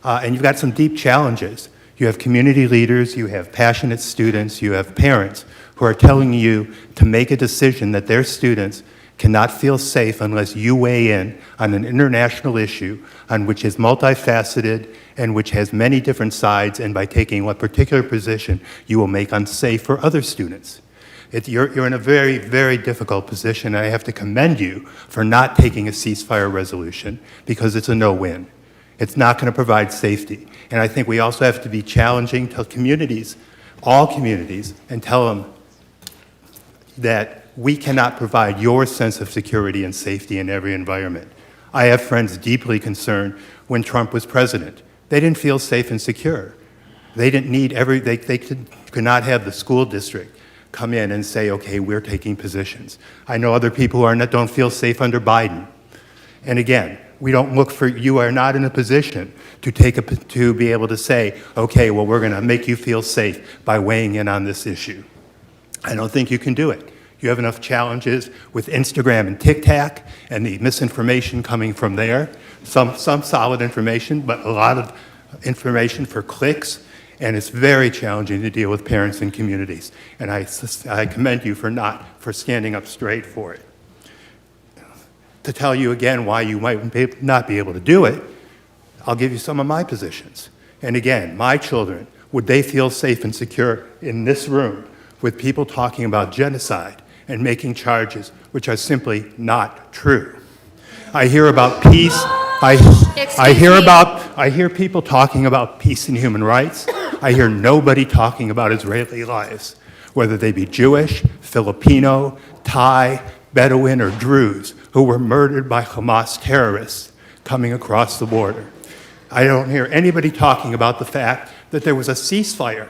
And you've got some deep challenges. You have community leaders, you have passionate students, you have parents who are telling you to make a decision that their students cannot feel safe unless you weigh in on an international issue on which is multifaceted and which has many different sides, and by taking what particular position you will make unsafe for other students. You're in a very, very difficult position, and I have to commend you for not taking a ceasefire resolution because it's a no-win. It's not going to provide safety. And I think we also have to be challenging to communities, all communities, and tell them that we cannot provide your sense of security and safety in every environment. I have friends deeply concerned when Trump was president. They didn't feel safe and secure. They didn't need they could not have the school district come in and say, okay, we're taking positions. I know other people who don't feel safe under Biden. And again, you are not in a position to be able to say, okay, well, we're going to make you feel safe by weighing in on this issue. I don't think you can do it. You have enough challenges with Instagram and TikTok and the misinformation coming from there. Some solid information, but a lot of information for clicks, and it's very challenging to deal with parents and communities. And I commend you for standing up straight for it. To tell you again why you might not be able to do it, I'll give you some of my positions. And again, my children, would they feel safe and secure in this room with people talking about genocide and making charges which are simply not true? I hear about peace. I hear people talking about peace and human rights. I hear nobody talking about Israeli lives, whether they be Jewish, Filipino, Thai, Bedouin, or Druze, who were murdered by Hamas terrorists coming across the border. I don't hear anybody talking about the fact that there was a ceasefire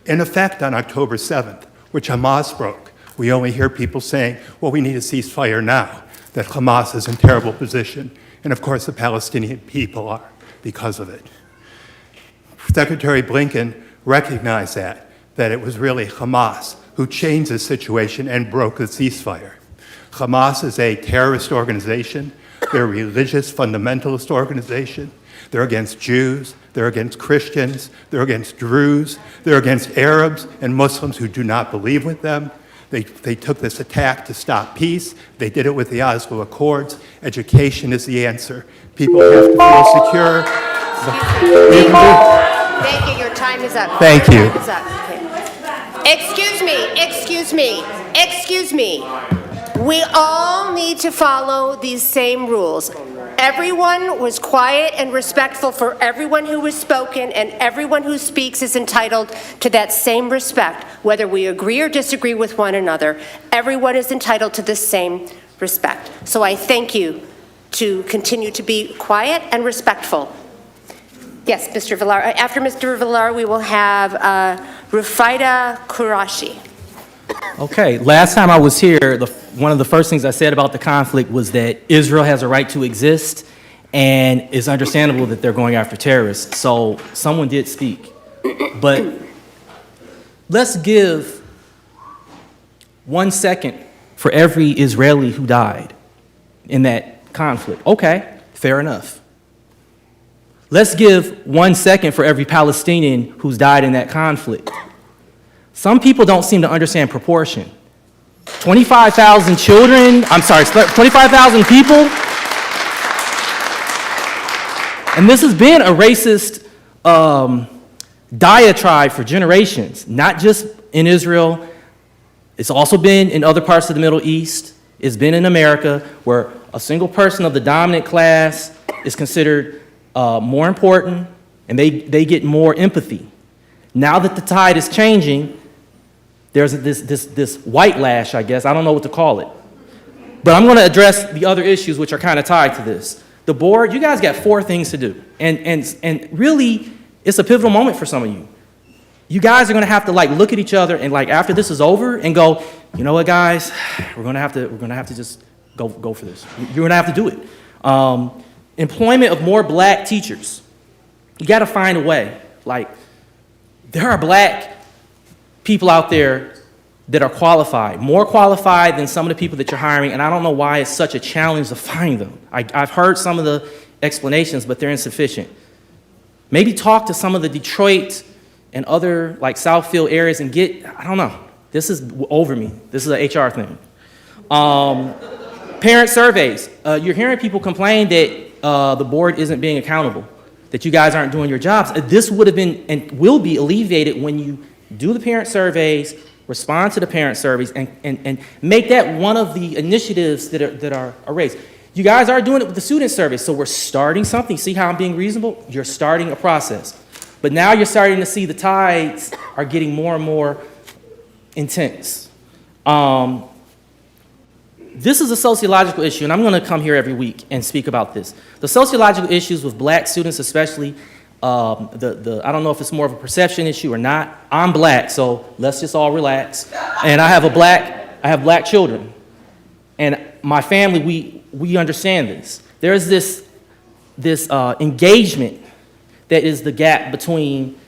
in effect on October 7th, which Hamas broke. We only hear people saying, well, we need a ceasefire now, that Hamas is in terrible position. And of course, the Palestinian people are because of it. Secretary Blinken recognized that it was really Hamas who changed the situation and broke the ceasefire. Hamas is a terrorist organization. They're a religious fundamentalist organization. They're against Jews. They're against Christians. They're against Druze. They're against Arabs and Muslims who do not believe with them. They took this attack to stop peace. They did it with the Oslo Accords. Education is the answer. People have to feel secure. Thank you. Your time is up. Thank you. Your time is up. Okay. Excuse me. We all need to follow these same rules. Everyone was quiet and respectful for everyone who was spoken, and everyone who speaks is entitled to that same respect, whether we agree or disagree with one another. Everyone is entitled to the same respect. So I thank you to continue to be quiet and respectful. Yes, Mr. Villar. After Mr. Villar, we will have Rufida Kurashi. Okay, last time I was here, one of the first things I said about the conflict was that Israel has a right to exist, and it's understandable that they're going after terrorists. So someone did speak. But let's give 1 second for every Israeli who died in that conflict. Okay, fair enough. Let's give 1 second for every Palestinian who's died in that conflict. Some people don't seem to understand proportion. 25,000 children, 25,000 people. And this has been a racist diatribe for generations, not just in Israel. It's also been in other parts of the Middle East. It's been in America, where a single person of the dominant class is considered more important, and they get more empathy. Now that the tide is changing, there's this white lash, I guess. I don't know what to call it. But I'm going to address the other issues which are kind of tied to this. The board, you guys got 4 things to do. And really, it's a pivotal moment for some of you. You guys are going to have to look at each other and after this is over and go, you know what, guys, we're going to have to just go for this. You're going to have to do it. Employment of more black teachers. You got to find a way. There are black people out there that are qualified, more qualified than some of the people that you're hiring, and I don't know why it's such a challenge to find them. I've heard some of the explanations, but they're insufficient. Maybe talk to some of the Detroit and other Southfield areas and I don't know. This is over me. This is an HR thing. parent surveys. You're hearing people complain that the board isn't being accountable, that you guys aren't doing your jobs. This would have been and will be alleviated when you do the parent surveys, respond to the parent surveys, and make that one of the initiatives that are raised. You guys are doing it with the student surveys, so we're starting something. See how I'm being reasonable? You're starting a process. But now you're starting to see the tides are getting more and more intense. This is a sociological issue, and I'm going to come here every week and speak about this. The sociological issues with black students, especially, I don't know if it's more of a perception issue or not. I'm black, so let's just all relax. And I have black children, and my family, we understand this. There's this engagement that is the gap between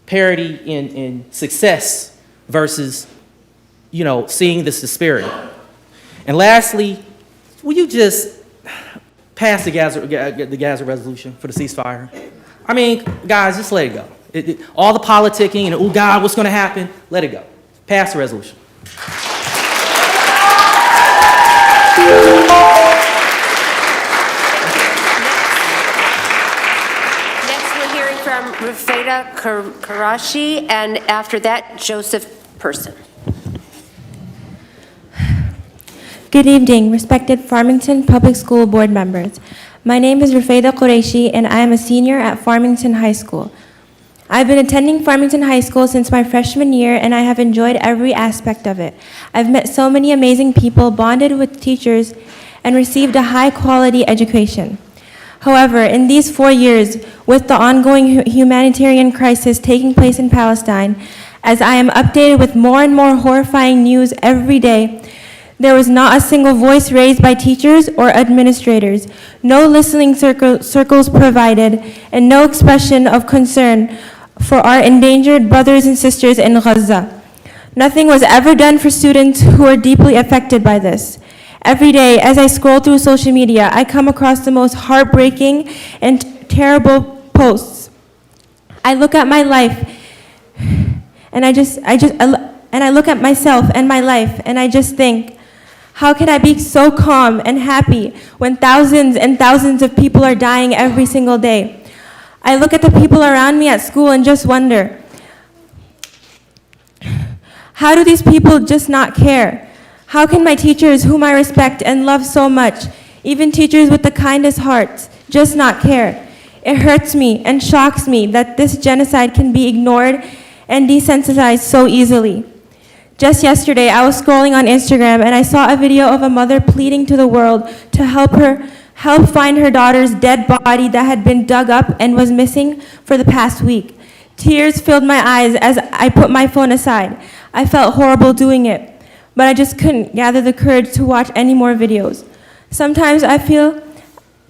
parity in success versus, seeing this disparity. And lastly, will you just pass the Gaza resolution for the ceasefire? I mean, guys, just let it go. All the politicking and, oh God, what's going to happen? Let it go. Pass the resolution. Next, we're hearing from Rafeda Karashi, and after that, Joseph Person. Good evening, respected Farmington Public School Board members. My name is Rafeda Qureshi, and I am a senior at Farmington High School. I've been attending Farmington High School since my freshman year, and I have enjoyed every aspect of it. I've met so many amazing people, bonded with teachers, and received a high-quality education. However, in these 4 years, with the ongoing humanitarian crisis taking place in Palestine, as I am updated with more and more horrifying news every day, there was not a single voice raised by teachers or administrators, no listening circles provided, and no expression of concern for our endangered brothers and sisters in Gaza. Nothing was ever done for students who are deeply affected by this. Every day, as I scroll through social media, I come across the most heartbreaking and terrible posts. I look at my life, and I look at myself and my life, and I just think, how can I be so calm and happy when thousands and thousands of people are dying every single day? I look at the people around me at school and just wonder, how do these people just not care? How can my teachers, whom I respect and love so much, even teachers with the kindest hearts, just not care? It hurts me and shocks me that this genocide can be ignored and desensitized so easily. Just yesterday, I was scrolling on Instagram and I saw a video of a mother pleading to the world to help find her daughter's dead body that had been dug up and was missing for the past week. Tears filled my eyes as I put my phone aside. I felt horrible doing it, but I just couldn't gather the courage to watch any more videos. Sometimes I feel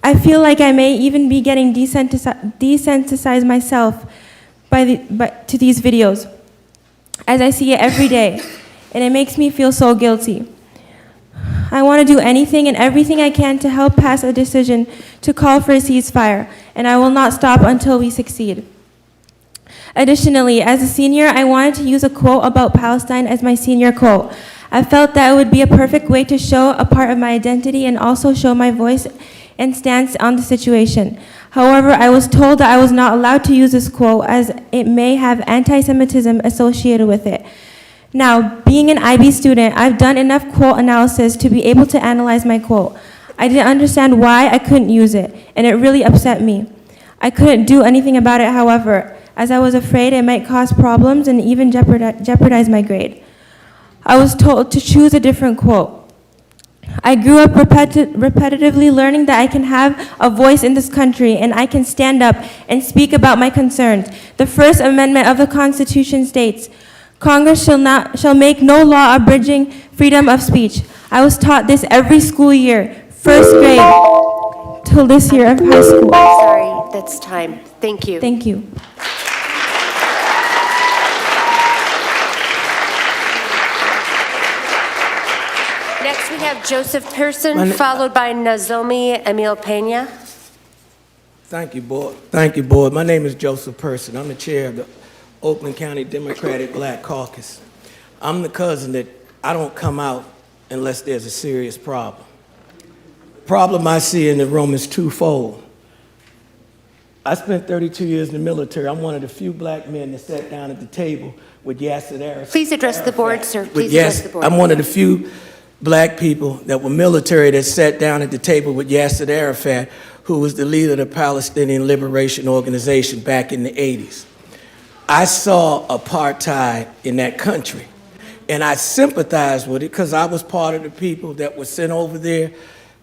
like I may even be getting desensitized myself to these videos, as I see it every day, and it makes me feel so guilty. I want to do anything and everything I can to help pass a decision to call for a ceasefire, and I will not stop until we succeed. Additionally, as a senior, I wanted to use a quote about Palestine as my senior quote. I felt that it would be a perfect way to show a part of my identity and also show my voice and stance on the situation. However, I was told that I was not allowed to use this quote as it may have anti-Semitism associated with it. Now, being an IB student, I've done enough quote analysis to be able to analyze my quote. I didn't understand why I couldn't use it, and it really upset me. I couldn't do anything about it, however, as I was afraid it might cause problems and even jeopardize my grade. I was told to choose a different quote. I grew up repetitively learning that I can have a voice in this country and I can stand up and speak about my concerns. The First Amendment of the Constitution states, Congress shall make no law abridging freedom of speech. I was taught this every school year, first grade till this year of high school. Sorry, that's time. Thank you. Thank you. Next, we have Joseph Pearson, followed by Nazomi Emil Pena. Thank you, Board. Thank you, Board. My name is Joseph Pearson. I'm the chair of the Oakland County Democratic Black Caucus. I'm the cousin that I don't come out unless there's a serious problem. problem I see in the room is twofold. I spent 32 years in the military. I'm one of the few black men that sat down at the table with Yasser Arafat. Please address the board, sir. Please address the board. I'm one of the few black people that were military that sat down at the table with Yasser Arafat, who was the leader of the Palestinian Liberation Organization back in the 80s. I saw apartheid in that country, and I sympathized with it because I was part of the people that were sent over there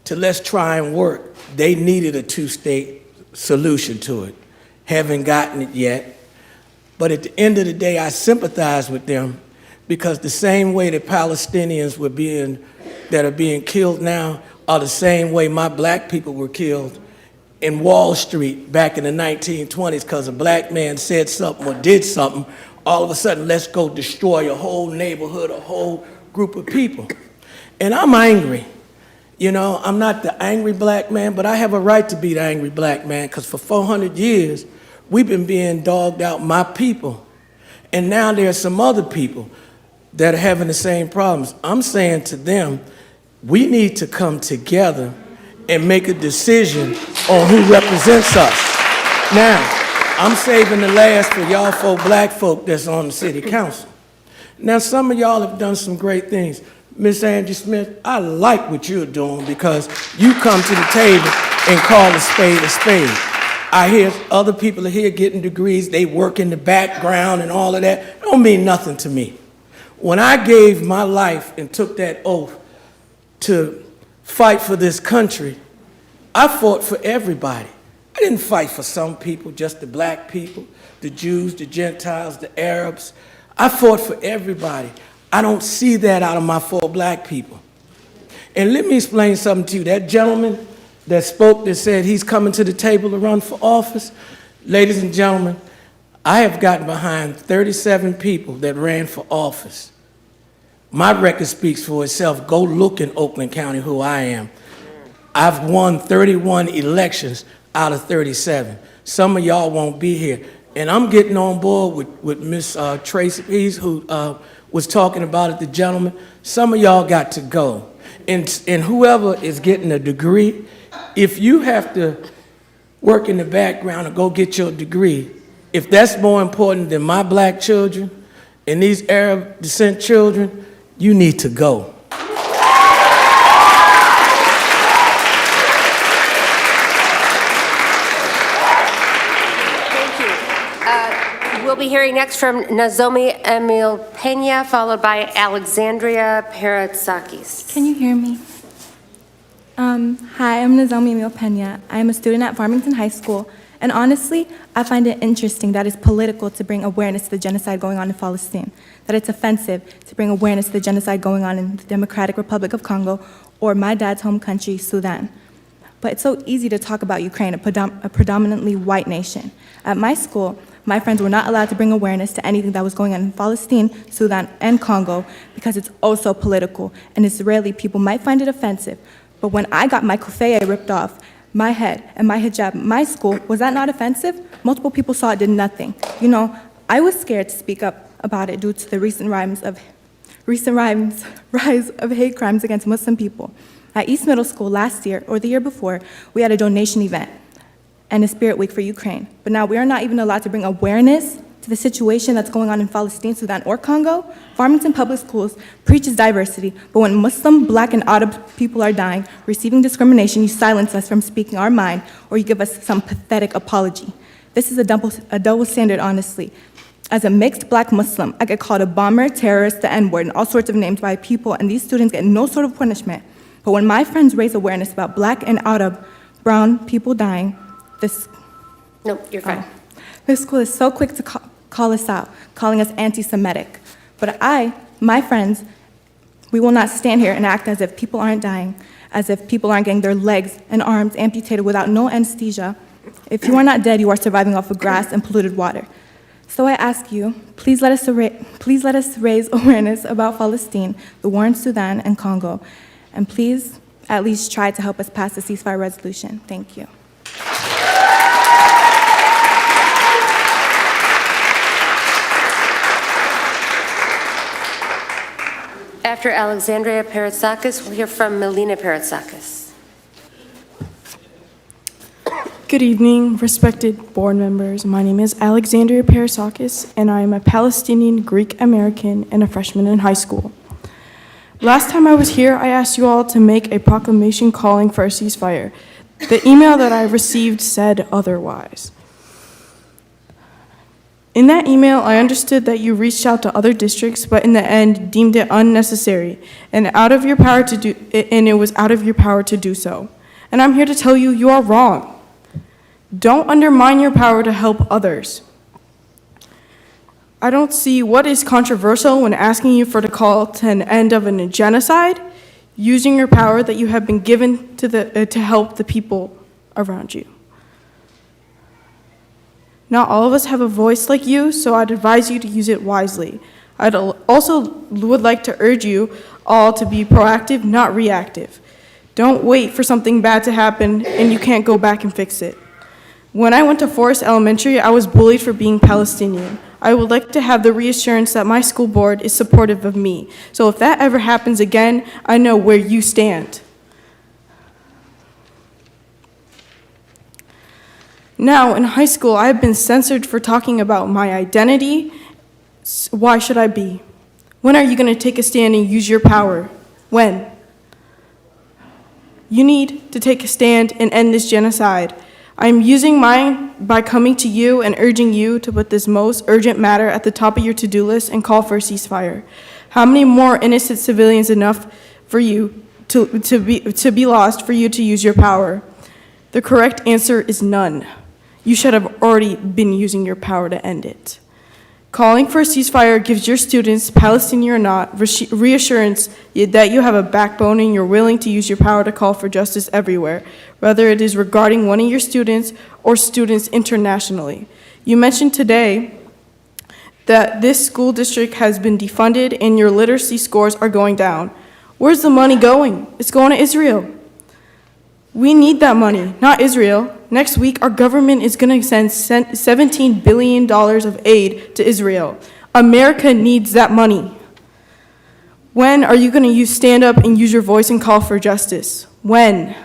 to let's try and work. They needed a two-state solution to it. Haven't gotten it yet. But at the end of the day, I sympathize with them because the same way that Palestinians that are being killed now are the same way my black people were killed in Wall Street back in the 1920s because a black man said something or did something. All of a sudden, let's go destroy a whole neighborhood, a whole group of people. And I'm angry. You know, I'm not the angry black man, but I have a right to be the angry black man because for 400 years, we've been being dogged out, my people. And now there are some other people that are having the same problems. I'm saying to them, we need to come together and make a decision on who represents us. Now, I'm saving the last for y'all folk, black folk that's on the city council. Now, some of y'all have done some great things. Miss Angie Smith, I like what you're doing because you come to the table and call a spade a spade. I hear other people are here getting degrees, they work in the background and all of that. It don't mean nothing to me. When I gave my life and took that oath to fight for this country, I fought for everybody. I didn't fight for some people, just the black people, the Jews, the Gentiles, the Arabs. I fought for everybody. I don't see that out of my 4 black people. And let me explain something to you. That gentleman that spoke that said he's coming to the table to run for office, ladies and gentlemen, I have gotten behind 37 people that ran for office. My record speaks for itself. Go look in Oakland County who I am. I've won 31 elections out of 37. Some of y'all won't be here. And I'm getting on board with Miss Tracy Pease, who was talking about it, the gentleman. Some of y'all got to go. And whoever is getting a degree, if you have to work in the background and go get your degree, if that's more important than my black children and these Arab descent children, you need to go. We'll be hearing next from Nozomi Emil Pena, followed by Alexandria Paratsakis. Can you hear me? Hi, I'm Nozomi Emil Pena. I am a student at Farmington High School, and honestly, I find it interesting that it's political to bring awareness to the genocide going on in Palestine, that it's offensive to bring awareness to the genocide going on in the Democratic Republic of Congo or my dad's home country, Sudan. But it's so easy to talk about Ukraine, a predominantly white nation. At my school, my friends were not allowed to bring awareness to anything that was going on in Palestine, Sudan, and Congo because it's also political, and Israeli people might find it offensive. But when I got my kufeye ripped off, my head, and my hijab, my school, was that not offensive? Multiple people saw it, did nothing. You know, I was scared to speak up about it due to the recent rise of hate crimes against Muslim people. At East Middle School last year, or the year before, we had a donation event and a Spirit Week for Ukraine. But now we are not even allowed to bring awareness to the situation that's going on in Palestine, Sudan, or Congo. Farmington Public Schools preaches diversity, but when Muslim, Black, and Arab people are dying, receiving discrimination, you silence us from speaking our mind, or you give us some pathetic apology. This is a double standard, honestly. As a mixed Black Muslim, I get called a bomber, terrorist, the N-word, and all sorts of names by people, and these students get no sort of punishment. But when my friends raise awareness about Black and Arab, brown people dying, No, you're fine. This school is so quick to call us out, calling us anti-Semitic. But my friends, we will not stand here and act as if people aren't dying, as if people aren't getting their legs and arms amputated without no anesthesia. If you are not dead, you are surviving off of grass and polluted water. So I ask you, please let us raise awareness about Palestine, the war in Sudan and Congo, and please at least try to help us pass the ceasefire resolution. Thank you. After Alexandria Paratsakis, we'll hear from Melina Paratsakis. Good evening, respected board members. My name is Alexandria Parasakis, and I am a Palestinian Greek American and a freshman in high school. Last time I was here, I asked you all to make a proclamation calling for a ceasefire. The email that I received said otherwise. In that email, I understood that you reached out to other districts, but in the end deemed it unnecessary and it was out of your power to do so. And I'm here to tell you, you are wrong. Don't undermine your power to help others. I don't see what is controversial when asking you for the call to an end of a genocide, using your power that you have been given to help the people around you. Not all of us have a voice like you, so I'd advise you to use it wisely. I'd also would like to urge you all to be proactive, not reactive. Don't wait for something bad to happen and you can't go back and fix it. When I went to Forest Elementary, I was bullied for being Palestinian. I would like to have the reassurance that my school board is supportive of me. So if that ever happens again, I know where you stand. Now, in high school, I have been censored for talking about my identity. Why should I be? When are you going to take a stand and use your power? When? You need to take a stand and end this genocide. I am using mine by coming to you and urging you to put this most urgent matter at the top of your to-do list and call for a ceasefire. How many more innocent civilians enough for you to be lost for you to use your power? The correct answer is none. You should have already been using your power to end it. Calling for a ceasefire gives your students, Palestinian or not, reassurance that you have a backbone and you're willing to use your power to call for justice everywhere, whether it is regarding one of your students or students internationally. You mentioned today that this school district has been defunded and your literacy scores are going down. Where's the money going? It's going to Israel. We need that money, not Israel. Next week, our government is going to send $17 billion of aid to Israel. America needs that money. When are you going to stand up and use your voice and call for justice? When?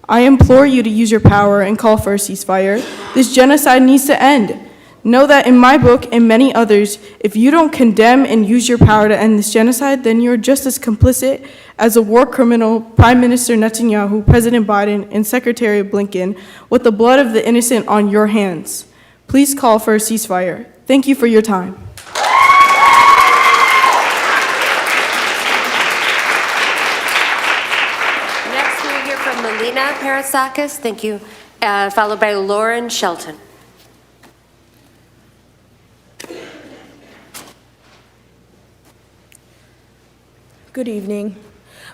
I implore you to use your power and call for a ceasefire. This genocide needs to end. Know that in my book and many others, if you don't condemn and use your power to end this genocide, then you're just as complicit as a war criminal, Prime Minister Netanyahu, President Biden, and Secretary Blinken, with the blood of the innocent on your hands. Please call for a ceasefire. Thank you for your time. Next, we'll hear from Melina Parasakis, thank you, followed by Lauren Shelton. Good evening.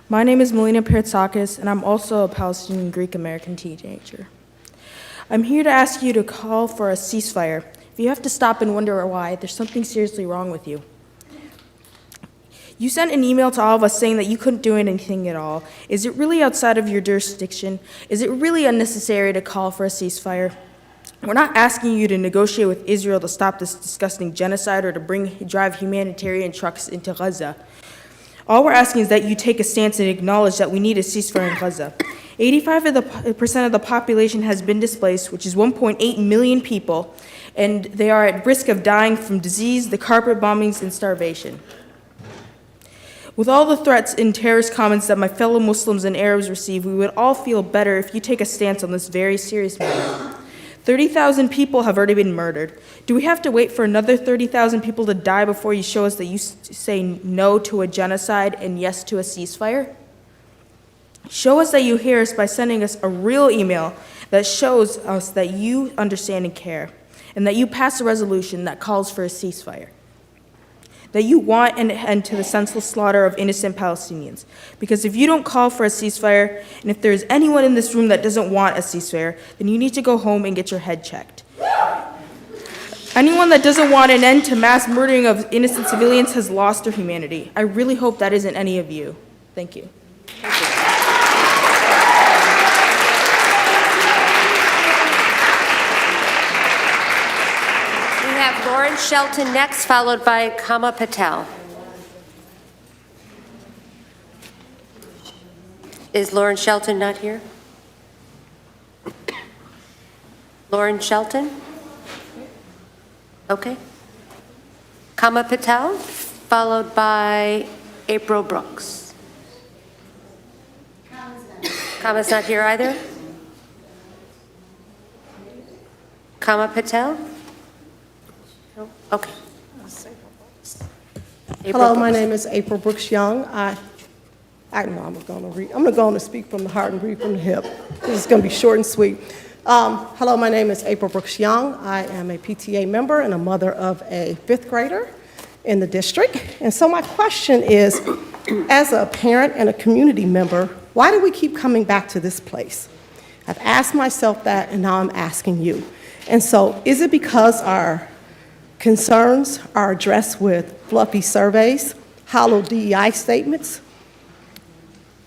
My name is Melina Parasakis, and I'm also a Palestinian Greek-American teenager. I'm here to ask you to call for a ceasefire. If you have to stop and wonder why, there's something seriously wrong with you. You sent an email to all of us saying that you couldn't do anything at all. Is it really outside of your jurisdiction? Is it really unnecessary to call for a ceasefire? We're not asking you to negotiate with Israel to stop this disgusting genocide or to drive humanitarian trucks into Gaza. All we're asking is that you take a stance and acknowledge that we need a ceasefire in Gaza. 85% of the population has been displaced, which is 1.8 million people, and they are at risk of dying from disease, the carpet bombings, and starvation. With all the threats and terrorist comments that my fellow Muslims and Arabs receive, we would all feel better if you take a stance on this very serious matter. 30,000 people have already been murdered. Do we have to wait for another 30,000 people to die before you show us that you say no to a genocide and yes to a ceasefire? Show us that you hear us by sending us a real email that shows us that you understand and care, and that you pass a resolution that calls for a ceasefire. That you want an end to the senseless slaughter of innocent Palestinians. Because if you don't call for a ceasefire, and if there's anyone in this room that doesn't want a ceasefire, then you need to go home and get your head checked. Anyone that doesn't want an end to mass murdering of innocent civilians has lost their humanity. I really hope that isn't any of you. Thank you. We have Lauren Shelton next, followed by Kama Patel. Is Lauren Shelton not here? Lauren Shelton? Okay. Kama Patel, followed by April Brooks. Kama's not here either? Kama Patel? No? Okay. Hello, my name is April Brooks Young. I know I'm going to go on and speak from the heart and read from the hip. This is going to be short and sweet. Hello, my name is April Brooks Young. I am a PTA member and a mother of a 5th grader in the district. And so my question is, as a parent and a community member, why do we keep coming back to this place? I've asked myself that, and now I'm asking you. And so is it because our concerns are addressed with fluffy surveys, hollow DEI statements,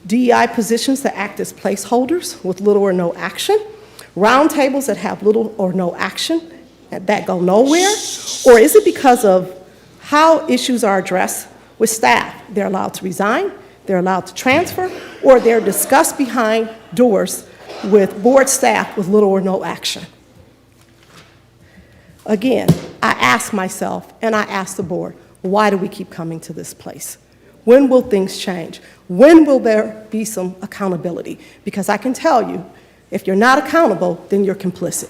DEI positions that act as placeholders with little or no action, roundtables that have little or no action that go nowhere? Or is it because of how issues are addressed with staff? They're allowed to resign, they're allowed to transfer, or they're discussed behind doors with board staff with little or no action. Again, I ask myself and I ask the board, why do we keep coming to this place? When will things change? When will there be some accountability? Because I can tell you, if you're not accountable, then you're complicit.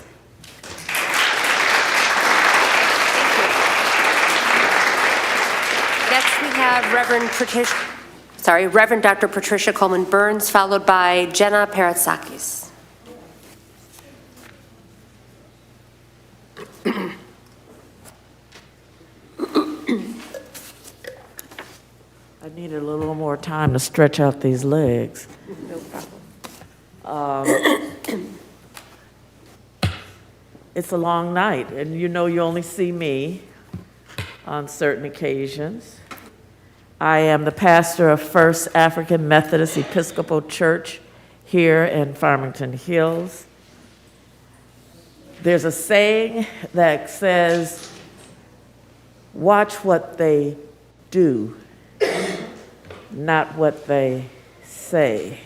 Next, we have Reverend Dr. Patricia Coleman Burns, followed by Jenna Paratsakis. I need a little more time to stretch out these legs. No problem. It's a long night, and you know you only see me on certain occasions. I am the pastor of First African Methodist Episcopal Church here in Farmington Hills. There's a saying that says, watch what they do, not what they say.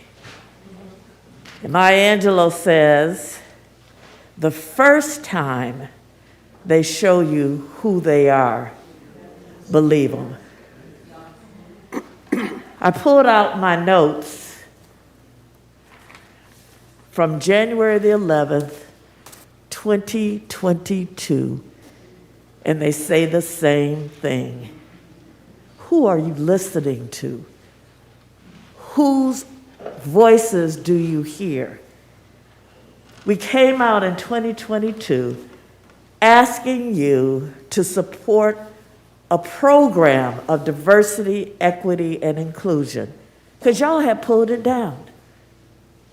And Maya Angelou says, the first time they show you who they are, believe them. I pulled out my notes from January the 11th, 2022, and they say the same thing. Who are you listening to? Whose voices do you hear? We came out in 2022 asking you to support a program of diversity, equity, and inclusion, because y'all had pulled it down.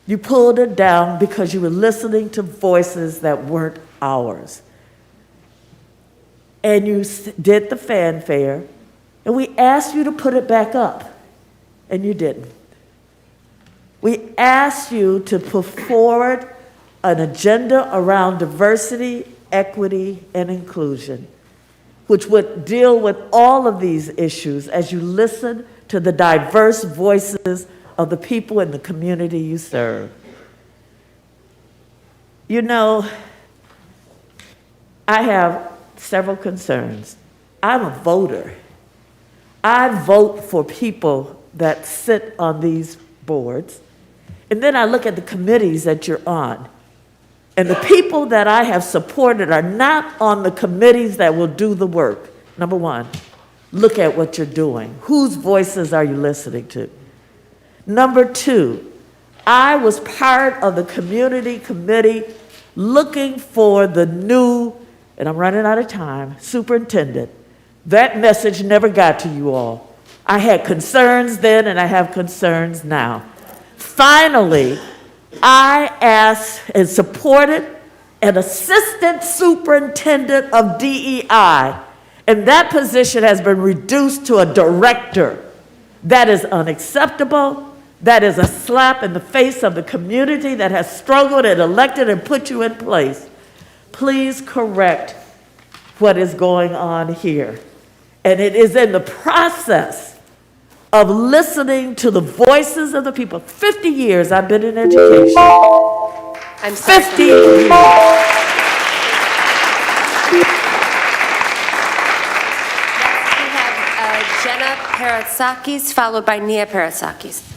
You pulled it down because you were listening to voices that weren't ours. And you did the fanfare, and we asked you to put it back up, and you didn't. We asked you to put forward an agenda around diversity, equity, and inclusion, which would deal with all of these issues as you listen to the diverse voices of the people in the community you serve. You know, I have several concerns. I'm a voter. I vote for people that sit on these boards, and then I look at the committees that you're on. And the people that I have supported are not on the committees that will do the work. Number one, look at what you're doing. Whose voices are you listening to? Number two, I was part of the community committee looking for the new, and I'm running out of time, superintendent. That message never got to you all. I had concerns then and I have concerns now. Finally, I asked and supported an assistant superintendent of DEI, and that position has been reduced to a director. That is unacceptable. That is a slap in the face of the community that has struggled and elected and put you in place. Please correct what is going on here. And it is in the process of listening to the voices of the people. 50 years I've been in education. I'm sorry. 50 years. Jenna Paratsakis, followed by Nia Paratsakis.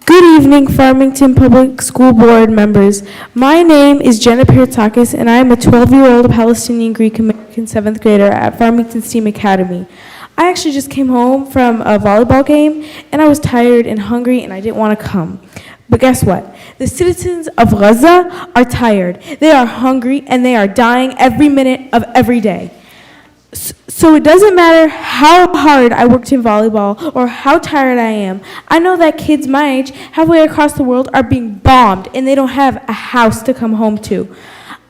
Good evening, Farmington Public School Board members. My name is Jenna Paratsakis, and I am a 12-year-old Palestinian Greek American 7th grader at Farmington STEAM Academy. I actually just came home from a volleyball game, and I was tired and hungry, and I didn't want to come. But guess what? The citizens of Gaza are tired. They are hungry, and they are dying every minute of every day. So it doesn't matter how hard I worked in volleyball or how tired I am. I know that kids my age halfway across the world are being bombed and they don't have a house to come home to.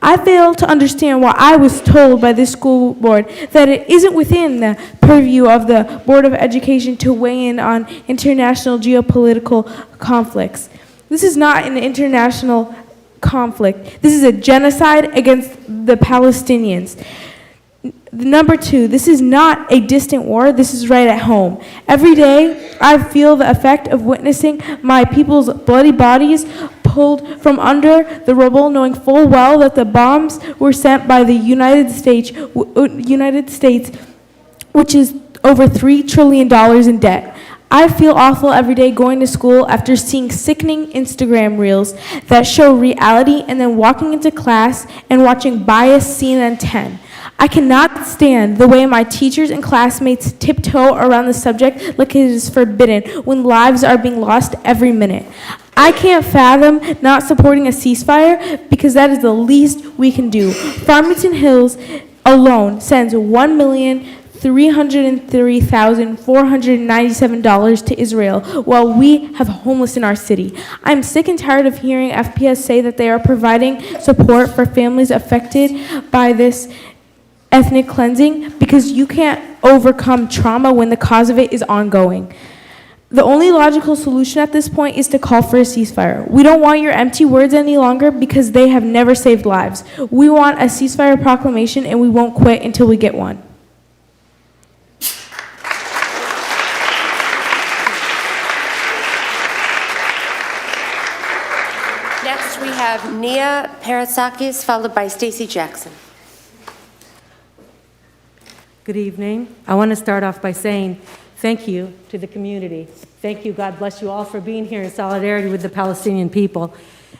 I fail to understand why I was told by this school board that it isn't within the purview of the Board of Education to weigh in on international geopolitical conflicts. This is not an international conflict. This is a genocide against the Palestinians. Number two, this is not a distant war, this is right at home. Every day, I feel the effect of witnessing my people's bloody bodies pulled from under the rubble, knowing full well that the bombs were sent by the United States, which is over $3 trillion in debt. I feel awful every day going to school after seeing sickening Instagram reels that show reality and then walking into class and watching biased CNN 10. I cannot stand the way my teachers and classmates tiptoe around the subject like it is forbidden when lives are being lost every minute. I can't fathom not supporting a ceasefire because that is the least we can do. Farmington Hills alone sends $1,303,497 to Israel while we have homeless in our city. I'm sick and tired of hearing FPS say that they are providing support for families affected by this ethnic cleansing because you can't overcome trauma when the cause of it is ongoing. The only logical solution at this point is to call for a ceasefire. We don't want your empty words any longer because they have never saved lives. We want a ceasefire proclamation and we won't quit until we get one. Next, we have Nia Paratsakis, followed by Stacy Jackson. Good evening. I want to start off by saying thank you to the community. Thank you, God bless you all for being here in solidarity with the Palestinian people.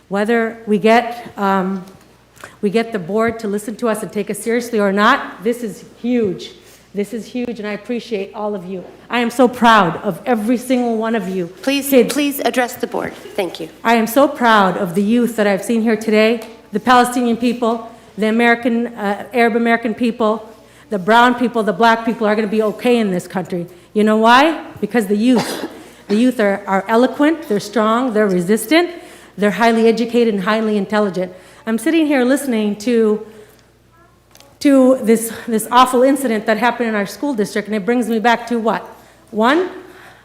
Whether we get the board to listen to us and take us seriously or not, this is huge. This is huge, and I appreciate all of you. I am so proud of every single one of you. Please address the board. Thank you. I am so proud of the youth that I've seen here today, the Palestinian people, the American, Arab American people, the brown people, the black people are going to be okay in this country. You know why? Because the youth are eloquent, they're strong, they're resistant, they're highly educated and highly intelligent. I'm sitting here listening to this awful incident that happened in our school district, and it brings me back to what? One,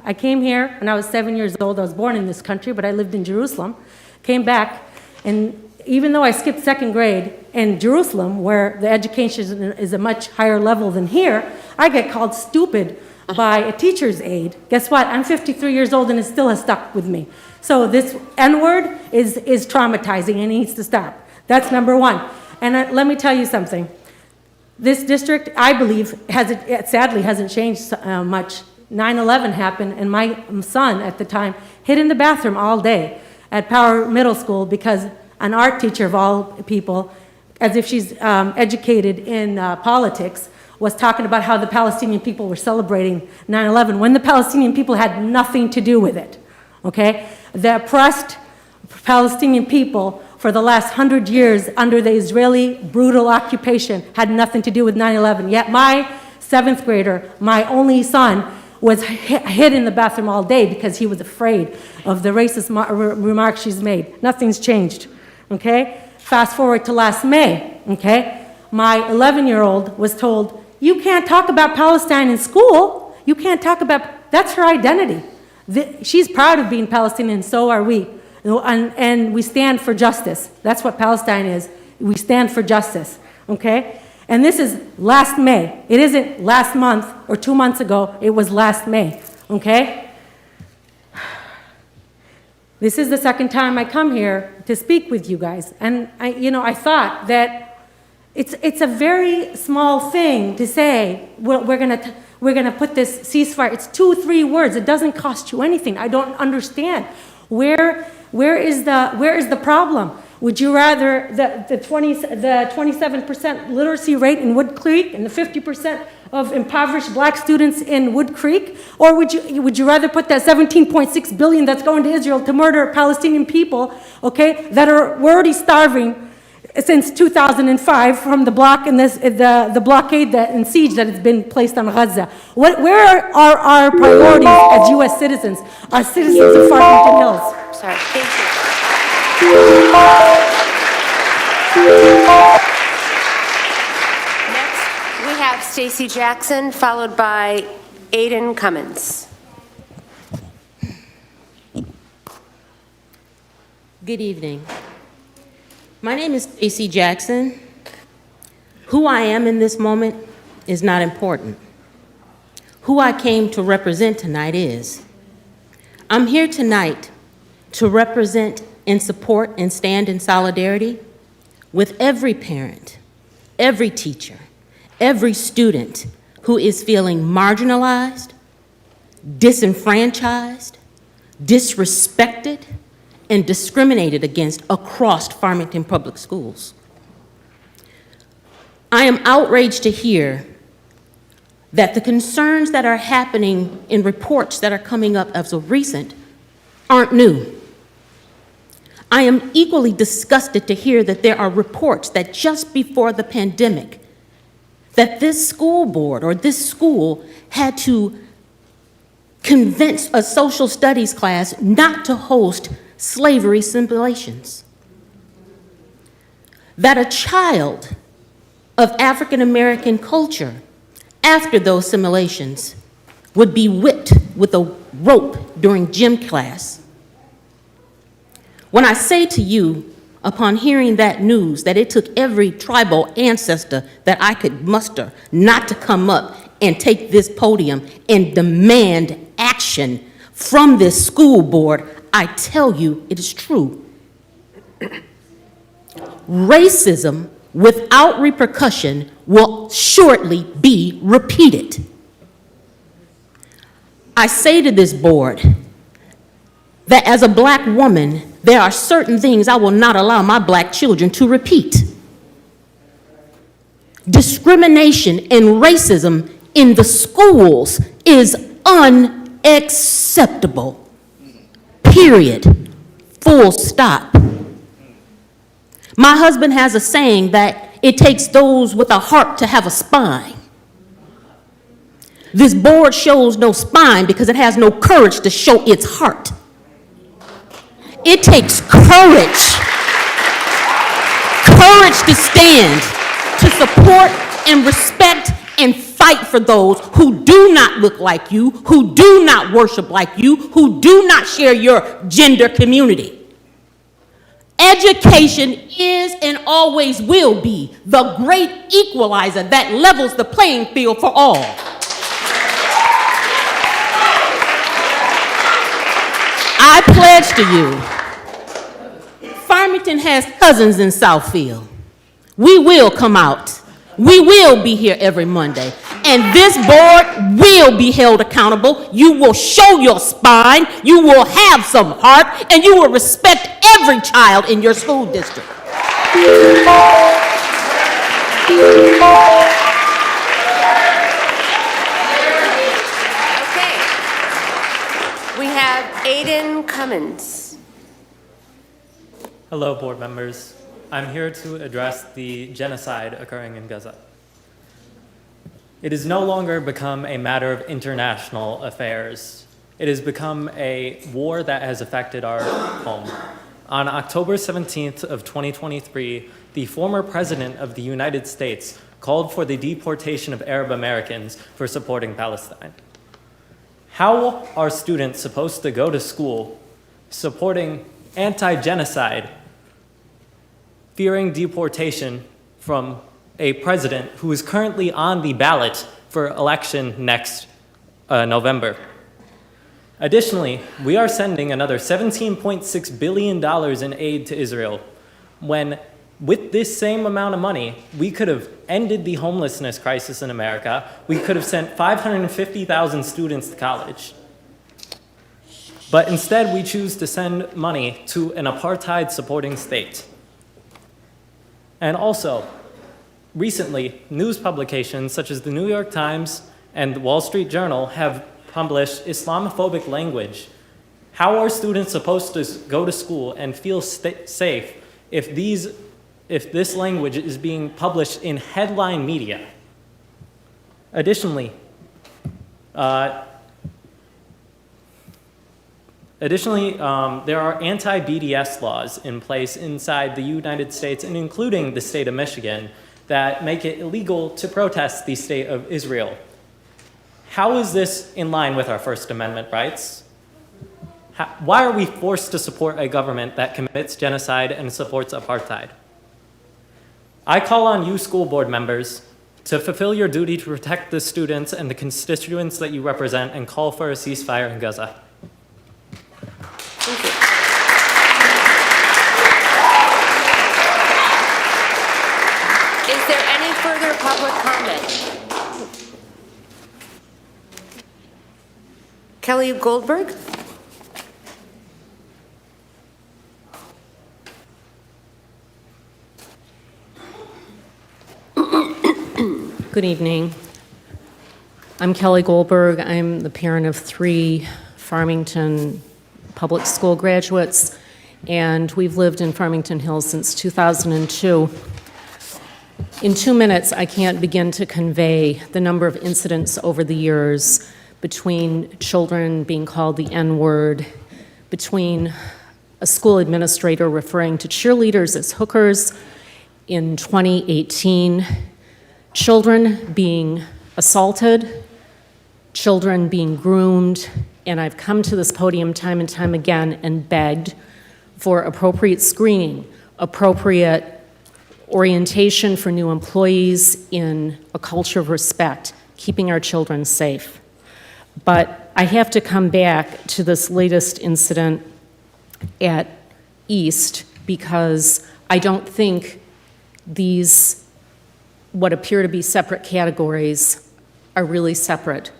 I came here when I was 7 years old. I was born in this country, but I lived in Jerusalem. Came back, and even though I skipped second grade in Jerusalem, where the education is a much higher level than here, I get called stupid by a teacher's aide. Guess what? I'm 53 years old and it still has stuck with me. So this N-word is traumatizing and needs to stop. That's number one. And let me tell you something. This district, I believe, sadly hasn't changed much. 9/11 happened and my son at the time hid in the bathroom all day at Power Middle School because an art teacher of all people, as if she's educated in politics, was talking about how the Palestinian people were celebrating 9/11 when the Palestinian people had nothing to do with it, okay? The oppressed Palestinian people for the last 100 years under the Israeli brutal occupation had nothing to do with 9/11. Yet my 7th grader, my only son, was hid in the bathroom all day because he was afraid of the racist remarks she's made. Nothing's changed. Okay? Fast forward to last May, okay? My 11-year-old was told, you can't talk about Palestine in school. You can't talk about, that's her identity. She's proud of being Palestinian, so are we. And we stand for justice. That's what Palestine is. We stand for justice, okay? And this is last May. It isn't last month or 2 months ago. It was last May, okay? This is the second time I come here to speak with you guys. And I thought that It's a very small thing to say, we're gonna put this ceasefire. It's 2-3 words. It doesn't cost you anything. I don't understand. Where is the problem? Would you rather the 27% literacy rate in Wood Creek and the 50% of impoverished black students in Wood Creek? Or would you rather put that 17.6 billion that's going to Israel to murder Palestinian people, okay, we're already starving since 2005 from the block and the blockade and siege that has been placed on Gaza? Where are our priorities as U.S. citizens, as citizens of Farmington Hills? Sorry, thank you. Next, we have Stacy Jackson, followed by Aiden Cummins. Good evening. My name is Stacy Jackson. Who I am in this moment is not important. Who I came to represent tonight is. I'm here tonight to represent and support and stand in solidarity with every parent, every teacher, every student who is feeling marginalized, disenfranchised, disrespected, and discriminated against across Farmington Public Schools. I am outraged to hear that the concerns that are happening in reports that are coming up as of recent aren't new. I am equally disgusted to hear that there are reports that just before the pandemic, that this school board or this school had to convince a social studies class not to host slavery simulations. That a child of African American culture, after those simulations, would be whipped with a rope during gym class. When I say to you, upon hearing that news, that it took every tribal ancestor that I could muster not to come up and take this podium and demand action from this school board, I tell you it is true. Racism without repercussion will shortly be repeated. I say to this board that as a black woman, there are certain things I will not allow my black children to repeat. Discrimination and racism in the schools is unacceptable. Period. Full stop. My husband has a saying that it takes those with a heart to have a spine. This board shows no spine because it has no courage to show its heart. It takes courage to stand, to support and respect and fight for those who do not look like you, who do not worship like you, who do not share your gender community. Education is and always will be the great equalizer that levels the playing field for all. I pledge to you, Farmington has cousins in Southfield. We will come out. We will be here every Monday. And this board will be held accountable. You will show your spine, you will have some heart, and you will respect every child in your school district. Okay. We have Aiden Cummins. Hello, board members. I'm here to address the genocide occurring in Gaza. It has no longer become a matter of international affairs. It has become a war that has affected our home. On October 17th of 2023, the former president of the United States called for the deportation of Arab Americans for supporting Palestine. How are students supposed to go to school supporting anti-genocide, fearing deportation from a president who is currently on the ballot for election next November? Additionally, we are sending another $17.6 billion in aid to Israel when With this same amount of money, we could have ended the homelessness crisis in America. We could have sent 550,000 students to college. But instead, we choose to send money to an apartheid-supporting state. And also, recently, news publications such as the New York Times and the Wall Street Journal have published Islamophobic language. How are students supposed to go to school and feel safe if this language is being published in headline media? Additionally, there are anti-BDS laws in place inside the United States and including the state of Michigan that make it illegal to protest the state of Israel. How is this in line with our First Amendment rights? Why are we forced to support a government that commits genocide and supports apartheid? I call on you, school board members, to fulfill your duty to protect the students and the constituents that you represent and call for a ceasefire in Gaza. Thank you. Is there any further public comment? Kelly Goldberg? Good evening. I'm Kelly Goldberg. I'm the parent of 3 Farmington public school graduates, and we've lived in Farmington Hills since 2002. In 2 minutes, I can't begin to convey the number of incidents over the years between children being called the N-word, between a school administrator referring to cheerleaders as hookers in 2018, children being assaulted, children being groomed, and I've come to this podium time and time again and begged for appropriate screening, appropriate orientation for new employees in a culture of respect, keeping our children safe. But I have to come back to this latest incident at East because I don't think these, what appear to be separate categories, are really separate.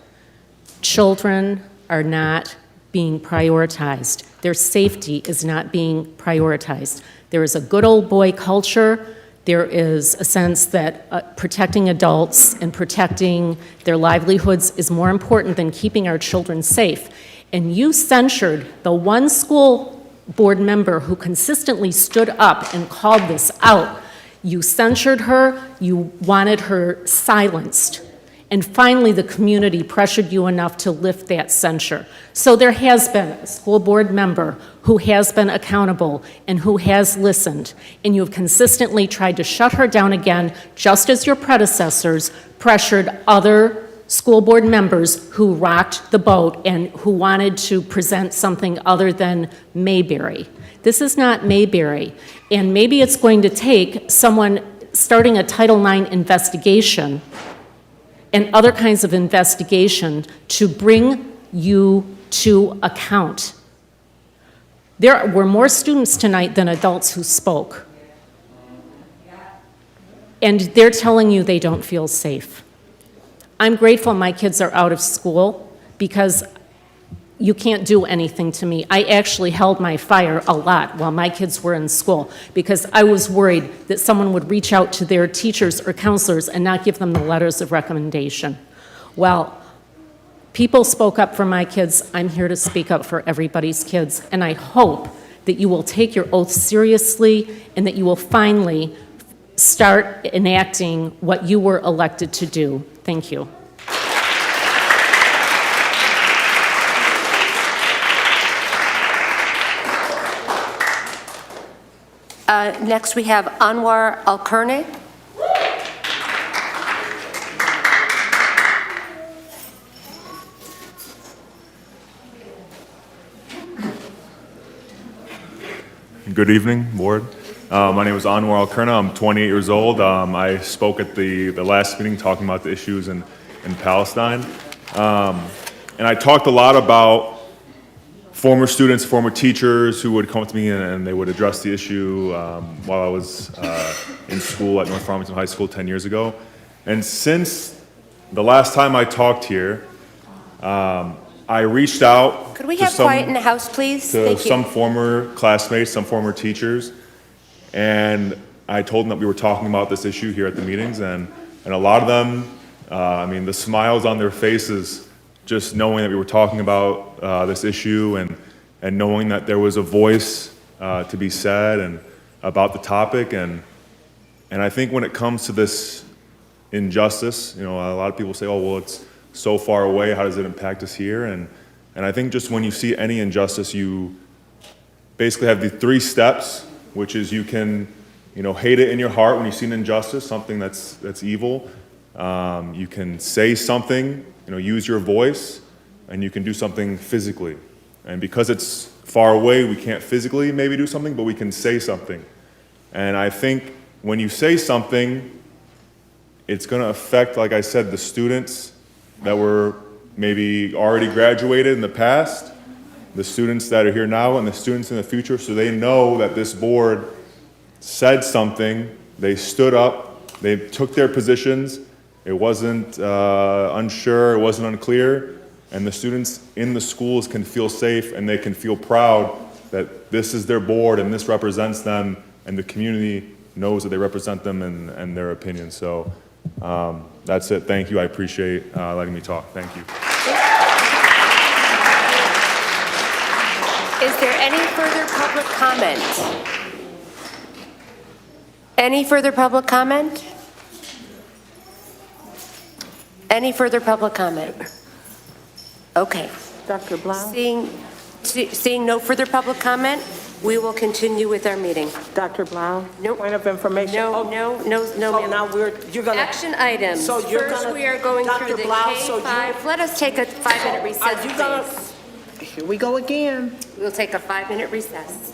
Children are not being prioritized. Their safety is not being prioritized. There is a good old boy culture. There is a sense that protecting adults and protecting their livelihoods is more important than keeping our children safe. And you censured the one school board member who consistently stood up and called this out. You censured her, you wanted her silenced. And finally, the community pressured you enough to lift that censure. So there has been a school board member who has been accountable and who has listened, and you have consistently tried to shut her down again, just as your predecessors pressured other school board members who rocked the boat and who wanted to present something other than Mayberry. This is not Mayberry, and maybe it's going to take someone starting a Title IX investigation and other kinds of investigation to bring you to account. There were more students tonight than adults who spoke. And they're telling you they don't feel safe. I'm grateful my kids are out of school because you can't do anything to me. I actually held my fire a lot while my kids were in school because I was worried that someone would reach out to their teachers or counselors and not give them the letters of recommendation. Well, people spoke up for my kids. I'm here to speak up for everybody's kids, and I hope that you will take your oath seriously and that you will finally start enacting what you were elected to do. Thank you. Next, we have Anwar Al-Kurne. Good evening, board. My name is Anwar Al-Kurne. I'm 28 years old. I spoke at the last meeting talking about the issues in Palestine. And I talked a lot about former students, former teachers who would come up to me and they would address the issue while I was in school at North Farmington High School 10 years ago. And since the last time I talked here, I reached out Could we to have quiet in the house, please? to Thank you. some former classmates, some former teachers, and I told them that we were talking about this issue here at the meetings, and a lot of them, I mean, the smiles on their faces, just knowing that we were talking about this issue and knowing that there was a voice to be said and about the topic, and I think when it comes to this injustice, you know, a lot of people say, oh, well, it's so far away, how does it impact us here? And I think just when you see any injustice, you basically have the 3 steps, which is you can, you know, hate it in your heart when you see an injustice, something that's evil. You can say something, you know, use your voice, and you can do something physically. And because it's far away, we can't physically maybe do something, but we can say something. And I think when you say something, it's going to affect, like I said, the students that were maybe already graduated in the past, the students that are here now, and the students in the future, so they know that this board said something, they stood up, they took their positions, it wasn't unsure, it wasn't unclear, and the students in the schools can feel safe and they can feel proud that this is their board and this represents them, and the community knows that they represent them and their opinion. So that's it. Thank you. I appreciate letting me talk. Thank you. Is there any further public comment? Any further public comment? Any further public comment? Okay. Dr. Blau? Seeing no further public comment, we will continue with our meeting. Dr. Blau? Nope. Point of information? No, ma'am. Now you're gonna. Action items. So you're First, gonna. we are going Dr. through the Blau, K-5. Let us take a 5-minute recess, Are you gonna? please. Here we go again. We'll take a 5-minute recess.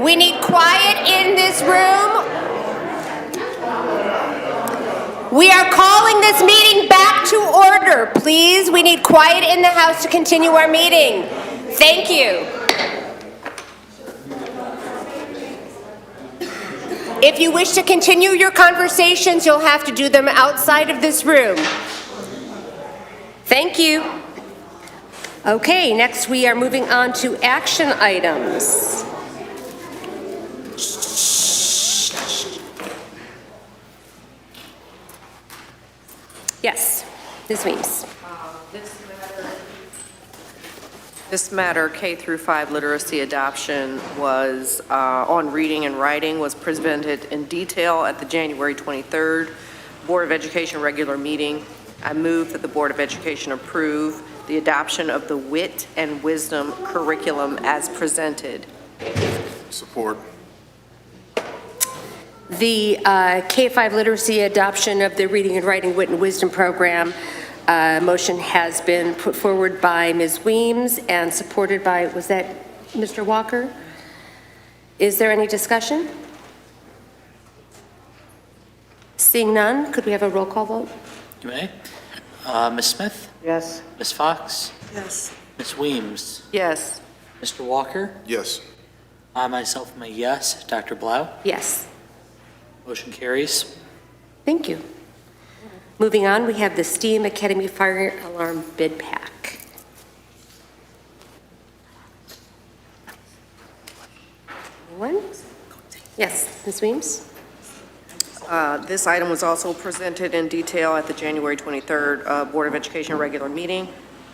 We need quiet in this room. We are calling this meeting back to order. Please, we need quiet in the House to continue our meeting. Thank you. If you wish to continue your conversations, you'll have to do them outside of this room. Thank you. Okay, next we are moving on to action items. Yes, Ms. Weems. This matter, K through 5 literacy adoption, was on reading and writing, was presented in detail at the January 23rd Board of Education regular meeting. I move that the Board of Education approve the adoption of the Wit and Wisdom curriculum as presented. Support. The K-5 literacy adoption of the Reading and Writing Wit and Wisdom program motion has been put forward by Ms. Weems and supported by, was that Mr. Walker? Is there any discussion? Seeing none, could we have a roll call vote? You may. Ms. Smith? Yes. Ms. Fox? Yes. Ms. Weems? Yes. Mr. Walker? Yes. I myself am a yes. Dr. Blau? Yes. Motion carries. Thank you. Moving on, we have the STEAM Academy Fire Alarm Bid Pack. Anyone? Yes, Ms. Weems? This item was also presented in detail at the January 23rd Board of Education regular meeting.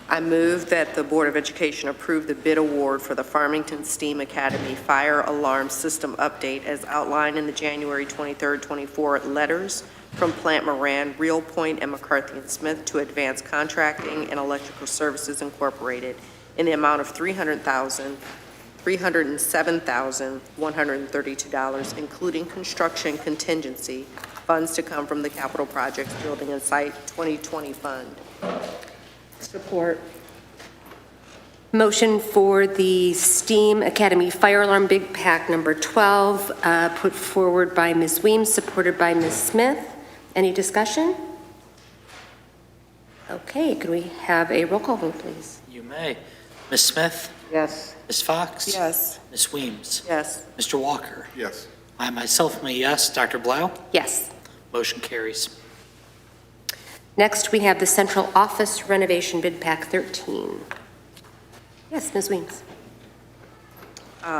I move that the Board of Education approve the bid award for the Farmington STEAM Academy Fire Alarm System Update as outlined in the January 23rd, 24 letters from Plant Moran, Real Point, and McCarthy & Smith to Advanced Contracting and Electrical Services Incorporated in the amount of $307,132, including construction contingency, funds to come from the Capital Projects Building and Site 2020 Fund. Support. Motion for the STEAM Academy Fire Alarm Big Pack number 12, put forward by Ms. Weems, supported by Ms. Smith. Any discussion? Okay, could we have a roll call vote, please? You may. Ms. Smith? Yes. Ms. Fox? Yes. Ms. Weems? Yes. Mr. Walker? Yes. I myself am a yes. Dr. Blau? Yes. Motion carries. Next, we have the Central Office Renovation Bid Pack 13. Yes, Ms. Weems.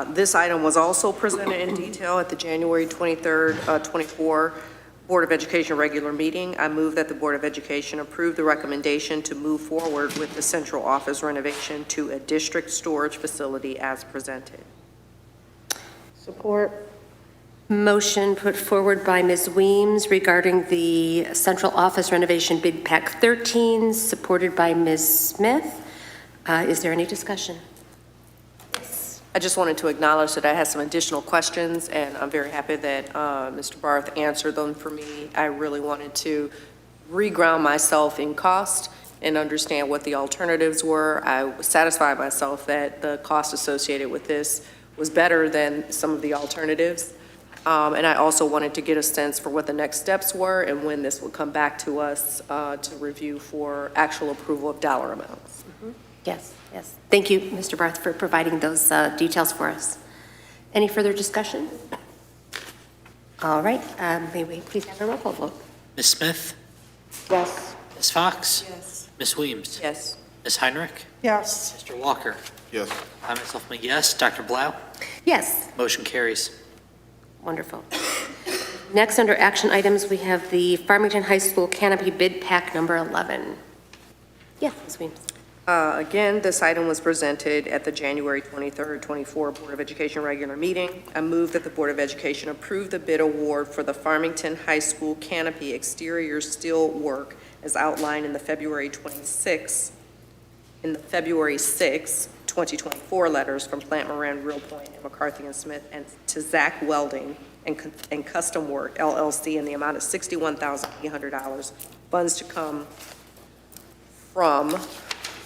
This item was also presented in detail at the January 23rd, 24 Board of Education regular meeting. I move that the Board of Education approve the recommendation to move forward with the central office renovation to a district storage facility as presented. Support. Motion put forward by Ms. Weems regarding the Central Office Renovation Bid Pack 13, supported by Ms. Smith. Is there any discussion? I just wanted to acknowledge that I had some additional questions, and I'm very happy that Mr. Barth answered them for me. I really wanted to reground myself in cost and understand what the alternatives were. I satisfied myself that the cost associated with this was better than some of the alternatives. And I also wanted to get a sense for what the next steps were and when this would come back to us to review for actual approval of dollar amounts. Mm-hmm. Yes, yes. Thank you, Mr. Barth, for providing those details for us. Any further discussion? All right, may we please have a roll call vote? Ms. Smith? Yes. Ms. Fox? Yes. Ms. Weems? Yes. Ms. Heinrich? Yes. Mr. Walker? Yes. I myself am a yes. Dr. Blau? Yes. Motion carries. Wonderful. Next, under action items, we have the Farmington High School Canopy Bid Pack number 11. Yes, Ms. Weems. Again, this item was presented at the January 23rd, 24 Board of Education regular meeting. I move that the Board of Education approve the bid award for the Farmington High School Canopy exterior steel work as outlined in the February 6, 2024 letters from Plant Moran, Real Point, and McCarthy and Smith, and to Zach Welding and Custom Work, LLC, in the amount of $61,800. Funds to come from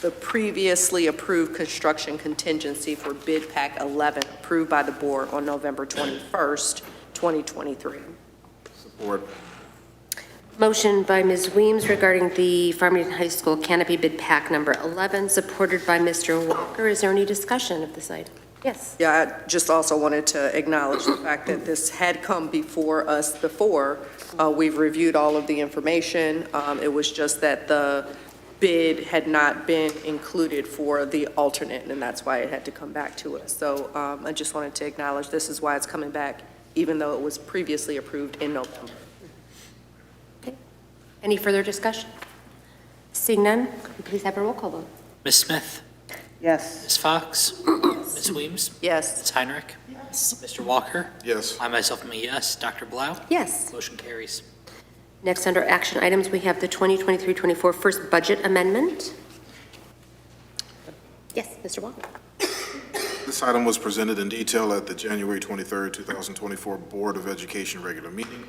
the previously approved construction contingency for bid pack 11 approved by the board on November 21st, 2023. Support. Motion by Ms. Weems regarding the Farmington High School Canopy bid pack number 11, supported by Mr. Walker. Is there any discussion of this item? Yes. Yeah, I just also wanted to acknowledge the fact that this had come before us before. We've reviewed all of the information. It was just that the bid had not been included for the alternate, and that's why it had to come back to us. So I just wanted to acknowledge this is why it's coming back, even though it was previously approved in November. Okay. Any further discussion? Seeing none, could we please have a roll call vote? Ms. Smith? Yes. Ms. Fox? Ms. Weems? Yes. Ms. Heinrich? Yes. Mr. Walker? Yes. I myself am a yes. Dr. Blau? Yes. Motion carries. Next, under action items, we have the 2023-24 first budget amendment. Yes, Mr. Walker. This item was presented in detail at the January 23rd, 2024 Board of Education regular meeting.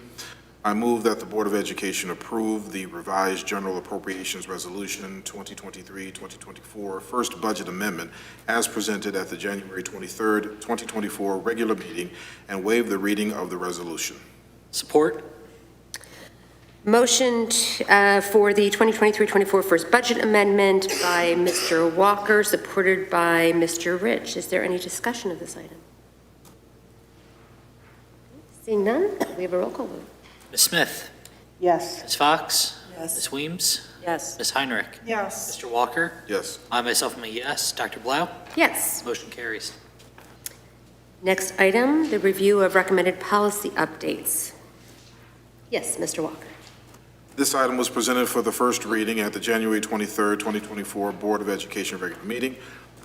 I move that the Board of Education approve the revised General Appropriations Resolution 2023-2024 first budget amendment as presented at the January 23rd, 2024 regular meeting and waive the reading of the resolution. Support. Motion for the 2023-24 first budget amendment by Mr. Walker, supported by Mr. Rich. Is there any discussion of this item? Seeing none, we have a roll call vote. Ms. Smith? Yes. Ms. Fox? Yes. Ms. Weems? Yes. Ms. Heinrich? Yes. Mr. Walker? Yes. I myself am a yes. Dr. Blau? Yes. Motion carries. Next item, the review of recommended policy updates. Yes, Mr. Walker. This item was presented for the first reading at the January 23rd, 2024 Board of Education regular meeting.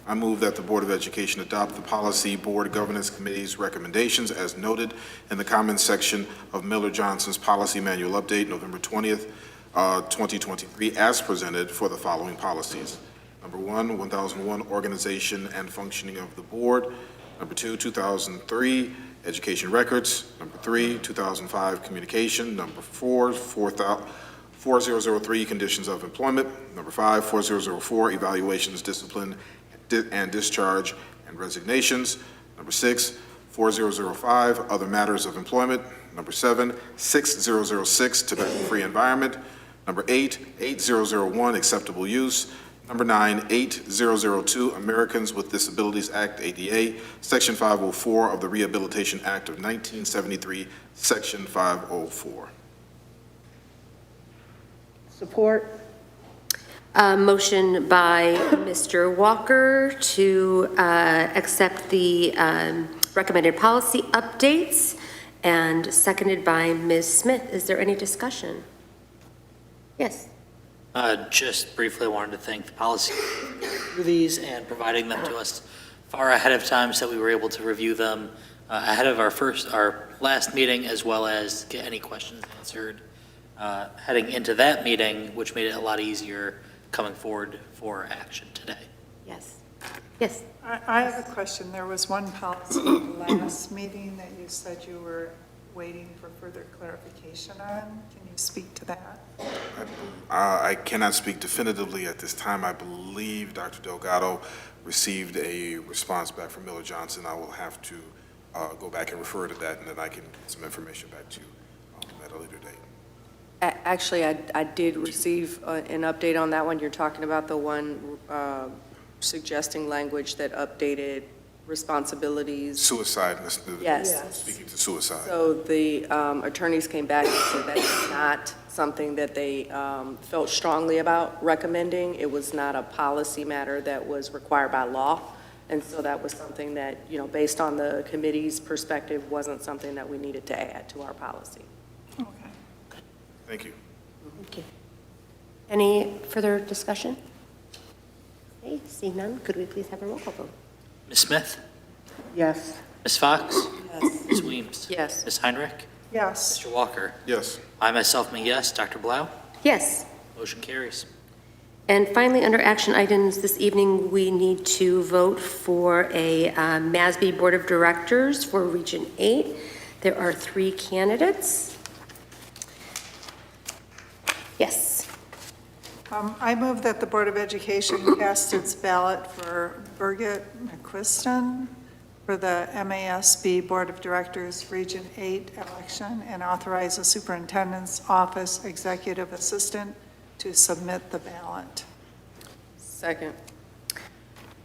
I move that the Board of Education adopt the Policy Board Governance Committee's recommendations as noted in the comments section of Miller Johnson's Policy Manual Update, November 20th, 2023, as presented for the following policies. Number 1, 1001, Organization and Functioning of the Board. Number 2, 2003, Education Records. Number 3, 2005, Communication. Number 4, 4003, Conditions of Employment. Number 5, 4004, Evaluations, Discipline, and Discharge and Resignations. Number 6, 4005, Other Matters of Employment. Number 7, 6006, Tobacco-Free Environment. Number 8, 8001, Acceptable Use. Number 9, 8002, Americans with Disabilities Act, ADA, Section 504 of the Rehabilitation Act of 1973, Section 504. Support. Motion by Mr. Walker to accept the recommended policy updates, and seconded by Ms. Smith. Is there any discussion? Yes. Just briefly, I wanted to thank the policy for these and providing them to us far ahead of time so that we were able to review them ahead of our last meeting, as well as get any questions answered heading into that meeting, which made it a lot easier coming forward for action today. Yes. Yes. I have a question. There was one policy in the last meeting that you said you were waiting for further clarification on. Can you speak to that? I cannot speak definitively at this time. I believe Dr. Delgado received a response back from Miller Johnson. I will have to go back and refer to that, and then I can get some information back to you at a later date. Actually, I did receive an update on that one. You're talking about the one suggesting language that updated responsibilities. Suicide. Yes. Speaking to suicide. So the attorneys came back and said that's not something that they felt strongly about recommending. It was not a policy matter that was required by law. And so that was something that, you know, based on the committee's perspective, wasn't something that we needed to add to our policy. Thank you. Thank you. Any further discussion? Okay, seeing none, could we please have a roll call vote? Ms. Smith? Yes. Ms. Fox? Yes. Ms. Weems? Yes. Ms. Heinrich? Yes. Mr. Walker? Yes. I myself am a yes. Dr. Blau? Yes. Motion carries. And finally, under action items this evening, we need to vote for a MASB Board of Directors for Region 8. There are 3 candidates. Yes. I move that the Board of Education cast its ballot for Birgit McQuiston for the MASB Board of Directors Region 8 election and authorize the Superintendent's Office Executive Assistant to submit the ballot. Second.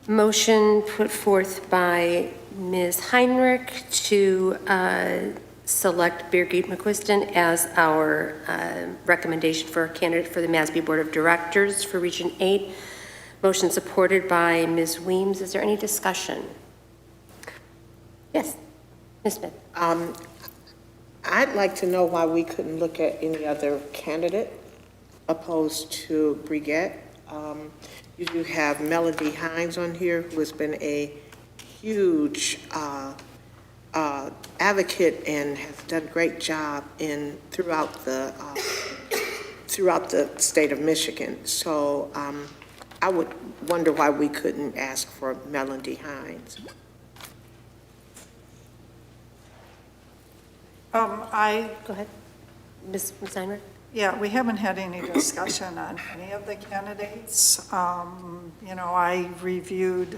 Motion put forth by Ms. Heinrich to select Birgit McQuiston as our recommendation for a candidate for the MASB Board of Directors for Region 8. Motion supported by Ms. Weems. Is there any discussion? Yes, Ms. Smith. I'd like to know why we couldn't look at any other candidate opposed to Brigette. You do have Melody Hines on here, who has been a huge advocate and has done a great job throughout the state of Michigan. So I would wonder why we couldn't ask for Melody Hines. Go ahead. Ms. Heinrich? Yeah, we haven't had any discussion on any of the candidates. You know, I reviewed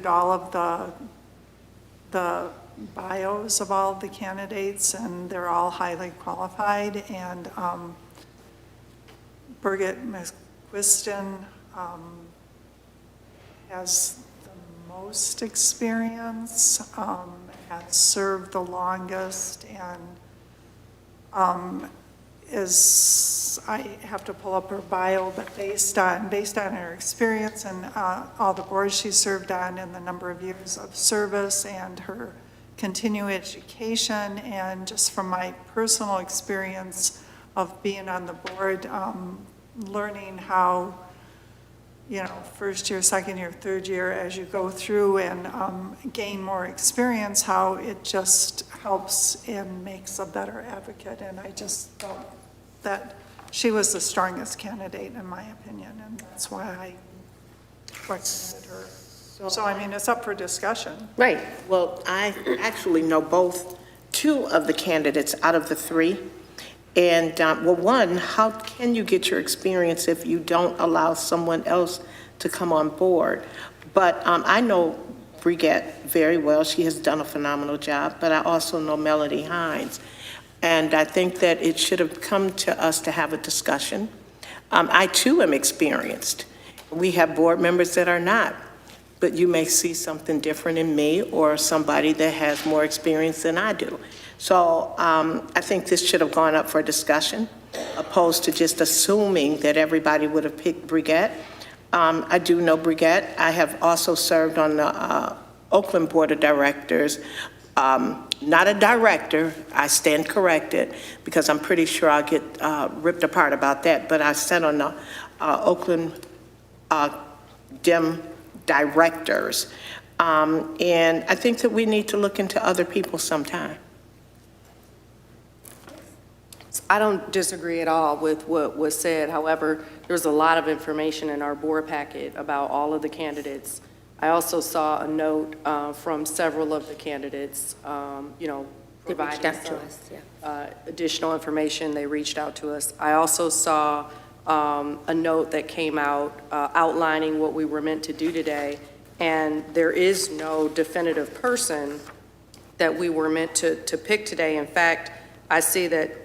all of the bios of all of the candidates, and they're all highly qualified. And Birgit McQuiston has the most experience, has served the longest, and I have to pull up her bio, but based on her experience and all the boards she served on and the number of years of service and her continuing education, and just from my personal experience of being on the board, learning how, you know, first year, second year, third year, as you go through and gain more experience, how it just helps and makes a better advocate. And I just felt that she was the strongest candidate, in my opinion, and that's why I recommended her. So, I mean, it's up for discussion. Right. Well, I actually know two of the candidates out of the three. And, well, one, how can you get your experience if you don't allow someone else to come on board? But I know Brigette very well. She has done a phenomenal job, but I also know Melody Hines. And I think that it should have come to us to have a discussion. I, too, am experienced. We have board members that are not, but you may see something different in me or somebody that has more experience than I do. So I think this should have gone up for discussion, opposed to just assuming that everybody would have picked Brigette. I do know Brigette. I have also served on the Oakland Board of Directors. Not a director, I stand corrected, because I'm pretty sure I'll get ripped apart about that, but I sat on the Oakland DEM directors. And I think that we need to look into other people sometime. I don't disagree at all with what was said. However, there's a lot of information in our board packet about all of the candidates. I also saw a note from several of the candidates, you know, providing additional information. They reached out to us. I also saw a note that came out outlining what we were meant to do today, and there is no definitive person that we were meant to pick today. In fact, I see that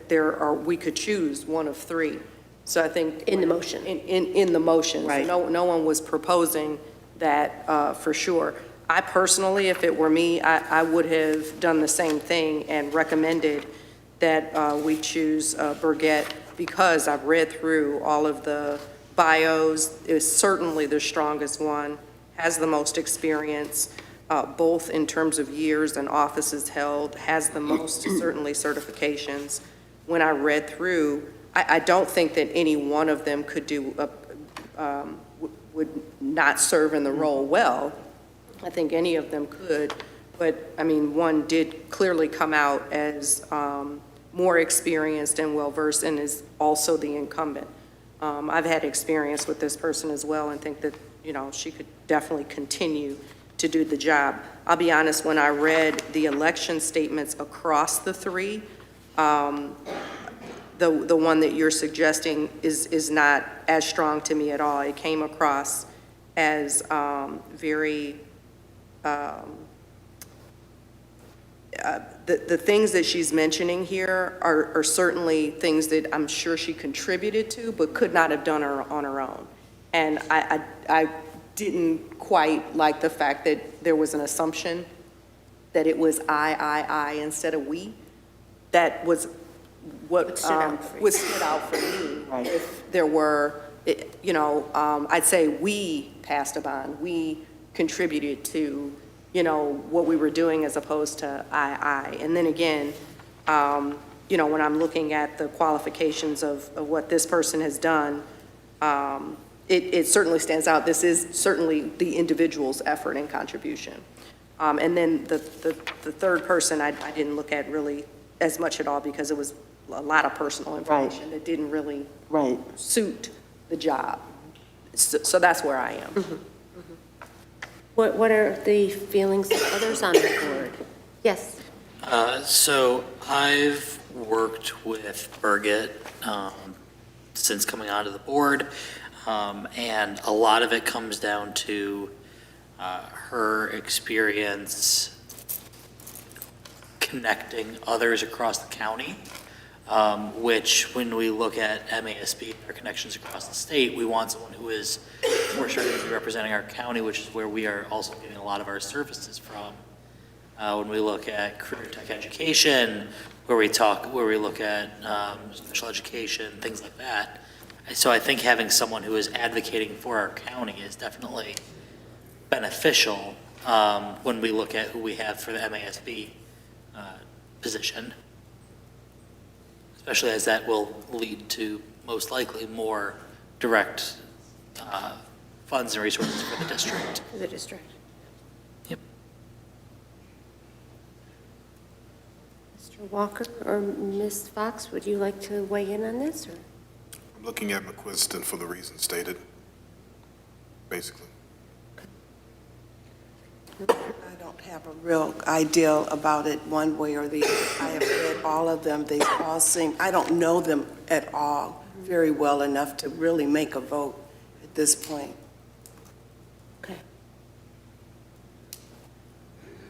we could choose one of three. So I think in the motion. In the motion. Right. So no one was proposing that for sure. I personally, if it were me, I would have done the same thing and recommended that we choose Birgette, because I've read through all of the bios. Is certainly the strongest one, has the most experience, both in terms of years and offices held, has the most certainly certifications. When I read through, I don't think that any one of them could do would not serve in the role well. I think any of them could, but I mean, one did clearly come out as more experienced and well-versed, and is also the incumbent. I've had experience with this person as well, and think that, you know, she could definitely continue to do the job. I'll be honest, when I read the election statements across the three, the one that you're suggesting is not as strong to me at all. It came across as very, the things that she's mentioning here are certainly things that I'm sure she contributed to, but could not have done on her own. And I didn't quite like the fact that there was an assumption that it was I instead of we. That was what stood out for me. Right. If there were, you know, I'd say we passed a bond, we contributed to, you know, what we were doing as opposed to I. And then again, you know, when I'm looking at the qualifications of what this person has done, it certainly stands out. This is certainly the individual's effort and contribution. And then the third person I didn't look at really as much at all because it was a lot of personal information that didn't really suit the job. So that's where I am. Mm-hmm. What are the feelings of others on the board? Yes. So I've worked with Birgit since coming onto the board, and a lot of it comes down to her experience connecting others across the county, which when we look at MASB, our connections across the state, we want someone who is for sure going to be representing our county, which is where we are also getting a lot of our services from. When we look at career tech education, where we look at special education, things like that. So I think having someone who is advocating for our county is definitely beneficial when we look at who we have for the MASB position, especially as that will lead to most likely more direct funds and resources for the district. For the district. Yep. Mr. Walker or Ms. Fox, would you like to weigh in on this? Or? I'm looking at McQuiston for the reasons stated, basically. I don't have a real idea about it one way or the other. I have read all of them. They all seem, I don't know them at all very well enough to really make a vote at this point. Okay.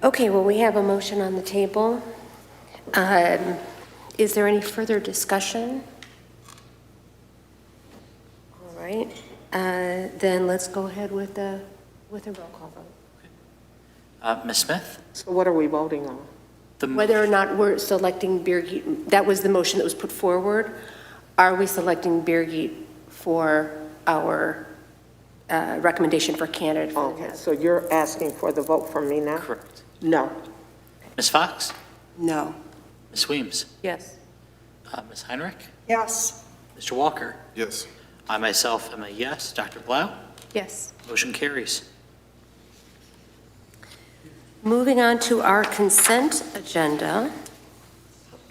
Okay, well, we have a motion on the table. Is there any further discussion? All right, then let's go ahead with a roll call vote. Ms. Smith? So what are we voting on? Whether or not we're selecting Birgit, that was the motion that was put forward. Are we selecting Birgit for our recommendation for candidate? Okay, so you're asking for the vote from me now? Correct. No. Ms. Fox? No. Ms. Weems? Yes. Ms. Heinrich? Yes. Mr. Walker? Yes. I myself am a yes. Dr. Blau? Yes. Motion carries. Moving on to our consent agenda.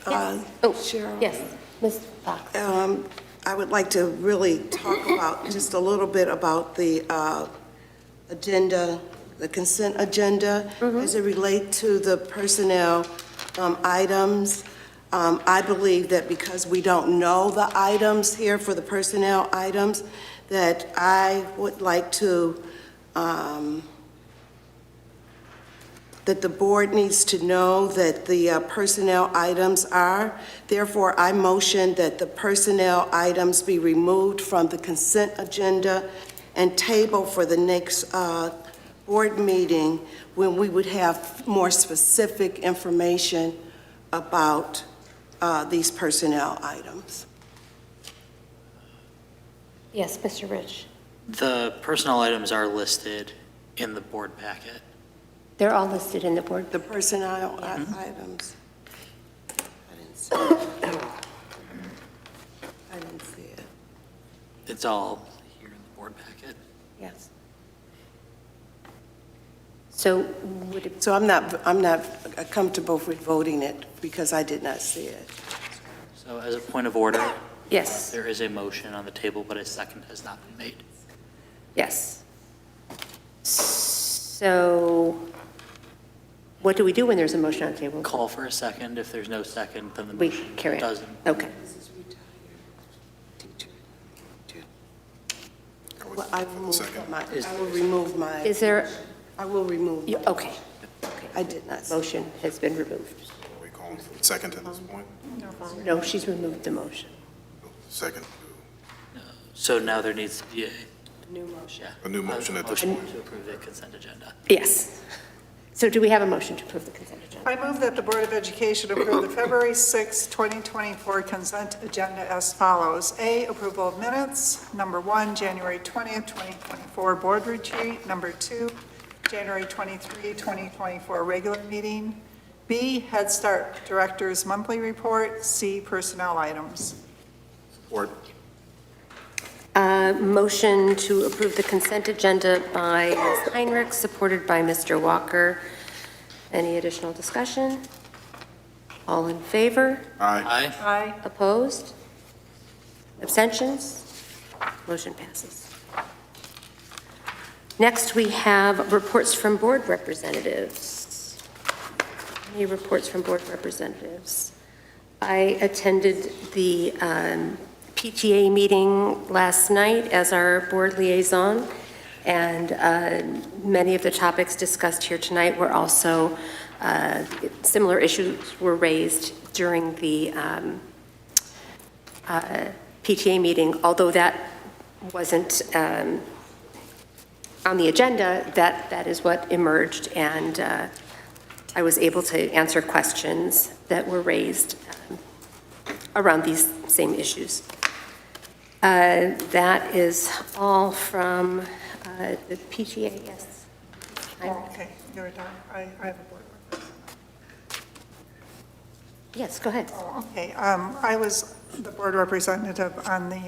Cheryl? Yes, Ms. Fox. I would like to really talk about just a little bit about the agenda, the consent agenda, as it relates to the personnel items. I believe that because we don't know the items here for the personnel items, that I would like to, that the board needs to know that the personnel items are. Therefore, I motion that the personnel items be removed from the consent agenda and table for the next board meeting when we would have more specific information about these personnel items. Yes, Mr. Rich. The personnel items are listed in the board packet. They're all listed in the board. The personnel items. I didn't see it. I didn't see it. It's all here in the board packet. Yes. So would it? So I'm not comfortable with voting it because I did not see it. So as a point of order, Yes. there is a motion on the table, but a second has not been made. Yes. So what do we do when there's a motion on the table? Call for a second. If there's no second, then the We motion carry on. doesn't. Okay. Well, I will Second. remove my. Is there, I will remove. my- okay. I did not. Motion has been removed. Are we calling for the second at this point? No, she's removed the motion. Second, So now there needs to be New motion. a new motion at this motion point. to approve the consent agenda. Yes. So do we have a motion to approve the consent agenda? I move that the Board of Education approve the February 6, 2024 consent agenda as follows. A, approval of minutes. Number 1, January 20th, 2024 board retreat. Number 2, January 23, 2024 regular meeting. B, Head Start Director's monthly report. C, personnel items. Support. Motion to approve the consent agenda by Ms. Heinrich, supported by Mr. Walker. Any additional discussion? All in favor? Aye. Aye. Opposed? Abstentions? Motion passes. Next, we have reports from board representatives. Any reports from board representatives? I attended the PTA meeting last night as our board liaison, and many of the topics discussed here tonight were also, similar issues were raised during the PTA meeting, although that wasn't on the agenda, that is what emerged, and I was able to answer questions that were raised around these same issues. That is all from the PTA, yes. Oh, okay, you're done. I have a board representative. Yes, go ahead. Oh, okay. I was the board representative on the,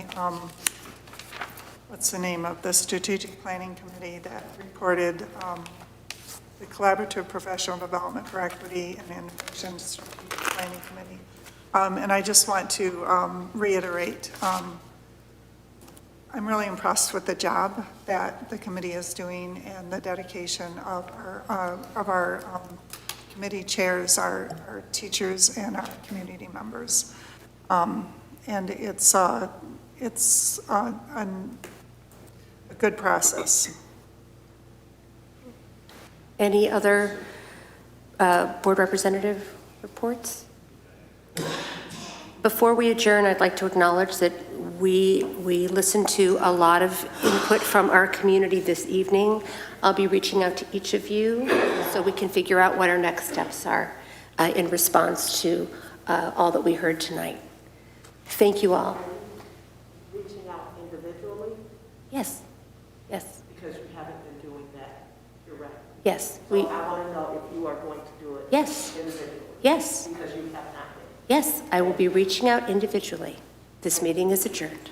what's the name of the strategic planning committee that reported the collaborative professional development for equity and innovation strategic planning committee. And I just want to reiterate, I'm really impressed with the job that the committee is doing and the dedication of our committee chairs, our teachers, and our community members. And it's a good process. Any other board representative reports? Before we adjourn, I'd like to acknowledge that we listened to a lot of input from our community this evening. I'll be reaching out to each of you so we can figure out what our next steps are in response to all that we heard tonight. Thank you all. Reaching out individually? Yes, yes, Because you haven't been doing that directly. yes. So I want to know if you are going to do it Yes. individually. Yes, Because you have not been. yes, I will be reaching out individually. This meeting is adjourned.